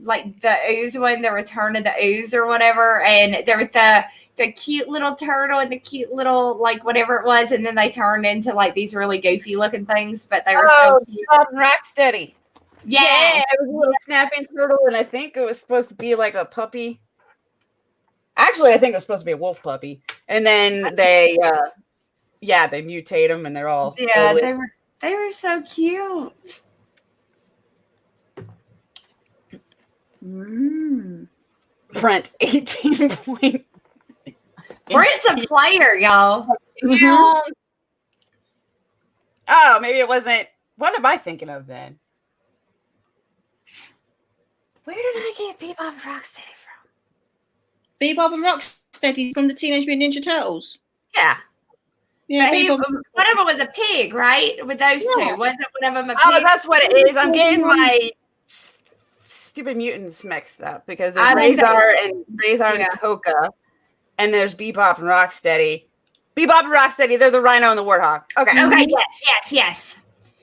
Speaker 2: like the Ooze one, the Return of the Ooze or whatever, and there was the cute little turtle and the cute little like whatever it was, and then they turned into like these really goofy looking things, but they were so cute.
Speaker 1: Bob Rocksteady.
Speaker 2: Yeah.
Speaker 1: It was a little snapping turtle, and I think it was supposed to be like a puppy. Actually, I think it was supposed to be a wolf puppy, and then they mutate them, and they're all
Speaker 2: they were so cute.
Speaker 1: Brent 18 point.
Speaker 2: Brent's a player, y'all.
Speaker 1: Oh, maybe it wasn't. What am I thinking of then? Where did I get Bebop and Rocksteady from?
Speaker 3: Bebop and Rocksteady from the Teenage Mutant Ninja Turtles.
Speaker 1: Yeah.
Speaker 3: Yeah,
Speaker 2: One of them was a pig, right? With those two. Wasn't one of them a pig?
Speaker 1: Oh, that's what it is. I'm getting my stupid mutants mixed up because there's Razor and Toka, and there's Bebop and Rocksteady. Bebop and Rocksteady, they're the Rhino and the Warthog. Okay.
Speaker 2: Yes.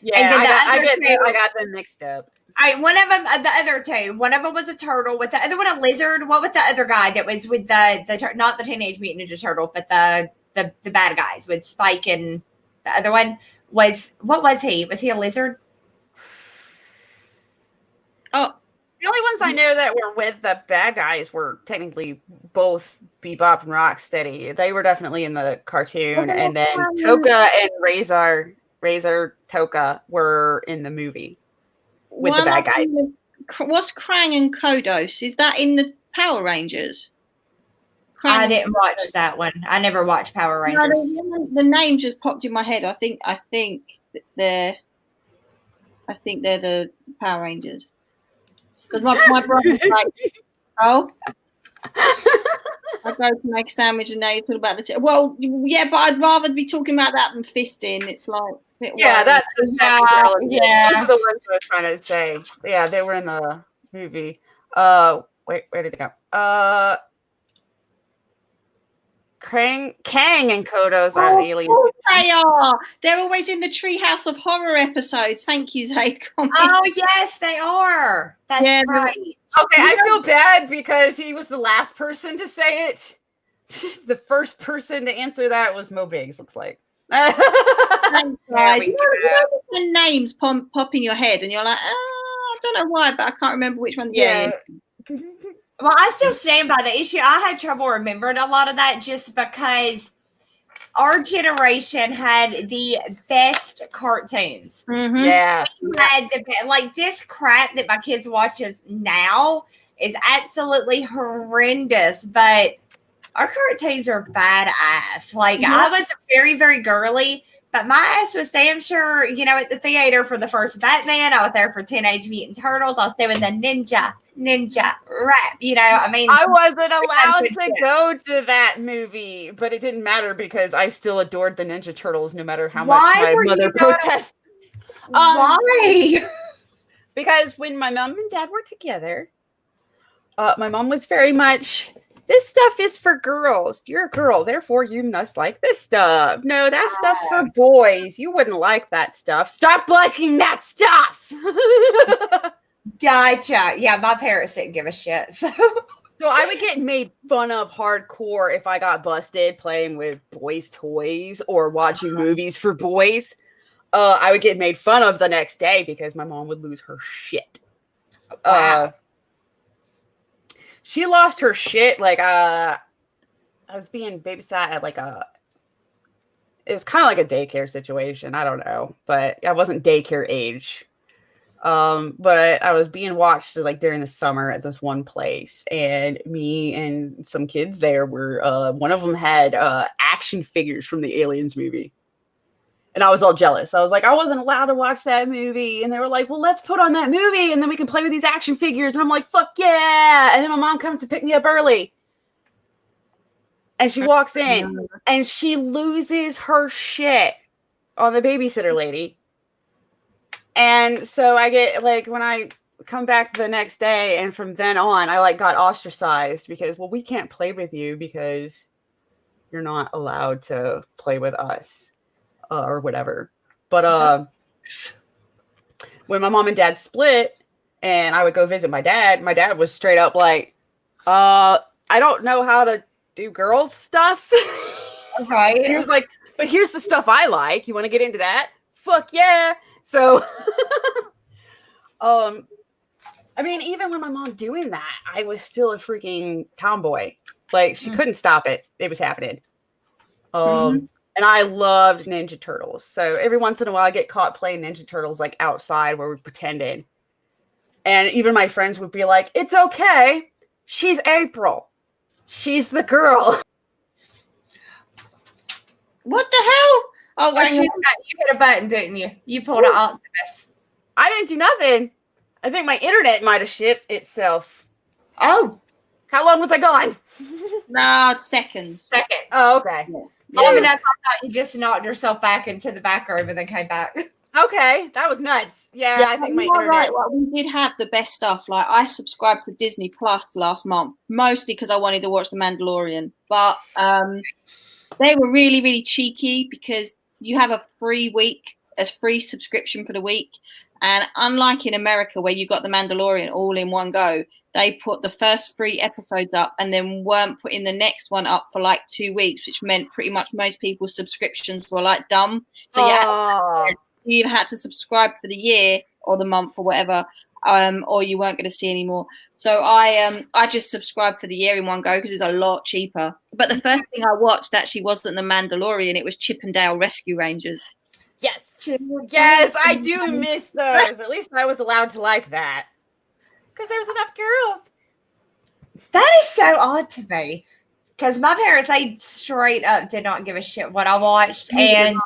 Speaker 1: Yeah, I got them mixed up.
Speaker 2: All right, one of them, the other two. One of them was a turtle, with the other one a lizard. What was the other guy that was with the not the Teenage Mutant Ninja Turtle, but the bad guys with Spike, and the other one was, what was he? Was he a lizard?
Speaker 3: Oh,
Speaker 1: the only ones I know that were with the bad guys were technically both Bebop and Rocksteady. They were definitely in the cartoon, and then Toka and Razor Toka were in the movie with the bad guys.
Speaker 3: What's Krang and Kodos? Is that in the Power Rangers?
Speaker 2: I didn't watch that one. I never watched Power Rangers.
Speaker 3: No, the name just popped in my head. I think they're the Power Rangers. Because my brother's like, oh, I go to make a sandwich and now you're talking about the well, yeah, but I'd rather be talking about that than fisting. It's like
Speaker 1: that's
Speaker 2: the
Speaker 1: Those are the ones I was trying to say. Yeah, they were in the movie. Wait, where did they go? Kang and Kodos are aliens.
Speaker 3: They are. They're always in the Treehouse of Horror episodes. Thank you, Zaid.
Speaker 2: Oh, yes, they are. That's right.
Speaker 1: Okay, I feel bad because he was the last person to say it. The first person to answer that was Mo Biggs, looks like.
Speaker 3: Thanks, guys. You know the names pop in your head and you're like, I don't know why, but I can't remember which one. Yeah.
Speaker 2: Well, I still stand by the issue. I had trouble remembering a lot of that just because our generation had the best cartoons.
Speaker 3: Mm-hmm.
Speaker 1: Yeah.
Speaker 2: We had like this crap that my kids watches now is absolutely horrendous, but our cartoons are badass. Like I was very, very girly, but my ass was damn sure, at the theater for the first Batman. I was there for Teenage Mutant Turtles. I was doing the ninja rap. I
Speaker 1: wasn't allowed to go to that movie, but it didn't matter because I still adored the Ninja Turtles no matter how much my mother protested.
Speaker 2: Why?
Speaker 1: Because when my mom and dad were together, my mom was very much, this stuff is for girls. You're a girl, therefore you must like this stuff. No, that stuff's for boys. You wouldn't like that stuff. Stop liking that stuff.
Speaker 2: Gotcha. Yeah, my parents didn't give a shit. So
Speaker 1: I would get made fun of hardcore if I got busted playing with boys' toys or watching movies for boys. I would get made fun of the next day because my mom would lose her shit.
Speaker 2: Wow.
Speaker 1: She lost her shit. Like, I was being babysat at it was kind of like a daycare situation. I don't know, but I wasn't daycare age. But I was being watched during the summer at this one place, and me and some kids there were, one of them had, action figures from the Aliens movie. And I was all jealous. I was like, I wasn't allowed to watch that movie. And they were like, well, let's put on that movie and then we can play with these action figures. And I'm like, fuck yeah. And then my mom comes to pick me up early. And she walks in and she loses her shit on the babysitter lady. And so I get like when I come back the next day, and from then on, I like got ostracized because, well, we can't play with you because you're not allowed to play with us or whatever. But when my mom and dad split, and I would go visit my dad was straight up like, I don't know how to do girls stuff.
Speaker 2: Right.
Speaker 1: He was like, but here's the stuff I like. You want to get into that? Fuck yeah. So, I mean, even when my mom doing that, I was still a freaking tomboy. Like, she couldn't stop it. It was happening. And I loved Ninja Turtles. So every once in a while, I get caught playing Ninja Turtles like outside where we're pretending. And even my friends would be like, "It's okay. She's April. She's the girl."
Speaker 3: What the hell? Oh,
Speaker 2: Well, you hit a button, didn't you? You pulled an Optimus.
Speaker 1: I didn't do nothing. I think my internet might have shit itself.
Speaker 2: Oh,
Speaker 1: How long was I gone?
Speaker 3: no, seconds.
Speaker 2: second.
Speaker 1: Oh, okay.
Speaker 2: Long enough, I thought you just knocked yourself back into the back room and then came back.
Speaker 1: Okay, that was nuts. Yeah, I think my
Speaker 3: you're
Speaker 1: internet.
Speaker 3: right. Like, we did have the best stuff. Like, I subscribed to Disney Plus last month, mostly because I wanted to watch The Mandalorian. But they were really, really cheeky because you have a free subscription for the week. And unlike in America where you got The Mandalorian all in one go, they put the first 3 episodes up and then weren't putting the next one up for like 2 weeks, which meant pretty much most people's subscriptions were like dumb. So you had to subscribe for the year or the month or whatever, or you weren't going to see anymore. So I just subscribed for the year in one go because it was a lot cheaper. But the first thing I watched actually wasn't The Mandalorian. It was Chip and Dale Rescue Rangers.
Speaker 1: Yes. Yes, I do miss those. At least I was allowed to like that. Because there was enough girls.
Speaker 2: That is so odd to me. Because my parents, they straight up did not give a shit what I watched. And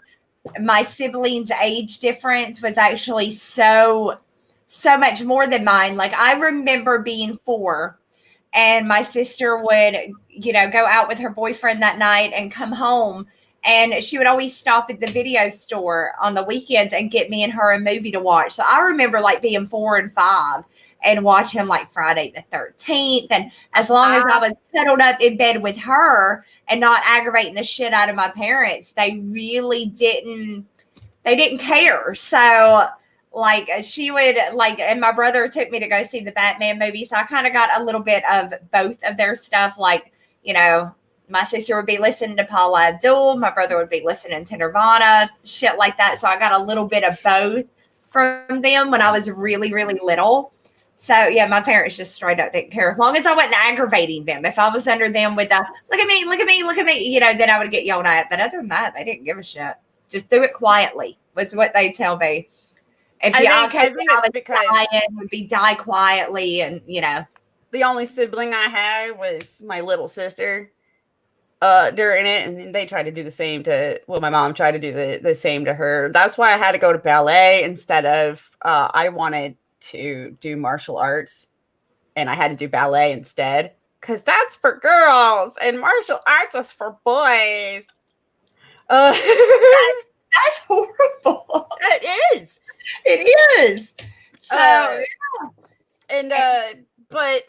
Speaker 2: my siblings' age difference was actually so much more than mine. Like, I remember being 4 and my sister would, go out with her boyfriend that night and come home. And she would always stop at the video store on the weekends and get me and her a movie to watch. So I remember like being 4 and 5 and watching like Friday the 13th. And as long as I was settled up in bed with her and not aggravating the shit out of my parents, they really didn't care. So like she would like, and my brother took me to go see the Batman movie. So I kind of got a little bit of both of their stuff. Like, my sister would be listening to Paula Abdul. My brother would be listening to Nirvana, shit like that. So I got a little bit of both from them when I was really, really little. So, yeah, my parents just straight up didn't care. As long as I wasn't aggravating them. If I was under them with the, look at me, then I would get yelled at. But other than that, they didn't give a shit. Just do it quietly was what they tell me. If I would be die quietly and,
Speaker 1: The only sibling I had was my little sister during it. And they tried to do the same my mom tried to do the same to her. That's why I had to go to ballet instead of, I wanted to do martial arts and I had to do ballet instead because that's for girls and martial arts is for boys.
Speaker 2: That's horrible. It is. So
Speaker 1: yeah. And but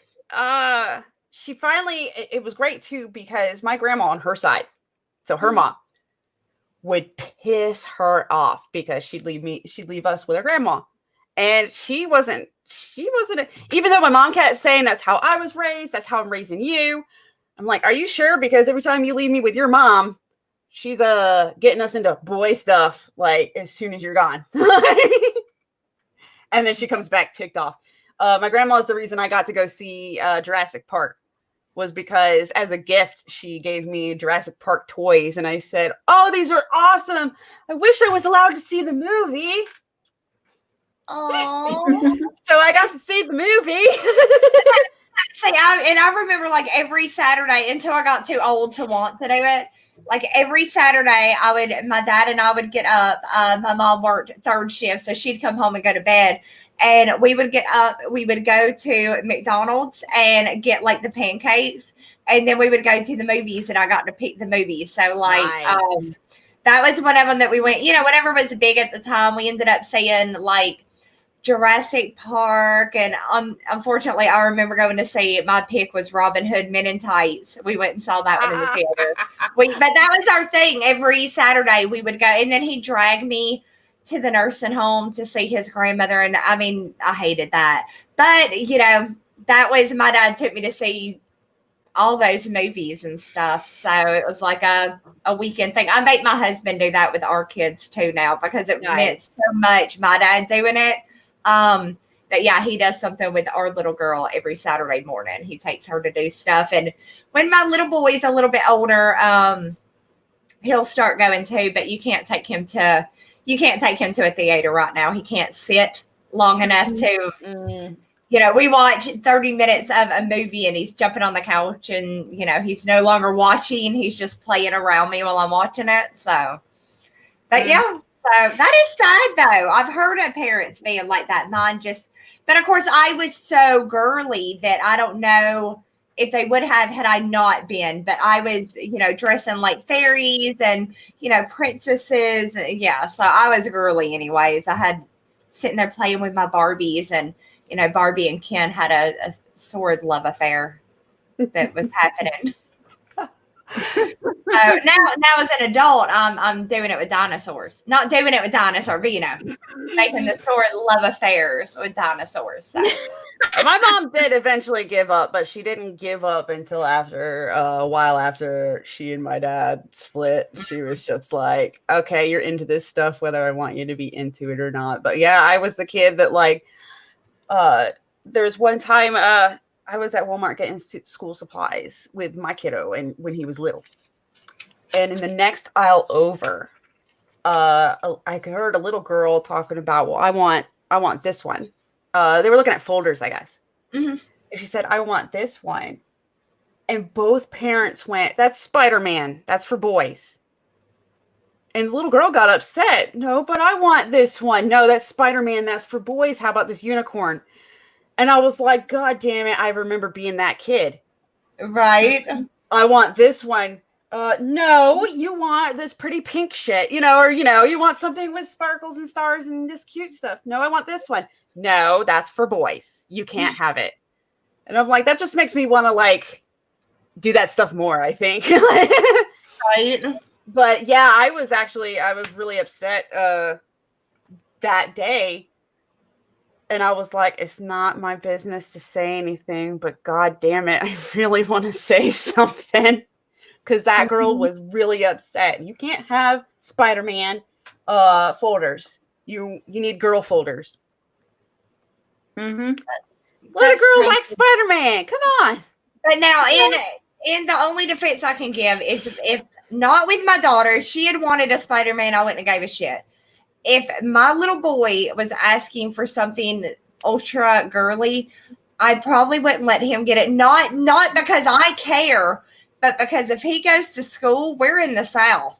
Speaker 1: she finally, it was great too because my grandma on her side, so her mom would piss her off because she'd leave us with her grandma. And she wasn't, even though my mom kept saying that's how I was raised, that's how I'm raising you. I'm like, are you sure? Because every time you leave me with your mom, she's getting us into boy stuff like as soon as you're gone. And then she comes back ticked off. My grandma is the reason I got to go see Jurassic Park was because as a gift, she gave me Jurassic Park toys. And I said, oh, these are awesome. I wish I was allowed to see the movie.
Speaker 2: Oh,
Speaker 1: so I got to see the movie.
Speaker 2: I remember like every Saturday until I got too old to want to do it. Like every Saturday, my dad and I would get up. My mom worked 3rd shift, so she'd come home and go to bed. And we would get up. We would go to McDonald's and get like the pancakes, and then we would go to the movies. And I got to pick the movies. So like,
Speaker 1: nice.
Speaker 2: That was one of them that we went. Whatever was big at the time. We ended up seeing like Jurassic Park, and unfortunately, I remember going to see it. My pick was Robin Hood Men in Tights. We went and saw that one in the theater. But that was our thing. Every Saturday we would go, and then he'd drag me to the nursing home to see his grandmother. And I mean, I hated that, but you know, that was my dad took me to see all those movies and stuff. So it was like a weekend thing. I make my husband do that with our kids too now because it meant so much. My dad doing it. But yeah, he does something with our little girl every Saturday morning. He takes her to do stuff. And when my little boy's a little bit older, he'll start going too, but you can't take him to a theater right now. He can't sit long enough to, you know, we watch 30 minutes of a movie and he's jumping on the couch and, you know, he's no longer watching. He's just playing around me while I'm watching it. So, but yeah. So that is sad though. I've heard of parents being like that. Mine just, but of course I was so girly that I don't know if they would have had I not been, but I was, you know, dressing like fairies and, you know, princesses. Yeah. So I was girly anyways. I had sitting there playing with my Barbies and, you know, Barbie and Ken had a sword love affair that was happening. So now as an adult, I'm doing it with dinosaurs. Not doing it with dinosaurs, but you know, making the sword love affairs with dinosaurs. So.
Speaker 1: My mom did eventually give up, but she didn't give up until after a while after she and my dad split. She was just like, okay, you're into this stuff, whether I want you to be into it or not. But yeah, I was the kid that like, there was one time I was at Walmart getting school supplies with my kiddo and when he was little. And in the next aisle over, I heard a little girl talking about, well, I want this one. They were looking at folders, I guess. Mm-hmm. And she said, I want this one. And both parents went, that's Spider-Man. That's for boys. And the little girl got upset. No, but I want this one. No, that's Spider-Man. That's for boys. How about this unicorn? And I was like, God damn it. I remember being that kid.
Speaker 2: Right.
Speaker 1: I want this one. No, you want this pretty pink shit, you know, or, you know, you want something with sparkles and stars and this cute stuff. No, I want this one. No, that's for boys. You can't have it. And I'm like, that just makes me want to like do that stuff more, I think.
Speaker 2: Right.
Speaker 1: But yeah, I was really upset that day. And I was like, it's not my business to say anything, but God damn it, I really want to say something. Because that girl was really upset. You can't have Spider-Man folders. You need girl folders.
Speaker 3: Mm-hmm.
Speaker 1: Let a girl like Spider-Man. Come on.
Speaker 2: But now, in the only defense I can give is if not with my daughter, she had wanted a Spider-Man, I wouldn't have gave a shit. If my little boy was asking for something ultra girly, I probably wouldn't let him get it. Not because I care, but because if he goes to school, we're in the South.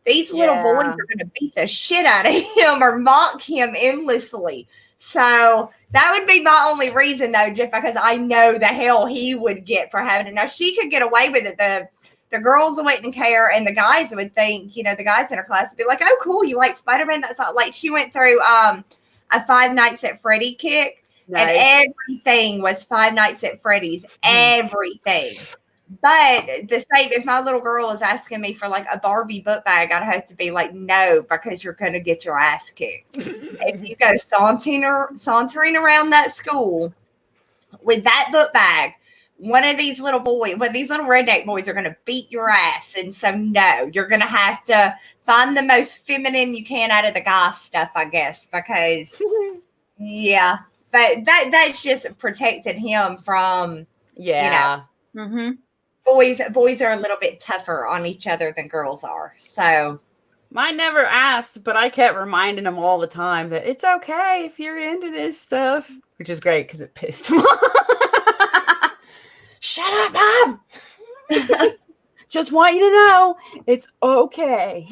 Speaker 2: These little boys are going to beat the shit out of him or mock him endlessly. So that would be my only reason, though, just because I know the hell he would get for having it. Now, she could get away with it. The girls wouldn't care, and the guys would think, you know, the guys in her class would be like, oh, cool, you like Spider-Man? That's not like she went through a Five Nights at Freddy kick, nice. And everything was Five Nights at Freddy's, everything. But the same, if my little girl is asking me for like a Barbie book bag, I'd have to be like, no, because you're going to get your ass kicked. If you go sauntering around that school with that book bag, one of these little redneck boys are going to beat your ass. And so, no, you're going to have to find the most feminine you can out of the guy stuff, I guess, because, yeah. But that's just protected him from, you know.
Speaker 3: Mm-hmm.
Speaker 2: Boys are a little bit tougher on each other than girls are. So
Speaker 1: mine never asked, but I kept reminding him all the time that it's okay if you're into this stuff, which is great because it pissed him off. Shut up, Mom. Just want you to know it's okay.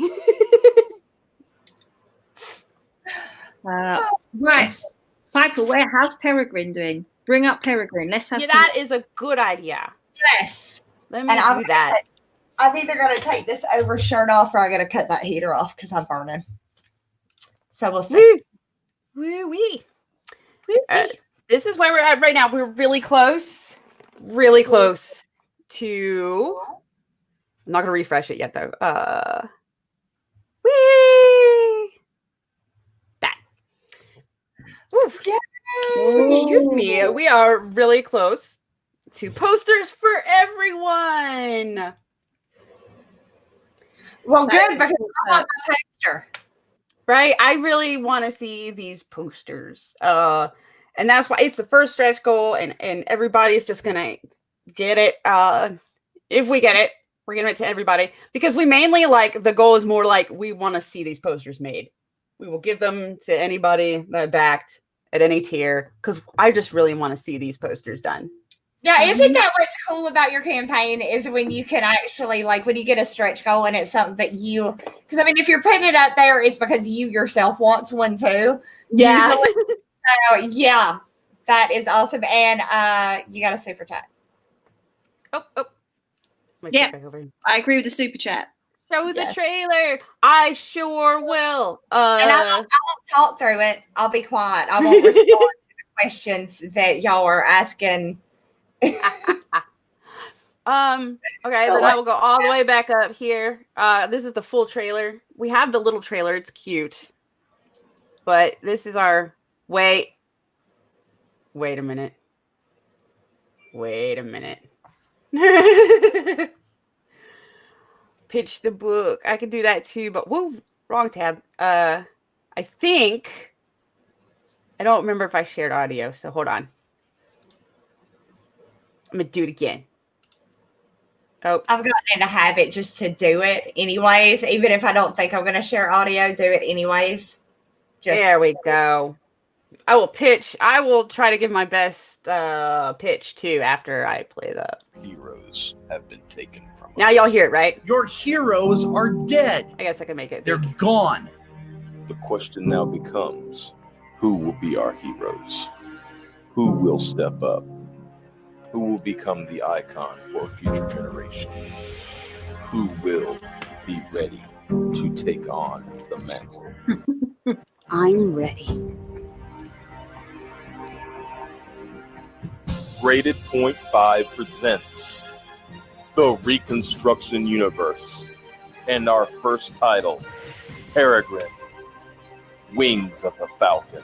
Speaker 3: Right. Michael, how's Peregrine doing? Bring up Peregrine. Let's have
Speaker 1: that is a good idea.
Speaker 2: Yes.
Speaker 1: Let me do that.
Speaker 2: I'm either going to take this over shirt off or I'm going to cut that heater off because I'm burning. So we'll see.
Speaker 1: Woo-wee. This is where we're at right now. We're really close to. I'm not gonna refresh it yet, though. Whee! That. Oof. Excuse me. We are really close to posters for everyone.
Speaker 2: Well, good, because I want my poster.
Speaker 1: Right? I really want to see these posters. And that's why it's the first stretch goal, and everybody's just gonna get it. If we get it, we're giving it to everybody, because we mainly the goal is more we want to see these posters made. We will give them to anybody that backed at any tier, because I just really want to see these posters done.
Speaker 2: Yeah, isn't that what's cool about your campaign is when you can actually, when you get a stretch goal and it's something that you, because I mean, if you're putting it up there, it's because you yourself wants one too.
Speaker 1: Yeah.
Speaker 2: Usually. So, yeah, that is awesome. And you got a super chat.
Speaker 1: Oh.
Speaker 3: Yeah, I agree with the super chat.
Speaker 1: Show the trailer. I sure will.
Speaker 2: And I won't talk through it. I'll be quiet. I won't respond to the questions that y'all are asking.
Speaker 1: Okay, then I will go all the way back up here. This is the full trailer. We have the little trailer. It's cute. But this is our wait a minute. Pitch the book. I can do that too, but whoa, wrong tab. I think I don't remember if I shared audio, so hold on. I'm gonna do it again. Oh,
Speaker 2: I've gotten in a habit just to do it anyways. Even if I don't think I'm gonna share audio, do it anyways.
Speaker 1: There we go. I will pitch. I will try to give my best pitch too after I play the
Speaker 6: heroes have been taken from
Speaker 1: now
Speaker 6: us.
Speaker 1: Y'all hear it, right?
Speaker 7: Your heroes are dead.
Speaker 1: I guess I can make it.
Speaker 7: They're gone.
Speaker 6: The question now becomes, who will be our heroes? Who will step up? Who will become the icon for a future generation? Who will be ready to take on the mantle?
Speaker 1: I'm ready.
Speaker 6: Graded Point 5 presents The Reconstruction Universe and our first title, Peregrine, Wings of the Falcon.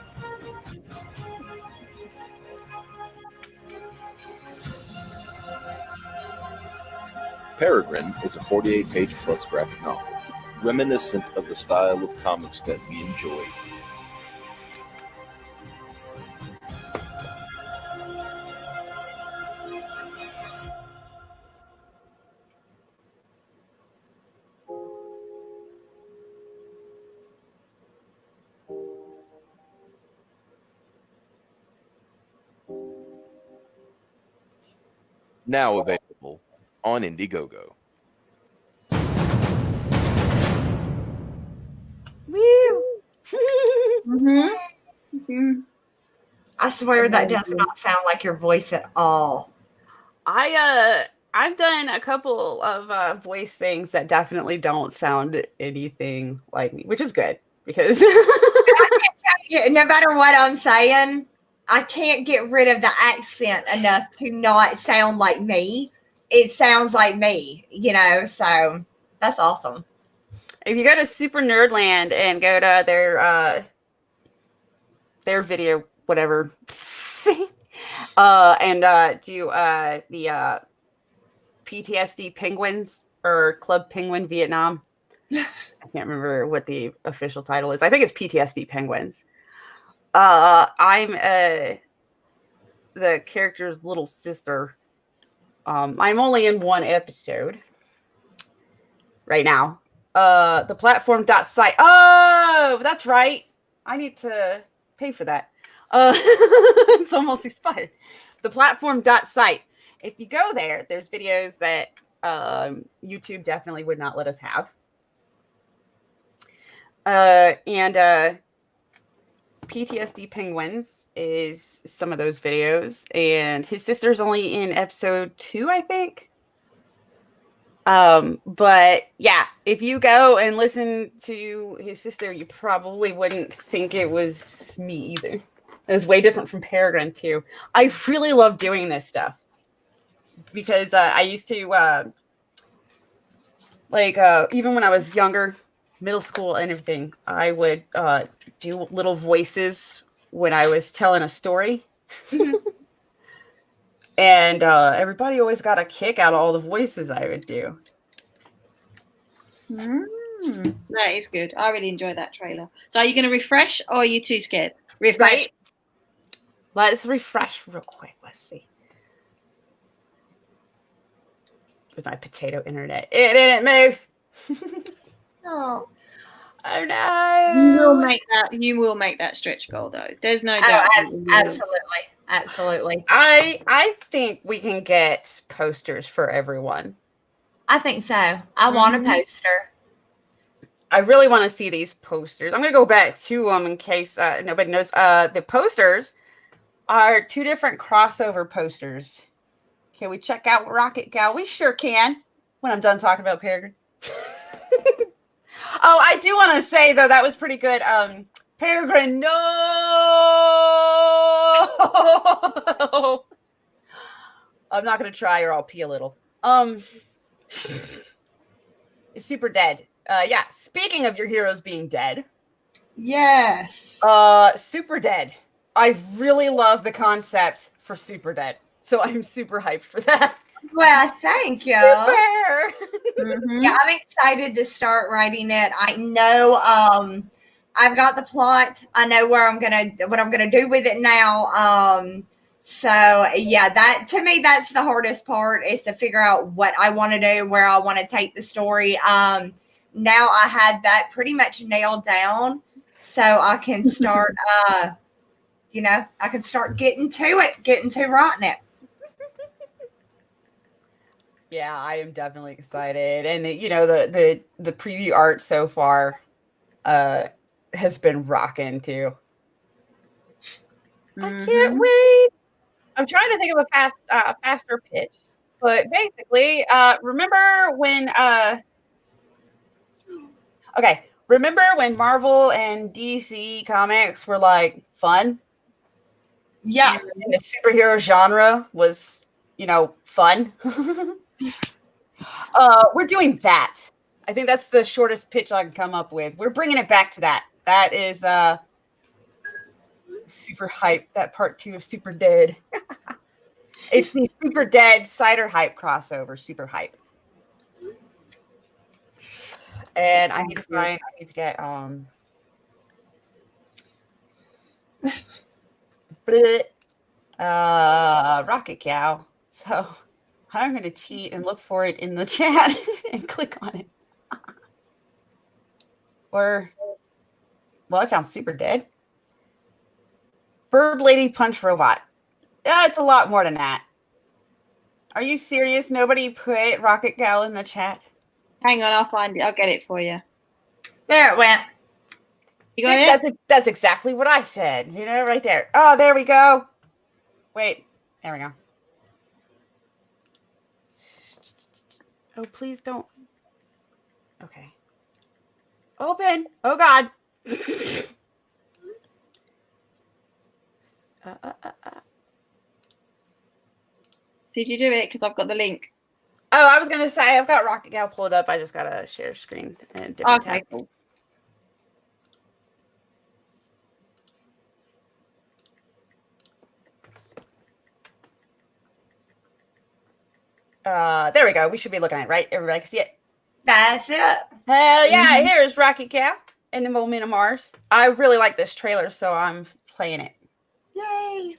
Speaker 6: Peregrine is a 48-page plus graphic novel, reminiscent of the style of comics that we enjoy. Now available on IndieGoGo.
Speaker 1: Woo!
Speaker 2: I swear that does not sound like your voice at all.
Speaker 1: I've done a couple of voice things that definitely don't sound anything like me, which is good because
Speaker 2: I can't change it. No matter what I'm saying, I can't get rid of the accent enough to not sound like me. It sounds like me, so that's awesome.
Speaker 1: If you go to Super Nerdland and go to their video, whatever, and do the PTSD Penguins or Club Penguin Vietnam. I can't remember what the official title is. I think it's PTSD Penguins. I'm the character's little sister. I'm only in one episode right now. The platform.site. Oh, that's right. I need to pay for that. It's almost expired. The platform.site. If you go there, there's videos that YouTube definitely would not let us have. And PTSD Penguins is some of those videos, and his sister's only in episode 2, I think. But yeah, if you go and listen to his sister, you probably wouldn't think it was me either. It's way different from Peregrine too. I really love doing this stuff because I used to even when I was younger, middle school and everything, I would do little voices when I was telling a story. And everybody always got a kick out of all the voices I would do.
Speaker 3: That is good. I really enjoyed that trailer. So are you going to refresh or are you too scared? Refresh.
Speaker 1: Right? Let's refresh real quick. Let's see. With my potato internet. It didn't move.
Speaker 2: Oh.
Speaker 1: Oh no.
Speaker 3: You will make that stretch goal though. There's no doubt.
Speaker 2: Absolutely.
Speaker 1: I think we can get posters for everyone.
Speaker 2: I think so. I want a poster.
Speaker 1: I really want to see these posters. I'm going to go back to them in case nobody knows. The posters are 2 different crossover posters. Can we check out Rocket Gal? We sure can when I'm done talking about Peregrine. Oh, I do want to say, though, that was pretty good. Peregrine, no! I'm not going to try or I'll pee a little. Super dead. Yeah, speaking of your heroes being dead.
Speaker 2: Yes.
Speaker 1: Super dead. I really love the concept for super dead. So I'm super hyped for that.
Speaker 2: Well, thank you.
Speaker 1: Super.
Speaker 2: Yeah, I'm excited to start writing it. I know I've got the plot. I know what I'm gonna do with it now. So yeah, that to me that's the hardest part is to figure out what I want to do, where I want to take the story. Now I had that pretty much nailed down, so I can start I can start getting to writing it.
Speaker 1: Yeah, I am definitely excited. And the preview art so far has been rocking too. I can't wait. I'm trying to think of a faster pitch. But basically, remember when Marvel and DC comics were like fun?
Speaker 2: Yeah.
Speaker 1: And the superhero genre was, fun. We're doing that. I think that's the shortest pitch I can come up with. We're bringing it back to that. That is super hype. That part 2 of Super Dead. It's the Super Dead Cider Hype crossover. Super hype. And I need to get Rocket Cow. So I'm going to cheat and look for it in the chat and click on it. I found Super Dead. Bird Lady Punch Robot. It's a lot more than that. Are you serious? Nobody put Rocket Gal in the chat?
Speaker 3: Hang on, I'll find it. I'll get it for you.
Speaker 2: There it went.
Speaker 3: You got it?
Speaker 1: That's exactly what I said. Right there. Oh, there we go. Wait. There we go. Oh, please don't. Okay. Open. Oh, God.
Speaker 3: Did you do it? Because I've got the link.
Speaker 1: Oh, I was going to say, I've got Rocket Gal pulled up. I just got to share screen and different tab.
Speaker 3: Cool.
Speaker 1: There we go. We should be looking at it, right? Everybody can see it.
Speaker 2: That's it.
Speaker 1: Hell yeah. Here's Rocket Gal and the Moment of Mars. I really like this trailer, so I'm playing it.
Speaker 2: Yay.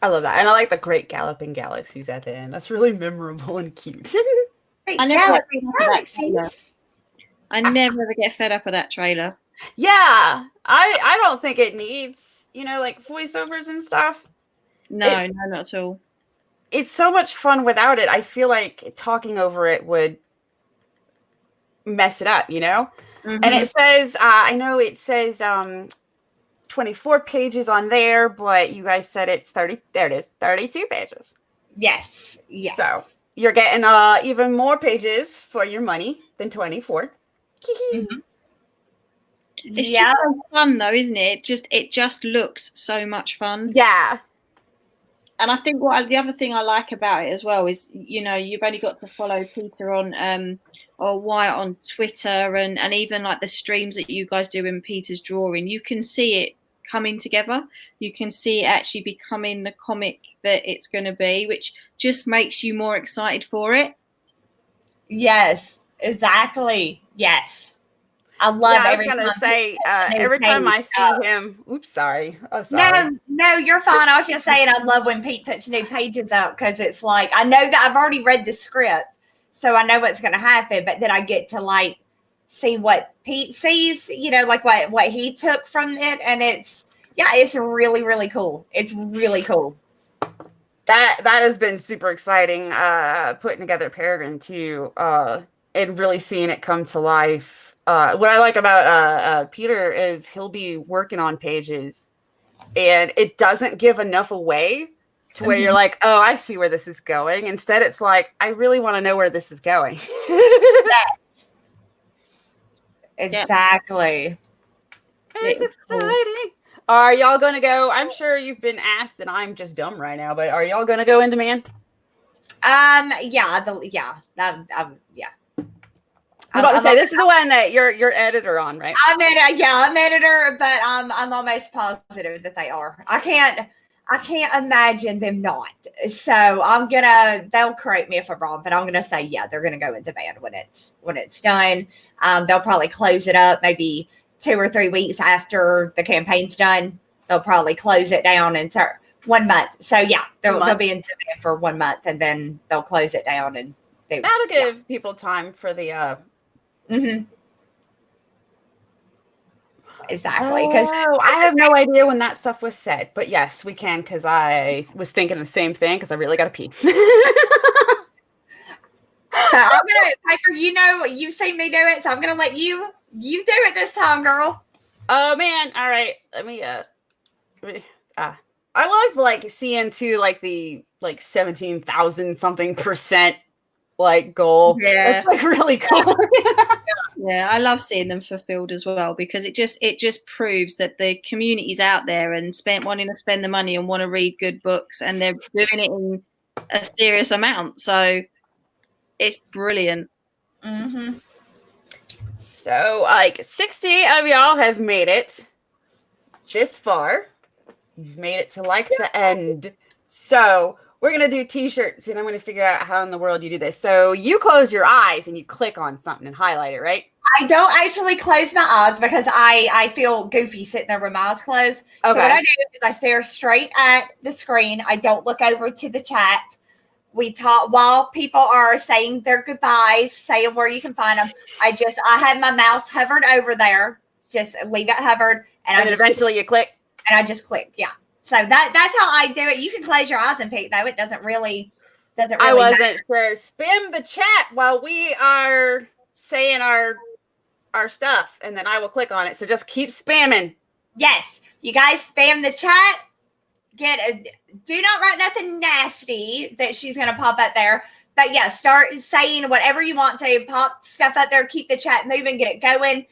Speaker 1: I love that. And I like the great galloping galaxies at the end. That's really memorable and cute.
Speaker 3: I never get fed up of that trailer. I never ever get fed up of that trailer.
Speaker 1: Yeah. I don't think it needs, like voiceovers and stuff.
Speaker 3: No, not at all.
Speaker 1: It's so much fun without it. I feel like talking over it would mess it up,
Speaker 3: Mm-hmm.
Speaker 1: And it says, I know it says 24 pages on there, but you guys said it's 30. There it is, 32 pages.
Speaker 2: Yes.
Speaker 1: So you're getting even more pages for your money than 24.
Speaker 2: Mm-hmm.
Speaker 3: It's just so fun though, isn't it? It just looks so much fun.
Speaker 1: Yeah.
Speaker 3: And I think the other thing I like about it as well is, you've only got to follow Peter on or Wyatt on Twitter and even like the streams that you guys do in Peter's drawing. You can see it coming together. You can see it actually becoming the comic that it's going to be, which just makes you more excited for it.
Speaker 2: Yes, exactly. Yes. I love
Speaker 1: I was gonna say every time I see him. Oops, sorry. Oh, sorry.
Speaker 2: No, you're fine. I was just saying I love when Pete puts new pages up because it's like I know that I've already read the script, so I know what's gonna happen. But then I get to like see what Pete sees, like what he took from it, and it's really really cool. It's really cool.
Speaker 1: That has been super exciting. Putting together Peregrine too, and really seeing it come to life. What I like about Peter is he'll be working on pages and it doesn't give enough away to where you're like, oh, I see where this is going. Instead, it's like, I really want to know where this is going.
Speaker 2: Yes. Exactly.
Speaker 1: It's exciting. Are y'all going to go? I'm sure you've been asked and I'm just dumb right now, but are y'all going to go into man?
Speaker 2: Yeah.
Speaker 1: I'm about to say this is the one that you're editor on, right?
Speaker 2: I'm editor, but I'm almost positive that they are. I can't imagine them not. So they'll correct me if I'm wrong, but I'm gonna say they're gonna go into band when it's done. They'll probably close it up maybe 2 or 3 weeks after the campaign's done. They'll probably close it down and start 1 month. So they'll be in band for 1 month and then they'll close it down and
Speaker 1: that'll give people time for the
Speaker 2: Mm-hmm. Exactly. Because
Speaker 1: I have no idea when that stuff was said, but yes, we can because I was thinking the same thing because I really got to pee.
Speaker 2: So I'm gonna, Piper. You've seen me do it, so I'm gonna let you do it this time, girl.
Speaker 1: Oh man! All right, let me. I love like seeing too like the 17,000 something % like goal.
Speaker 3: Yeah,
Speaker 1: that's like really cool.
Speaker 3: Yeah, I love seeing them fulfilled as well because it just proves that the community's out there and wanting to spend the money and want to read good books, and they're doing it in a serious amount. So it's brilliant.
Speaker 2: Mm-hmm.
Speaker 1: So like 60 of y'all have made it this far. You've made it to like the end. So we're going to do t-shirts and I'm going to figure out how in the world you do this. So you close your eyes and you click on something and highlight it, right?
Speaker 2: I don't actually close my eyes because I feel goofy sitting there with my eyes closed.
Speaker 1: Okay.
Speaker 2: So what I do is I stare straight at the screen. I don't look over to the chat. We talk while people are saying their goodbyes, saying where you can find them. I have my mouse hovered over there. Just leave it hovered. And
Speaker 1: then eventually you click.
Speaker 2: And I just click. Yeah. So that's how I do it. You can close your eyes and peek though. It doesn't really
Speaker 1: I wasn't sure. Spam the chat while we are saying our stuff, and then I will click on it. So just keep spamming.
Speaker 2: Yes. You guys spam the chat. Do not write nothing nasty that she's gonna pop up there. But yeah, start saying whatever you want to. Pop stuff up there. Keep the chat moving. Get it going.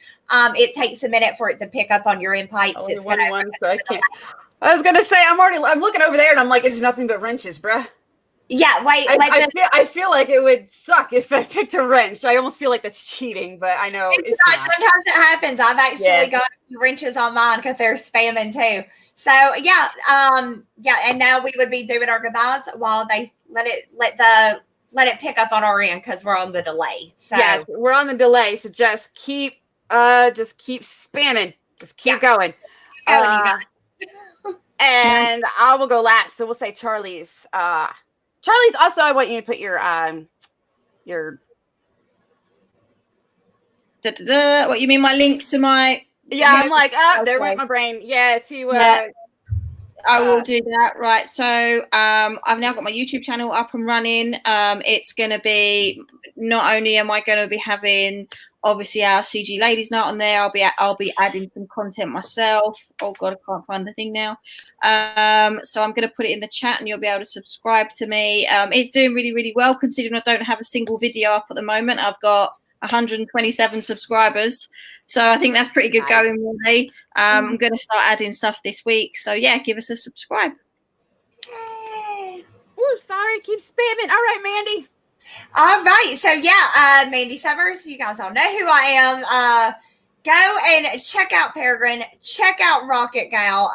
Speaker 2: It takes a minute for it to pick up on your end pipes.
Speaker 1: Only one, so I can't. I was gonna say I'm looking over there and I'm like, it's nothing but wrenches, bruh.
Speaker 2: Yeah, wait.
Speaker 1: I feel like it would suck if I picked a wrench. I almost feel like that's cheating, but I know it's not.
Speaker 2: Sometimes it happens. I've actually got a few wrenches on mine because they're spamming too. So yeah, and now we would be doing our goodbyes while they let it pick up on our end because we're on the delay. So
Speaker 1: yeah, we're on the delay. So just keep spamming. Just keep going.
Speaker 2: You guys.
Speaker 1: And I will go last. So we'll say Charlie's. Charlie's also, I want you to put your
Speaker 3: What you mean? My link to my?
Speaker 1: Yeah, I'm like, there went my brain. Yeah,
Speaker 3: I will do that. Right. So I've now got my YouTube channel up and running. It's going to be, not only am I going to be having obviously our CG Ladies Night on there, I'll be adding some content myself. Oh God, I can't find the thing now. So I'm going to put it in the chat and you'll be able to subscribe to me. It's doing really, really well considering I don't have a single video up at the moment. I've got 127 subscribers. So I think that's pretty good going, really. I'm going to start adding stuff this week. So yeah, give us a subscribe.
Speaker 2: Yay.
Speaker 1: Ooh, sorry, keep spamming. All right, Mandy.
Speaker 2: All right. So yeah, Mandy Summers, you guys all know who I am. Go and check out Peregrine. Check out Rocket Gal.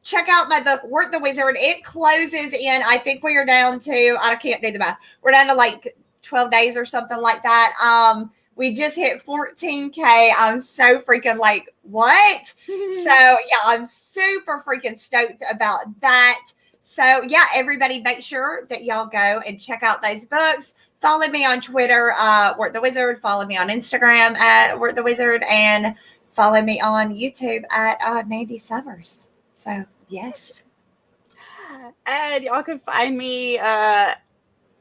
Speaker 2: Check out my book, Work the Wizard. It closes in, I think we are down to, I can't do the math. We're down to like 12 days or something like that. We just hit 14K. I'm so freaking like, what? So yeah, I'm super freaking stoked about that. So yeah, everybody make sure that y'all go and check out those books. Follow me on Twitter, Work the Wizard. Follow me on Instagram at Work the Wizard, and follow me on YouTube at Mandy Summers. So yes.
Speaker 1: And y'all can find me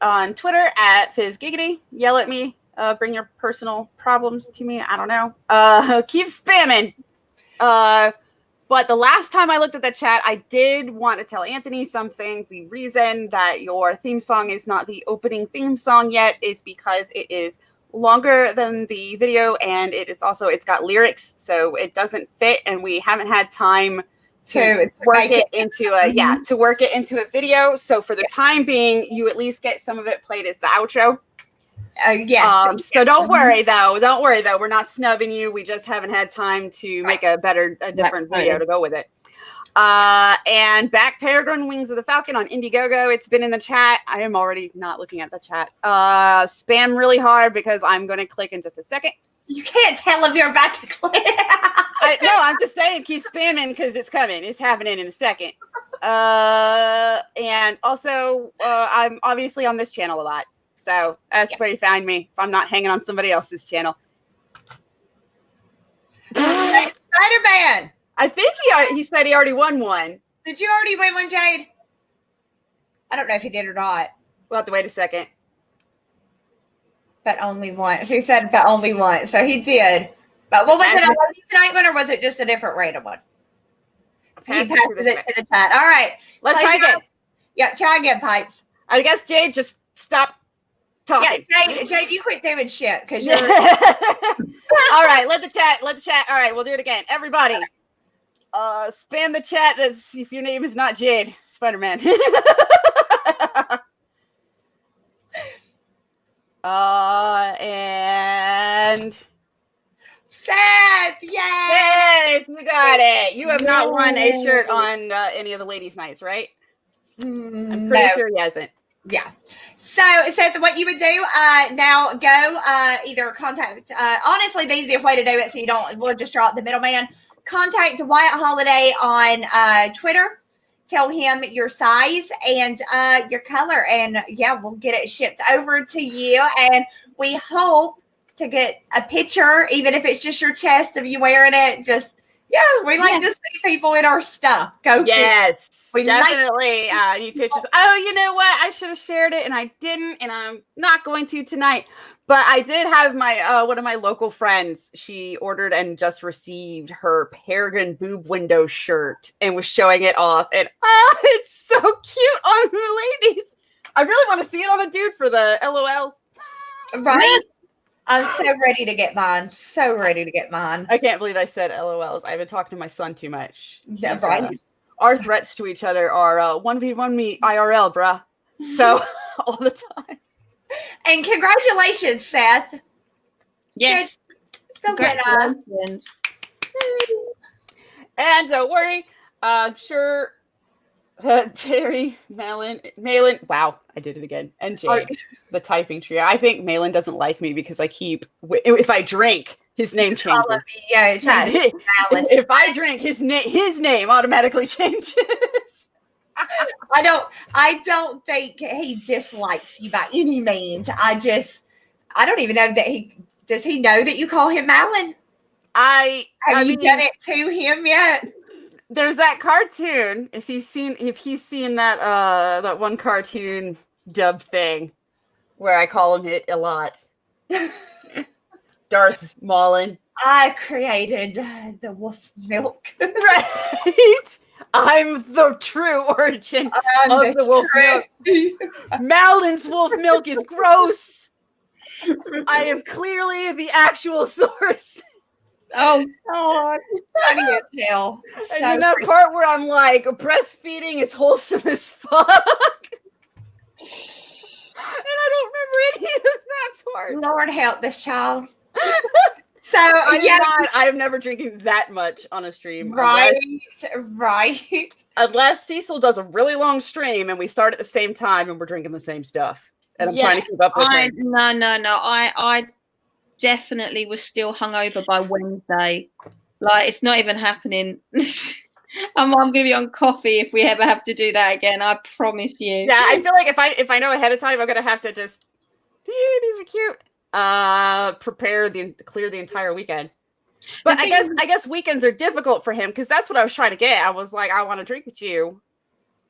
Speaker 1: on Twitter at FizzGiggity. Yell at me. Bring your personal problems to me. I don't know. Keep spamming. But the last time I looked at the chat, I did want to tell Anthony something. The reason that your theme song is not the opening theme song yet is because it is longer than the video, and it's got lyrics, so it doesn't fit, and we haven't had time to work it into a video. So for the time being, you at least get some of it played as the outro.
Speaker 2: Yes.
Speaker 1: So don't worry though. We're not snubbing you. We just haven't had time to make a different video to go with it. And back Peregrine Wings of the Falcon on IndieGoGo. It's been in the chat. I am already not looking at the chat. Spam really hard because I'm going to click in just a second.
Speaker 2: You can't tell if you're about to click.
Speaker 1: No, I'm just saying keep spamming because it's coming. It's happening in a second. And also, I'm obviously on this channel a lot. So that's where you find me if I'm not hanging on somebody else's channel.
Speaker 2: Spider-Man.
Speaker 1: I think he said he already won one.
Speaker 2: Did you already win one, Jade? I don't know if he did or not.
Speaker 1: We'll have to wait a second.
Speaker 2: But only once. He said but only once. So he did. But what was it? A Wednesday night one, or was it just a different random one? He passes it to the chat. All right.
Speaker 1: Let's try again.
Speaker 2: Yeah, try again, Pipes.
Speaker 1: I guess Jade just stop talking.
Speaker 2: Yeah, Jade, you quit doing shit because you're.
Speaker 1: All right, let the chat. All right, we'll do it again. Everybody, spam the chat. That's if your name is not Jade, Spider-Man. And
Speaker 2: Seth, yay!
Speaker 1: Seth, you got it. You have not won a shirt on any of the ladies' nights, right? I'm pretty sure he hasn't.
Speaker 2: Yeah. So, Seth, what you would do now, go either contact, honestly, the easiest way to do it so we'll just draw out the middleman. Contact Wyatt Holiday on Twitter. Tell him your size and your color. And yeah, we'll get it shipped over to you. And we hope to get a picture, even if it's just your chest of you wearing it. Just, we like to see people in our stuff.
Speaker 1: Yes. We definitely need pictures. Oh, you know what? I should have shared it and I didn't, and I'm not going to tonight. But I did have my one of my local friends. She ordered and just received her Peregrine boob window shirt and was showing it off. And it's so cute on the ladies. I really want to see it on a dude for the LOLs.
Speaker 2: Right? I'm so ready to get mine. So ready to get mine.
Speaker 1: I can't believe I said LOLs. I've been talking to my son too much.
Speaker 2: Yeah, right.
Speaker 1: Our threats to each other are 1v1 me IRL, bruh. So all the time.
Speaker 2: And congratulations, Seth.
Speaker 3: Yes.
Speaker 2: Congratulations.
Speaker 1: And don't worry, I'm sure Terry, Malin, wow, I did it again. And Jade, the typing trio. I think Malin doesn't like me because I keep, if I drink, his name changes.
Speaker 2: Yeah, it changes.
Speaker 1: If I drink, his name automatically changes.
Speaker 2: I don't think he dislikes you by any means. I don't even know that does he know that you call him Malin? Have you done it to him yet?
Speaker 1: There's that cartoon. If he's seen that one cartoon dub thing where I call him it a lot. Darth Maulin.
Speaker 2: I created the wolf milk.
Speaker 1: Right. I'm the true origin of the wolf milk. Malin's wolf milk is gross. I am clearly the actual source.
Speaker 2: Oh God, funny as hell.
Speaker 1: And in that part where I'm like, breastfeeding is wholesome as fuck. And I don't remember any of that part.
Speaker 2: Lord help this child. So
Speaker 1: I am never drinking that much on a stream.
Speaker 2: Right.
Speaker 1: Unless Cecil does a really long stream and we start at the same time and we're drinking the same stuff. And I'm trying to keep up with him.
Speaker 3: No. I definitely was still hungover by Wednesday. Like, it's not even happening. I'm going to be on coffee if we ever have to do that again. I promise you.
Speaker 1: Yeah, I feel like if I know ahead of time, I'm going to have to just, these are cute. Clear the entire weekend. But I guess weekends are difficult for him because that's what I was trying to get. I was like, I want to drink with you,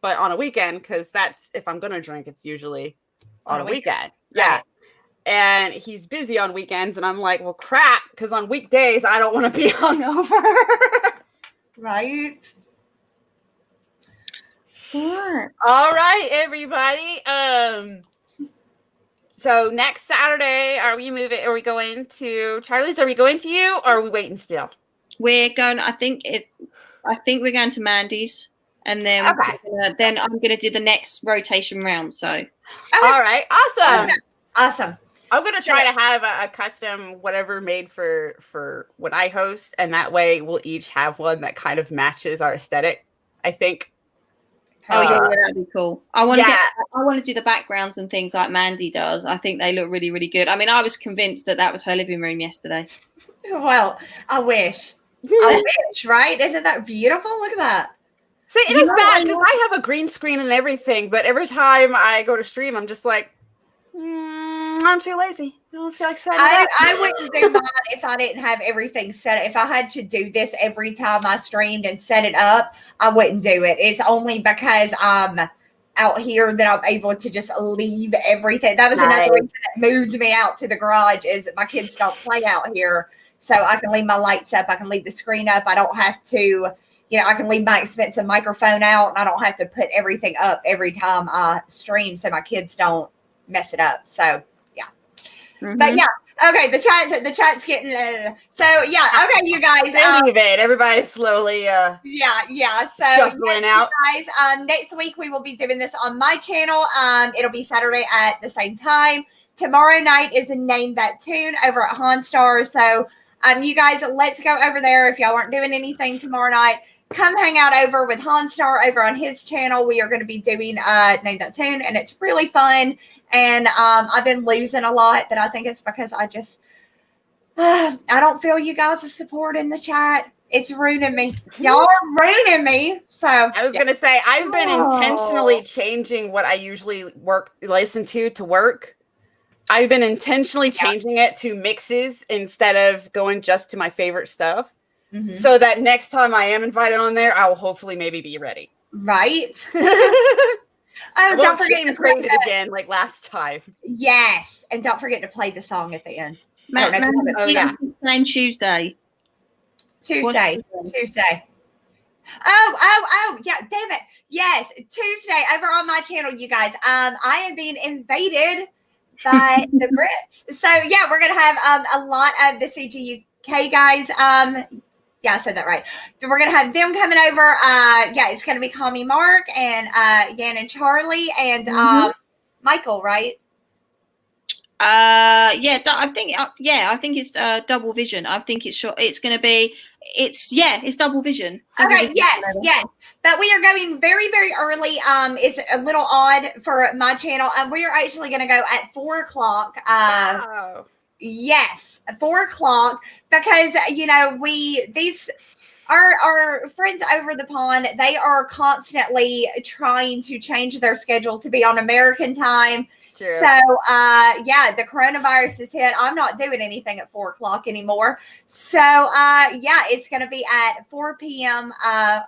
Speaker 1: but on a weekend, because that's if I'm going to drink, it's usually on a weekend. Yeah. Right. And he's busy on weekends, and I'm like, well, crap, because on weekdays I don't want to be hungover.
Speaker 2: Right.
Speaker 3: Sure.
Speaker 1: All right, everybody. So next Saturday, are we going to Charlie's? Are we going to you, or are we waiting still?
Speaker 3: We're going. I think we're going to Mandy's, and then then I'm going to do the next rotation round. So,
Speaker 1: all right,
Speaker 2: awesome.
Speaker 1: I'm going to try to have a custom whatever made for when I host, and that way we'll each have one that kind of matches our aesthetic. I think.
Speaker 3: Oh yeah, that'd be cool. I want to do the backgrounds and things like Mandy does. I think they look really, really good. I mean, I was convinced that was her living room yesterday.
Speaker 2: Well, I wish, right? Isn't that beautiful? Look at that.
Speaker 1: See, it is bad because I have a green screen and everything, but every time I go to stream, I'm just like, I'm too lazy. I don't feel like setting it up.
Speaker 2: I wouldn't do mine if I didn't have everything set. If I had to do this every time I streamed and set it up, I wouldn't do it. It's only because I'm out here that I'm able to just leave everything. That was another reason that moved me out to the garage is that my kids don't play out here. So I can leave my lights up. I can leave the screen up. I don't have to, I can leave my expensive microphone out. And I don't have to put everything up every time I stream so my kids don't mess it up. So but okay, the chat's getting so okay, you guys
Speaker 1: leave it. Everybody's slowly
Speaker 2: so
Speaker 1: shuffling out.
Speaker 2: Guys, next week we will be doing this on my channel. It'll be Saturday at the same time. Tomorrow night is a Name That Tune over at Honstar. So you guys, let's go over there. If y'all aren't doing anything tomorrow night, come hang out over with Honstar over on his channel. We are going to be doing Name That Tune, and it's really fun. And I've been losing a lot, but I think it's because I don't feel you guys' support in the chat. It's ruining me. Y'all are ruining me. So
Speaker 1: I was gonna say I've been intentionally changing what I usually listen to work. I've been intentionally changing it to mixes instead of going just to my favorite stuff. Mm-hmm. So that next time I am invited on there, I will hopefully maybe be ready.
Speaker 2: Right.
Speaker 1: Oh, don't forget to play it again like last time.
Speaker 2: Yes. And don't forget to play the song at the end.
Speaker 3: Name Tuesday.
Speaker 2: Tuesday. Yeah, damn it. Yes, Tuesday over on my channel, you guys. I am being invaded by the Brits. So yeah, we're gonna have a lot of the CGUK guys. Yeah, I said that right. We're going to have them coming over. It's going to be Call Me Mark and Yan and Charlie and Michael, right?
Speaker 3: I think it's Double Vision. I think it's short. It's going to be, it's Double Vision.
Speaker 2: Okay, yes. But we are going very, very early. It's a little odd for my channel. We are actually going to go at 4:00. Wow. Yes, 4:00 because Our friends over the pond, they are constantly trying to change their schedule to be on American time.
Speaker 1: True.
Speaker 2: So, yeah, the coronavirus is hit. I'm not doing anything at 4:00 anymore. So, yeah, it's going to be at 4 p.m.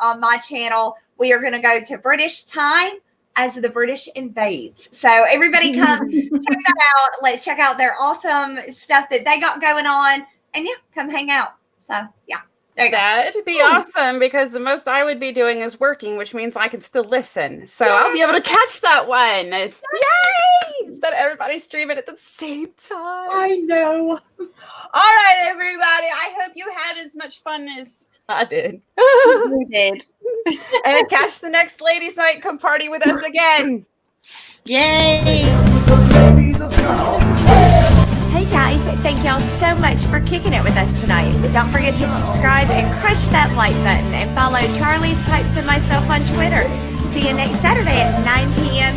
Speaker 2: On my channel. We are going to go to British time as the British invades. So everybody come check that out. Let's check out their awesome stuff that they got going on. And yeah, come hang out. So, yeah.
Speaker 1: That'd be awesome because the most I would be doing is working, which means I can still listen. So I'll be able to catch that one. Yay! Instead of everybody streaming at the same time.
Speaker 2: I know.
Speaker 1: All right, everybody. I hope you had as much fun as I did.
Speaker 3: You did.
Speaker 1: And catch the next ladies' night. Come party with us again.
Speaker 3: Yay!
Speaker 2: Hey guys, thank y'all so much for kicking it with us tonight. Don't forget to subscribe and crush that like button and follow Charlie's Pipes and myself on Twitter. See you next Saturday at 9 p.m.